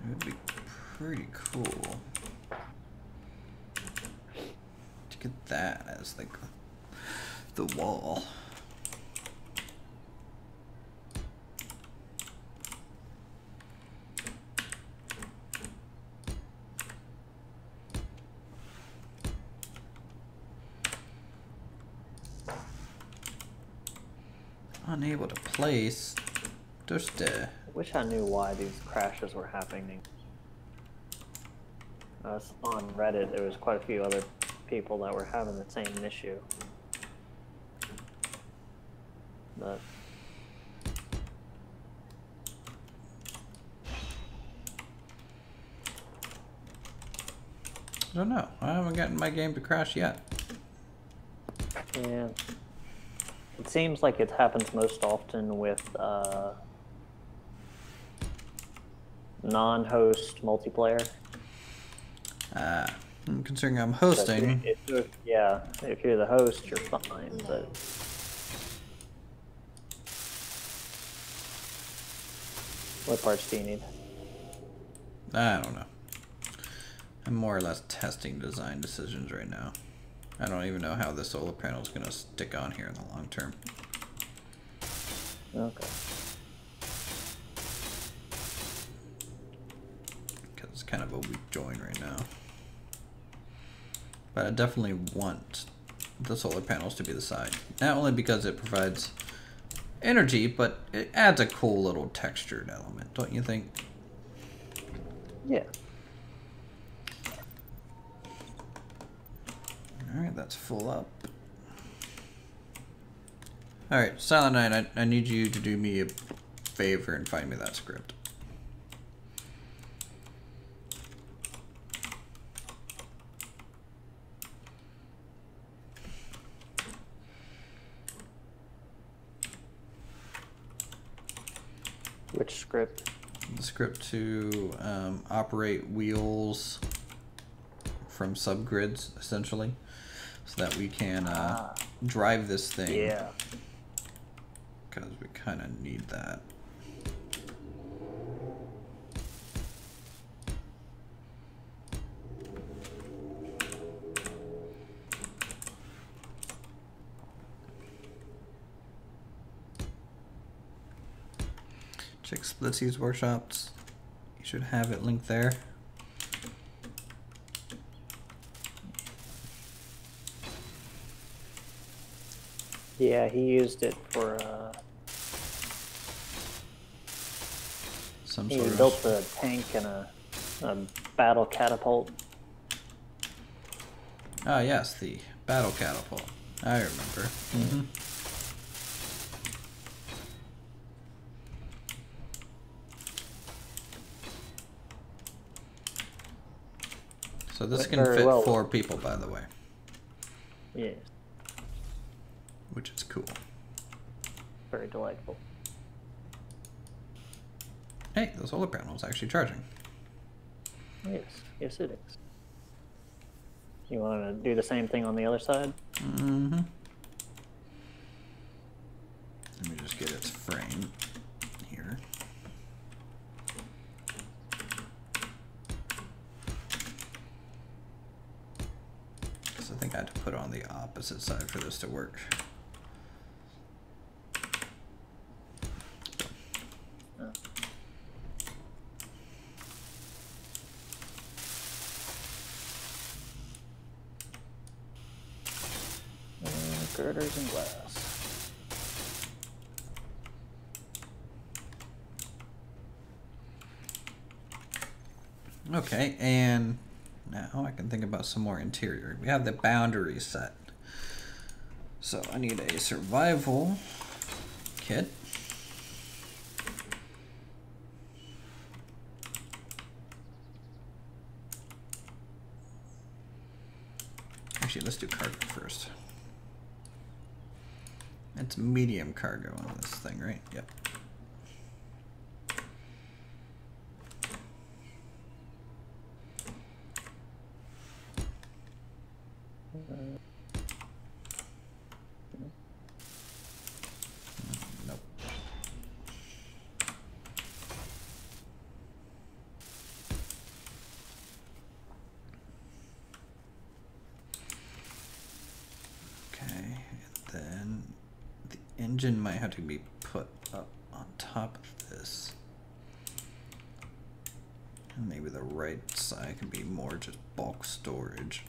It would be pretty cool to get that as like the wall. Unable to place. Just I wish I knew why these crashes were happening. On Reddit, there was quite a few other people that were having the same issue. But I don't know. I haven't gotten my game to crash yet. yeah, it seems like it happens most often with non-host multiplayer. Considering I'm hosting. Yeah, if you're the host, you're fine. But what parts do you need? I don't know. I'm more or less testing design decisions right now. I don't even know how the solar panel is going to stick on here in the long term. Okay. Because it's kind of a weak joint right now. But I definitely want the solar panels to be the side. Not only because it provides energy, but it adds a cool little textured element, don't you think? Yeah. Alright, that's full up. Alright, Silent Night, I need you to do me a favor and find me that script. Which script? The script to operate wheels from subgrids, essentially, so that we can drive this thing. Yeah. Because we kind of need that. Check Splitsies workshops. You should have it linked there. Yeah, he used it for Some he sort built of. a tank and a battle catapult. Ah, yes, the battle catapult. I remember. Mm-hmm. So this Went can very fit well. 4 people, by the way, Yes, which is cool. very delightful. Hey, the solar panel is actually charging. Yes, yes it is. You want to do the same thing on the other side? Mm-hmm. Let me just get its frame here. I think I had to put it on the opposite side for this to work. Girders and glass. Okay, and now I can think about some more interior. We have the boundary set. So I need a survival kit. Actually, let's do cargo first. It's medium cargo on this thing, right? Yep. Nope. Okay, and then the engine might have to be put up on top of this. And maybe the right side can be more just bulk storage.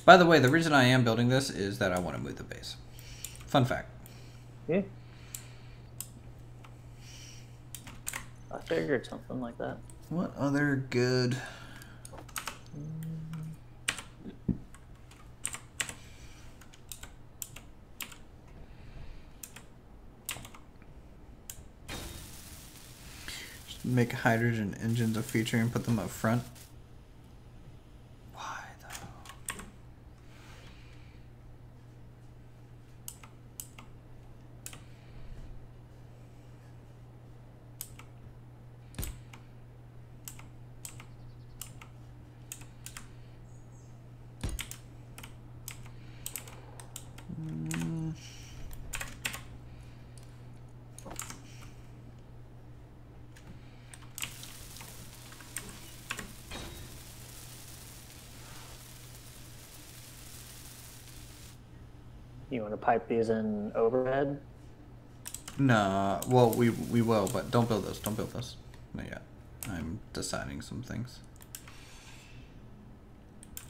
By the way, the reason I am building this is that I want to move the base. Fun fact. Yeah. I figured something like that. What other good... Just make hydrogen engines a feature and put them up front. Why though? You want to pipe these in overhead? Nah, well, we will, but don't build this. Don't build this. Not yet. I'm deciding some things.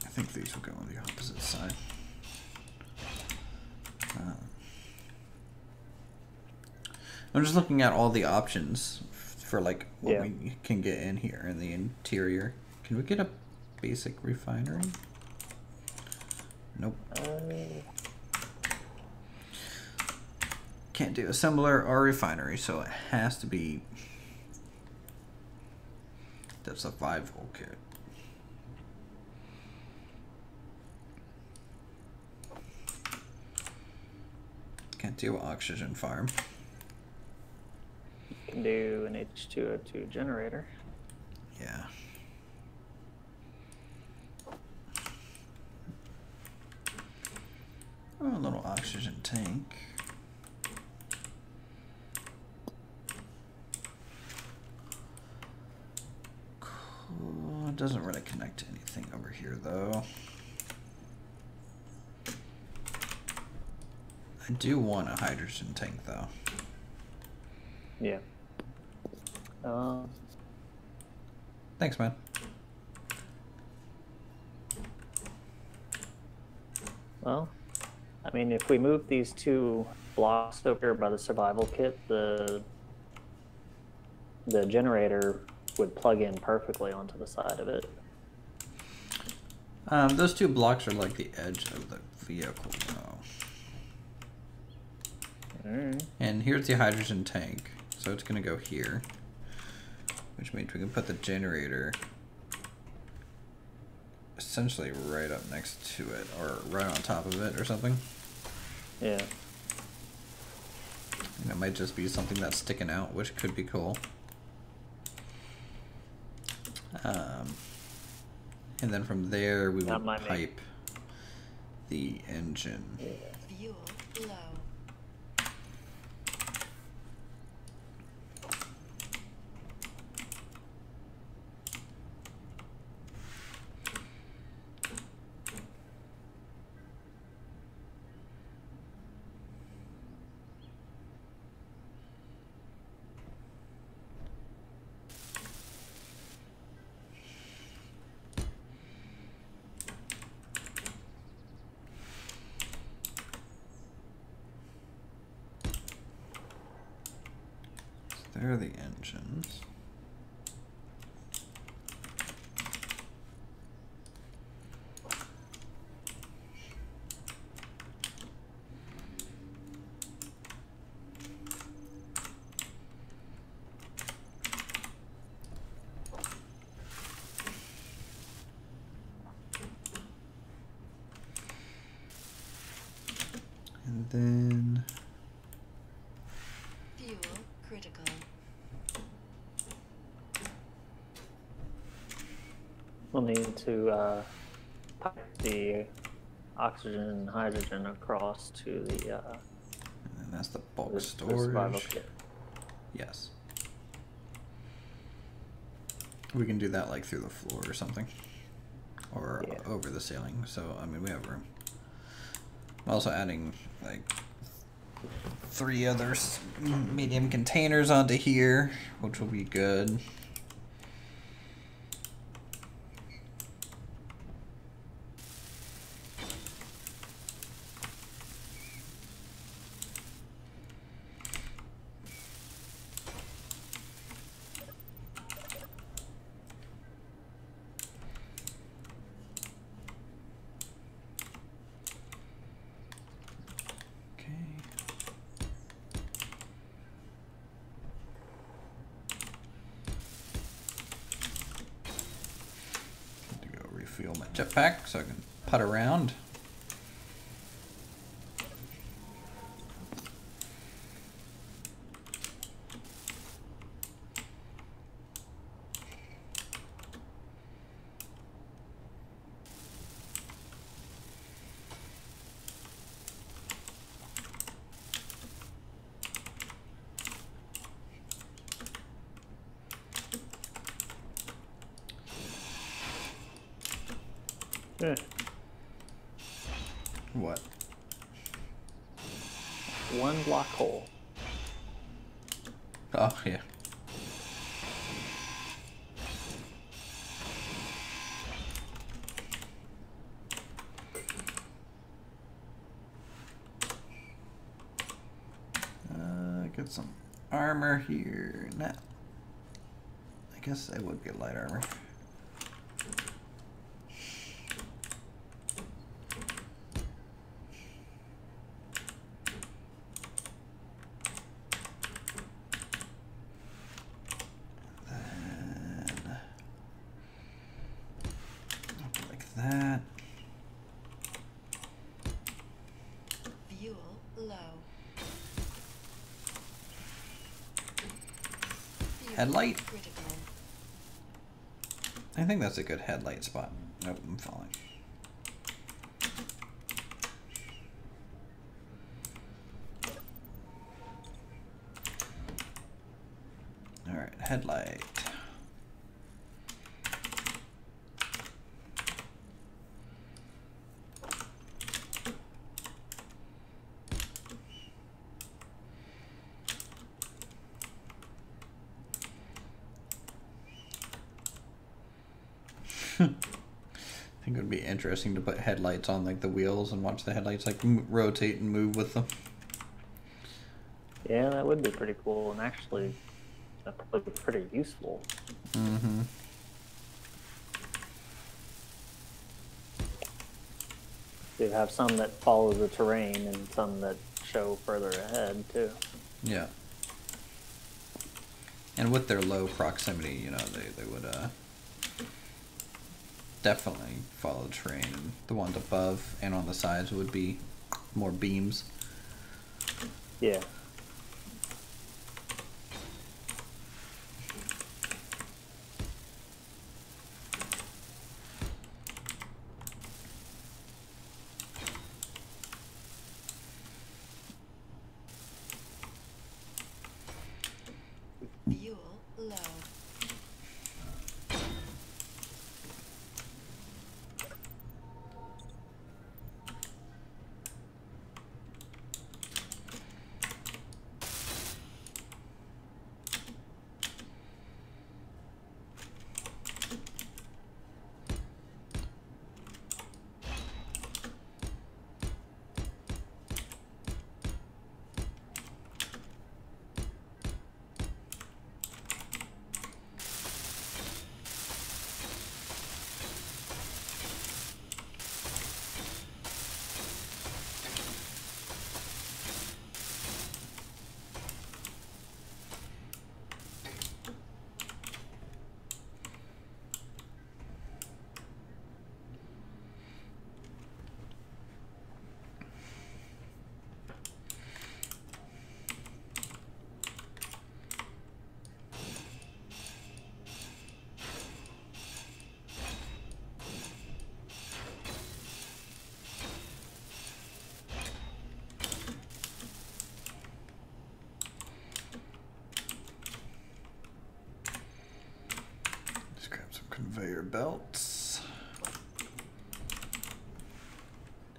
I think these will go on the opposite side. I'm just looking at all the options for like what we can get in here in the interior. Can we get a basic refinery? Nope. Can't do assembler or refinery, so it has to be the survival kit. Can't do oxygen farm. You can do an H2O2 generator. Yeah. Oh, a little oxygen tank. Cool. It doesn't really connect to anything over here, though. I do want a hydrogen tank, though. Yeah. Thanks, man. Well, I mean, if we move these two blocks over here by the survival kit, the generator would plug in perfectly onto the side of it. Those two blocks are like the edge of the vehicle, though. And here's the hydrogen tank, so it's gonna go here, which means we can put the generator essentially right up next to it, or right on top of it, or something. Yeah. And it might just be something that's sticking out, which could be cool. And then from there we will pipe the engine. Yeah. Fuel low. Clear the engines. And then Fuel critical. We'll need to pipe the oxygen and hydrogen across to the and then that's the bulk the survival storage. kit. Yes. We can do that like through the floor or something. Or Yeah. over the ceiling. So, I mean, we have room. I'm also adding like 3 other medium containers onto here, which will be good. Refuel my jetpack so I can putt around. Yeah. What? 1 block hole. Oh, yeah. Get some armor here. Nah. I guess I would get light armor. That. Fuel low. Fuel Headlight? critical. I think that's a good headlight spot. Nope, I'm falling. Alright, headlight. I think it would be interesting to put headlights on like the wheels and watch the headlights like rotate and move with them. Yeah, that would be pretty cool, and actually, that would be pretty useful. Mm-hmm. You have some that follow the terrain and some that show further ahead, too. Yeah. And with their low proximity, you know, they would definitely follow the terrain. And the ones above and on the sides would be more beams. Yeah. Fuel low.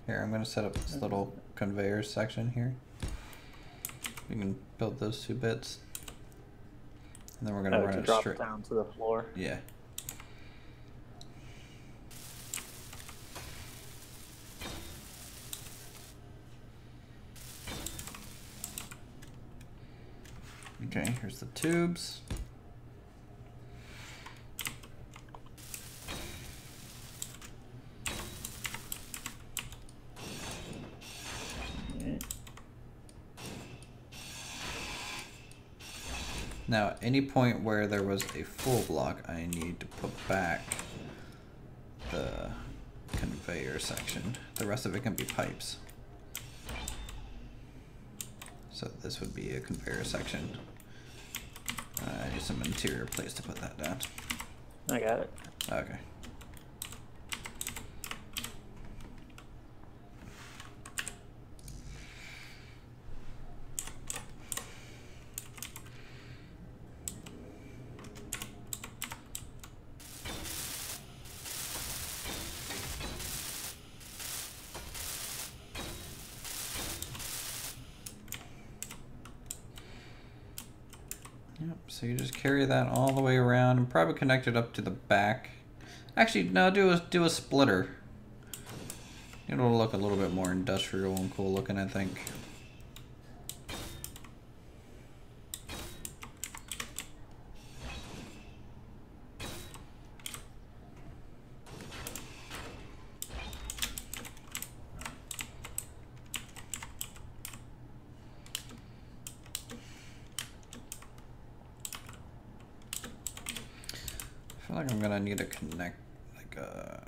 Here, I'm gonna set up this little conveyor section here. We can build those 2 bits. And then we're gonna run it drop straight down to the floor. Yeah. Okay, here's the tubes. Now, at any point where there was a full block, I need to put back the conveyor section. The rest of it can be pipes. So this would be a conveyor section. I need some interior place to put that down. I got it. Okay. Yep, so you just carry that all the way around and probably connect it up to the back. Actually, no, do a splitter. It'll look a little bit more industrial and cool looking, I think. I feel like I'm gonna need a connect, like a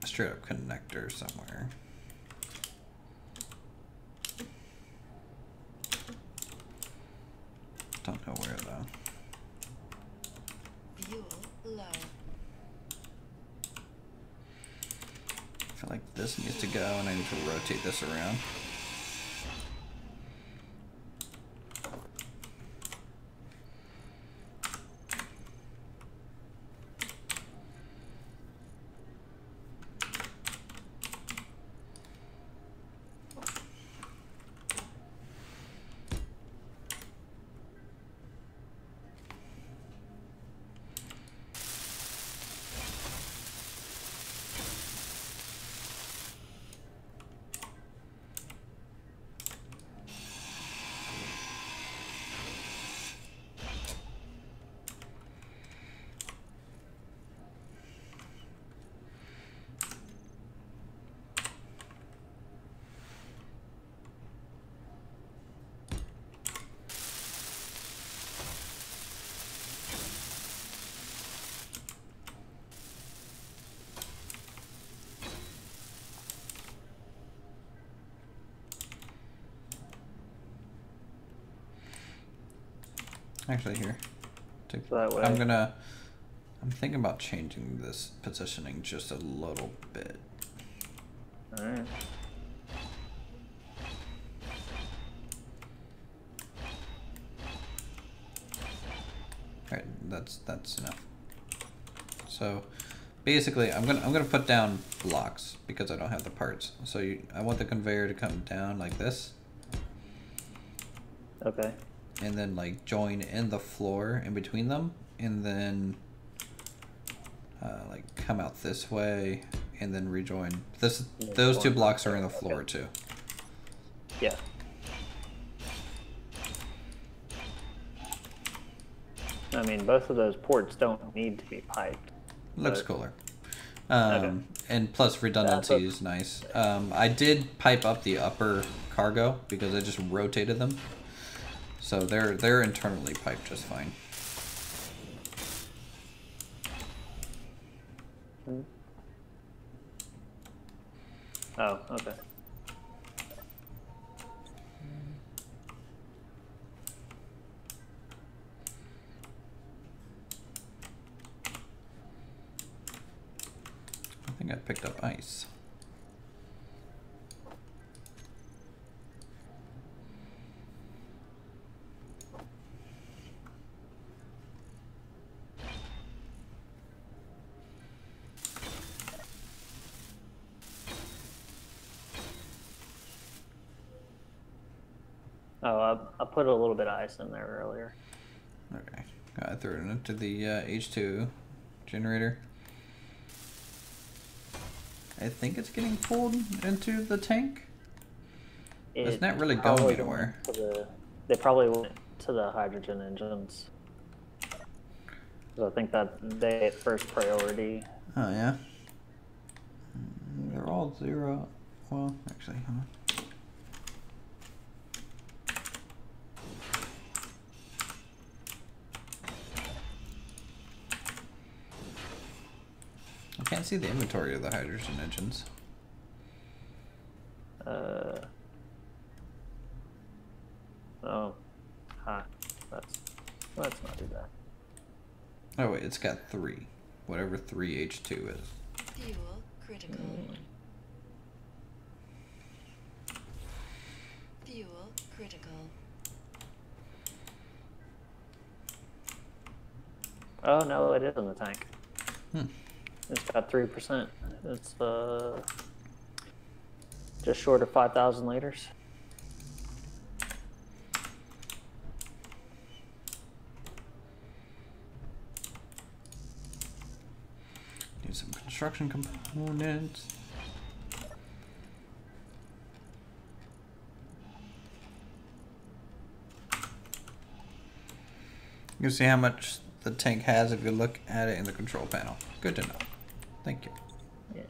straight up connector somewhere. Don't know where though. Fuel low. I feel like this needs to go and I need to rotate this around. Actually, here. That way. I'm thinking about changing this positioning just a little bit. Alright. Alright, that's enough. So basically I'm gonna put down blocks because I don't have the parts. So I want the conveyor to come down like this. Okay. And then like join in the floor in between them, and then like come out this way and then rejoin. Those 2 blocks are in the floor too. Yeah. I mean, both of those ports don't need to be piped. Looks but- cooler. Okay. And plus redundancy is nice. I did pipe up the upper cargo because I just rotated them. So they're internally piped just fine. Oh, okay. I think I picked up ice. Oh, I put a little bit of ice in there earlier. Okay. I threw it into the H2 generator. I think it's getting pulled into the tank. It's not really going anywhere. They probably went to the hydrogen engines. So I think that they get first priority. Oh, yeah? They're all 0. Well, actually, hold on. I can't see the inventory of the hydrogen engines. Oh. Huh. Let's not do that. Oh wait, it's got 3. Whatever 3H2 is. Fuel critical. Fuel critical. Oh no, it is in the tank. Hmm. It's got 3%. It's just short of 5,000 liters. Need some construction components. You can see how much the tank has if you look at it in the control panel. Good to know. Thank you. Yeah.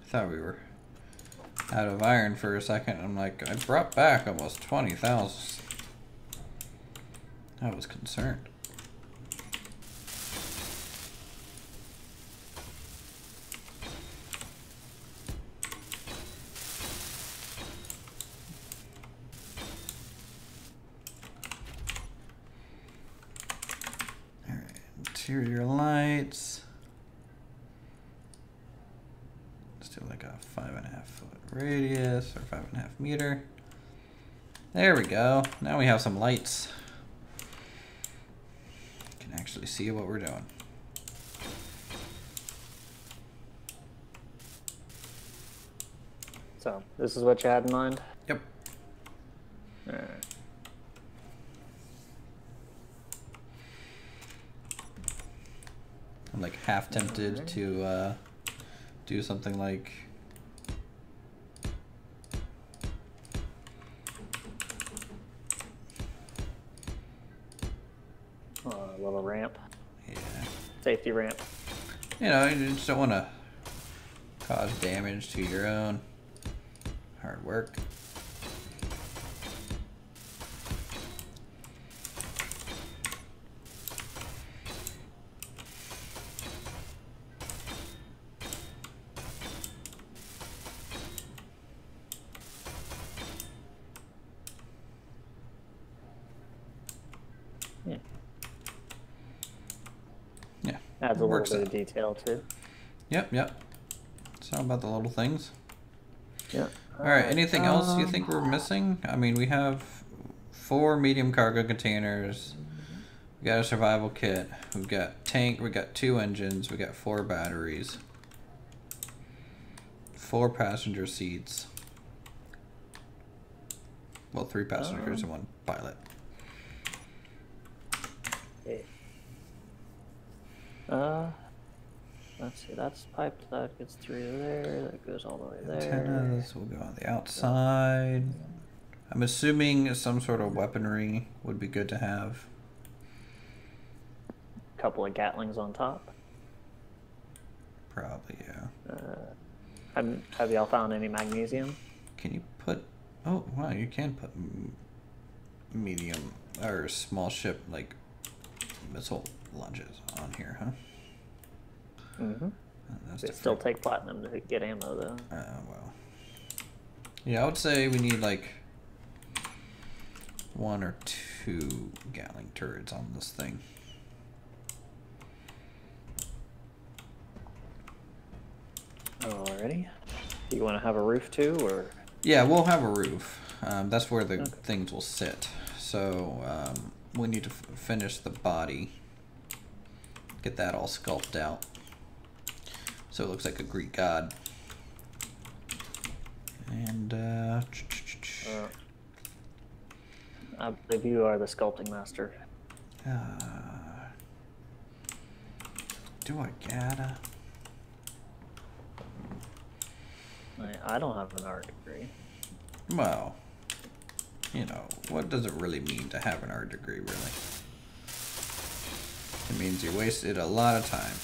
Thought we were out of iron for a second. I'm like, I brought back almost 20,000. I was concerned. All right, interior lights. Let's do like a 5.5 foot radius or 5.5 meter. There we go. Now we have some lights. Can actually see what we're doing. So this is what you had in mind? Yep. All right. I'm like half tempted to do something like A little ramp. yeah. Safety ramp. You know, you just don't want to cause damage to your own hard work. Yeah. Yeah. Adds a Works little bit out. of detail too. Yep, yep. It's all about the little things. Yeah. All right, anything else you think we're missing? I mean, we have 4 medium cargo containers. We got a survival kit. We've got tank. We got 2 engines. We got 4 batteries. 4 passenger seats. Well, 3 passengers and 1 pilot. Okay. Let's see. That's piped. That gets through there. That goes all the way there. Antennas will go on the outside. I'm assuming some sort of weaponry would be good to have. Couple of Gatlings on top. Probably, yeah. Have y'all found any magnesium? Can you put... Oh, wow, you can put medium or small ship, like, missile launches on here, huh? Mm-hmm. That's They still take platinum to get ammo, though. well. Yeah, I would say we need, like, 1 or 2 Gatling turrets on this thing. Alrighty. Do you want to have a roof too, or? Yeah, we'll have a roof. That's where the things will sit. So we need to finish the body. Get that all sculpted out. So it looks like a Greek god. And I believe you are the sculpting master. Do I gotta? I don't have an art degree. Well, you know, what does it really mean to have an art degree, really? It means you wasted a lot of time.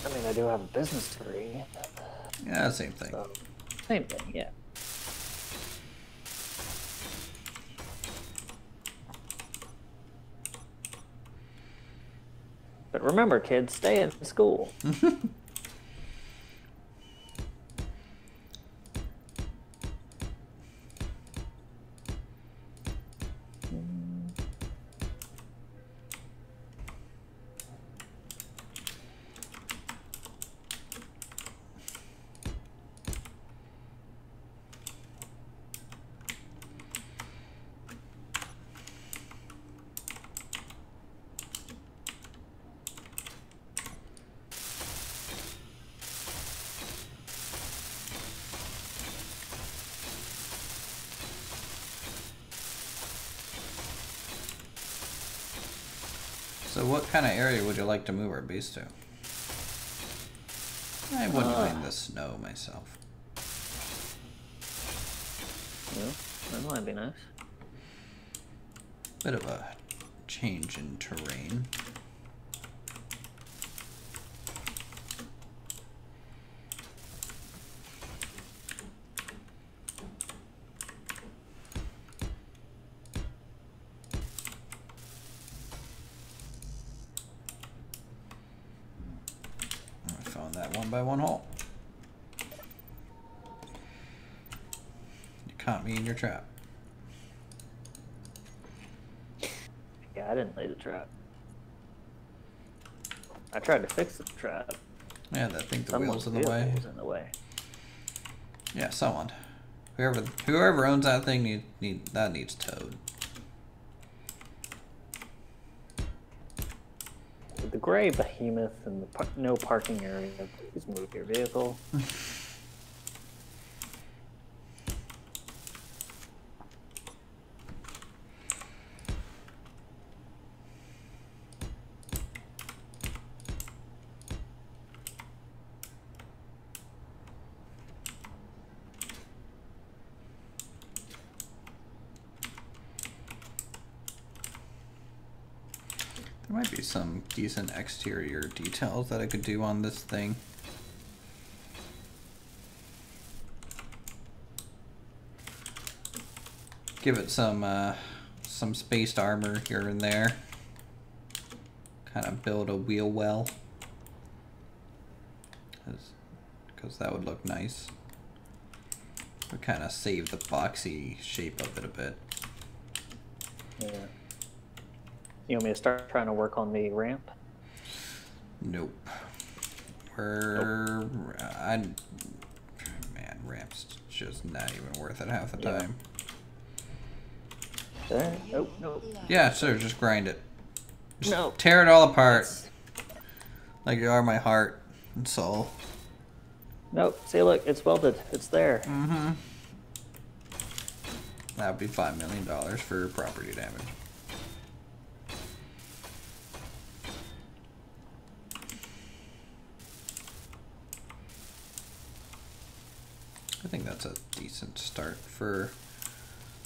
I mean, I do have a business degree. Yeah, same thing. So, same thing, yeah. But remember, kids, stay in school. So what kind of area would you like to move our base to? I wouldn't mind the snow myself. Yeah, that might be nice. Bit of a change in terrain. By one hole. You caught me in your trap. Yeah, I didn't lay the trap. I tried to fix the trap. Yeah, I think the wheel's in the way. Was in the way. Yeah, someone. Whoever owns that thing needs towed. The gray behemoth and the no parking area. Please move your vehicle. There might be some decent exterior details that I could do on this thing. Give it some spaced armor here and there. Kind of build a wheel well. Because that would look nice. Would kind of save the boxy shape of it a bit. Yeah. You want me to start trying to work on the ramp? Nope. Man, ramp's just not even worth it half the time. Nope, nope. Yeah, sure, just grind it. Just tear it all apart. Like you are my heart and soul. Nope, see, look, it's welded. It's there. Mm-hmm. That would be $5 million for property damage. I think that's a decent start for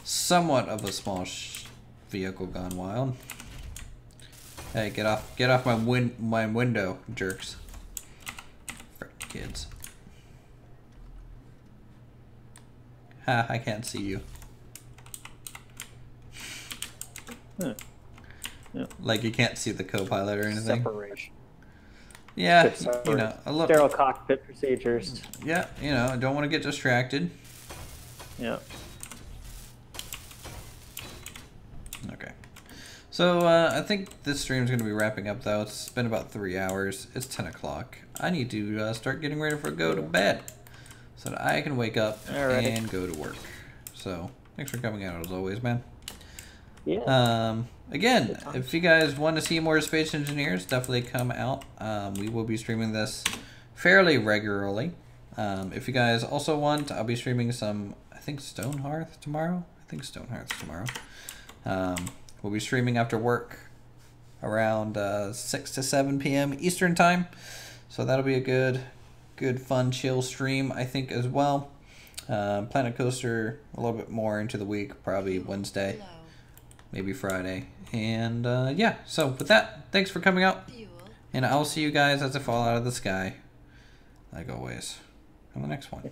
somewhat of a small vehicle gone wild. Hey, get off my window, jerks. Frickin' kids. Ha, I can't see you. Huh. Yeah. Like you can't see the co-pilot or anything. Separation. Yeah, you know, a little sterile cockpit procedures. Yeah, you know, I don't want to get distracted. Yeah. Okay. So I think this stream's going to be wrapping up, though. It's been about 3 hours. It's 10 o'clock. I need to start getting ready for go to bed so that I can wake up and go to work. So thanks for coming out as always, man. Yeah. Again, if you guys want to see more Space Engineers, definitely come out. We will be streaming this fairly regularly. If you guys also want, I'll be streaming some, I think, Stonehearth tomorrow. We'll be streaming after work around 6 to 7 p.m. Eastern time. So that'll be a good, fun, chill stream, I think, as well. Planet Coaster, a little bit more into the week, probably Wednesday, Low. maybe Friday. And yeah, so with that, thanks for coming out. Fuel. And I'll see you guys as I fall out of the sky, like always, on the next one.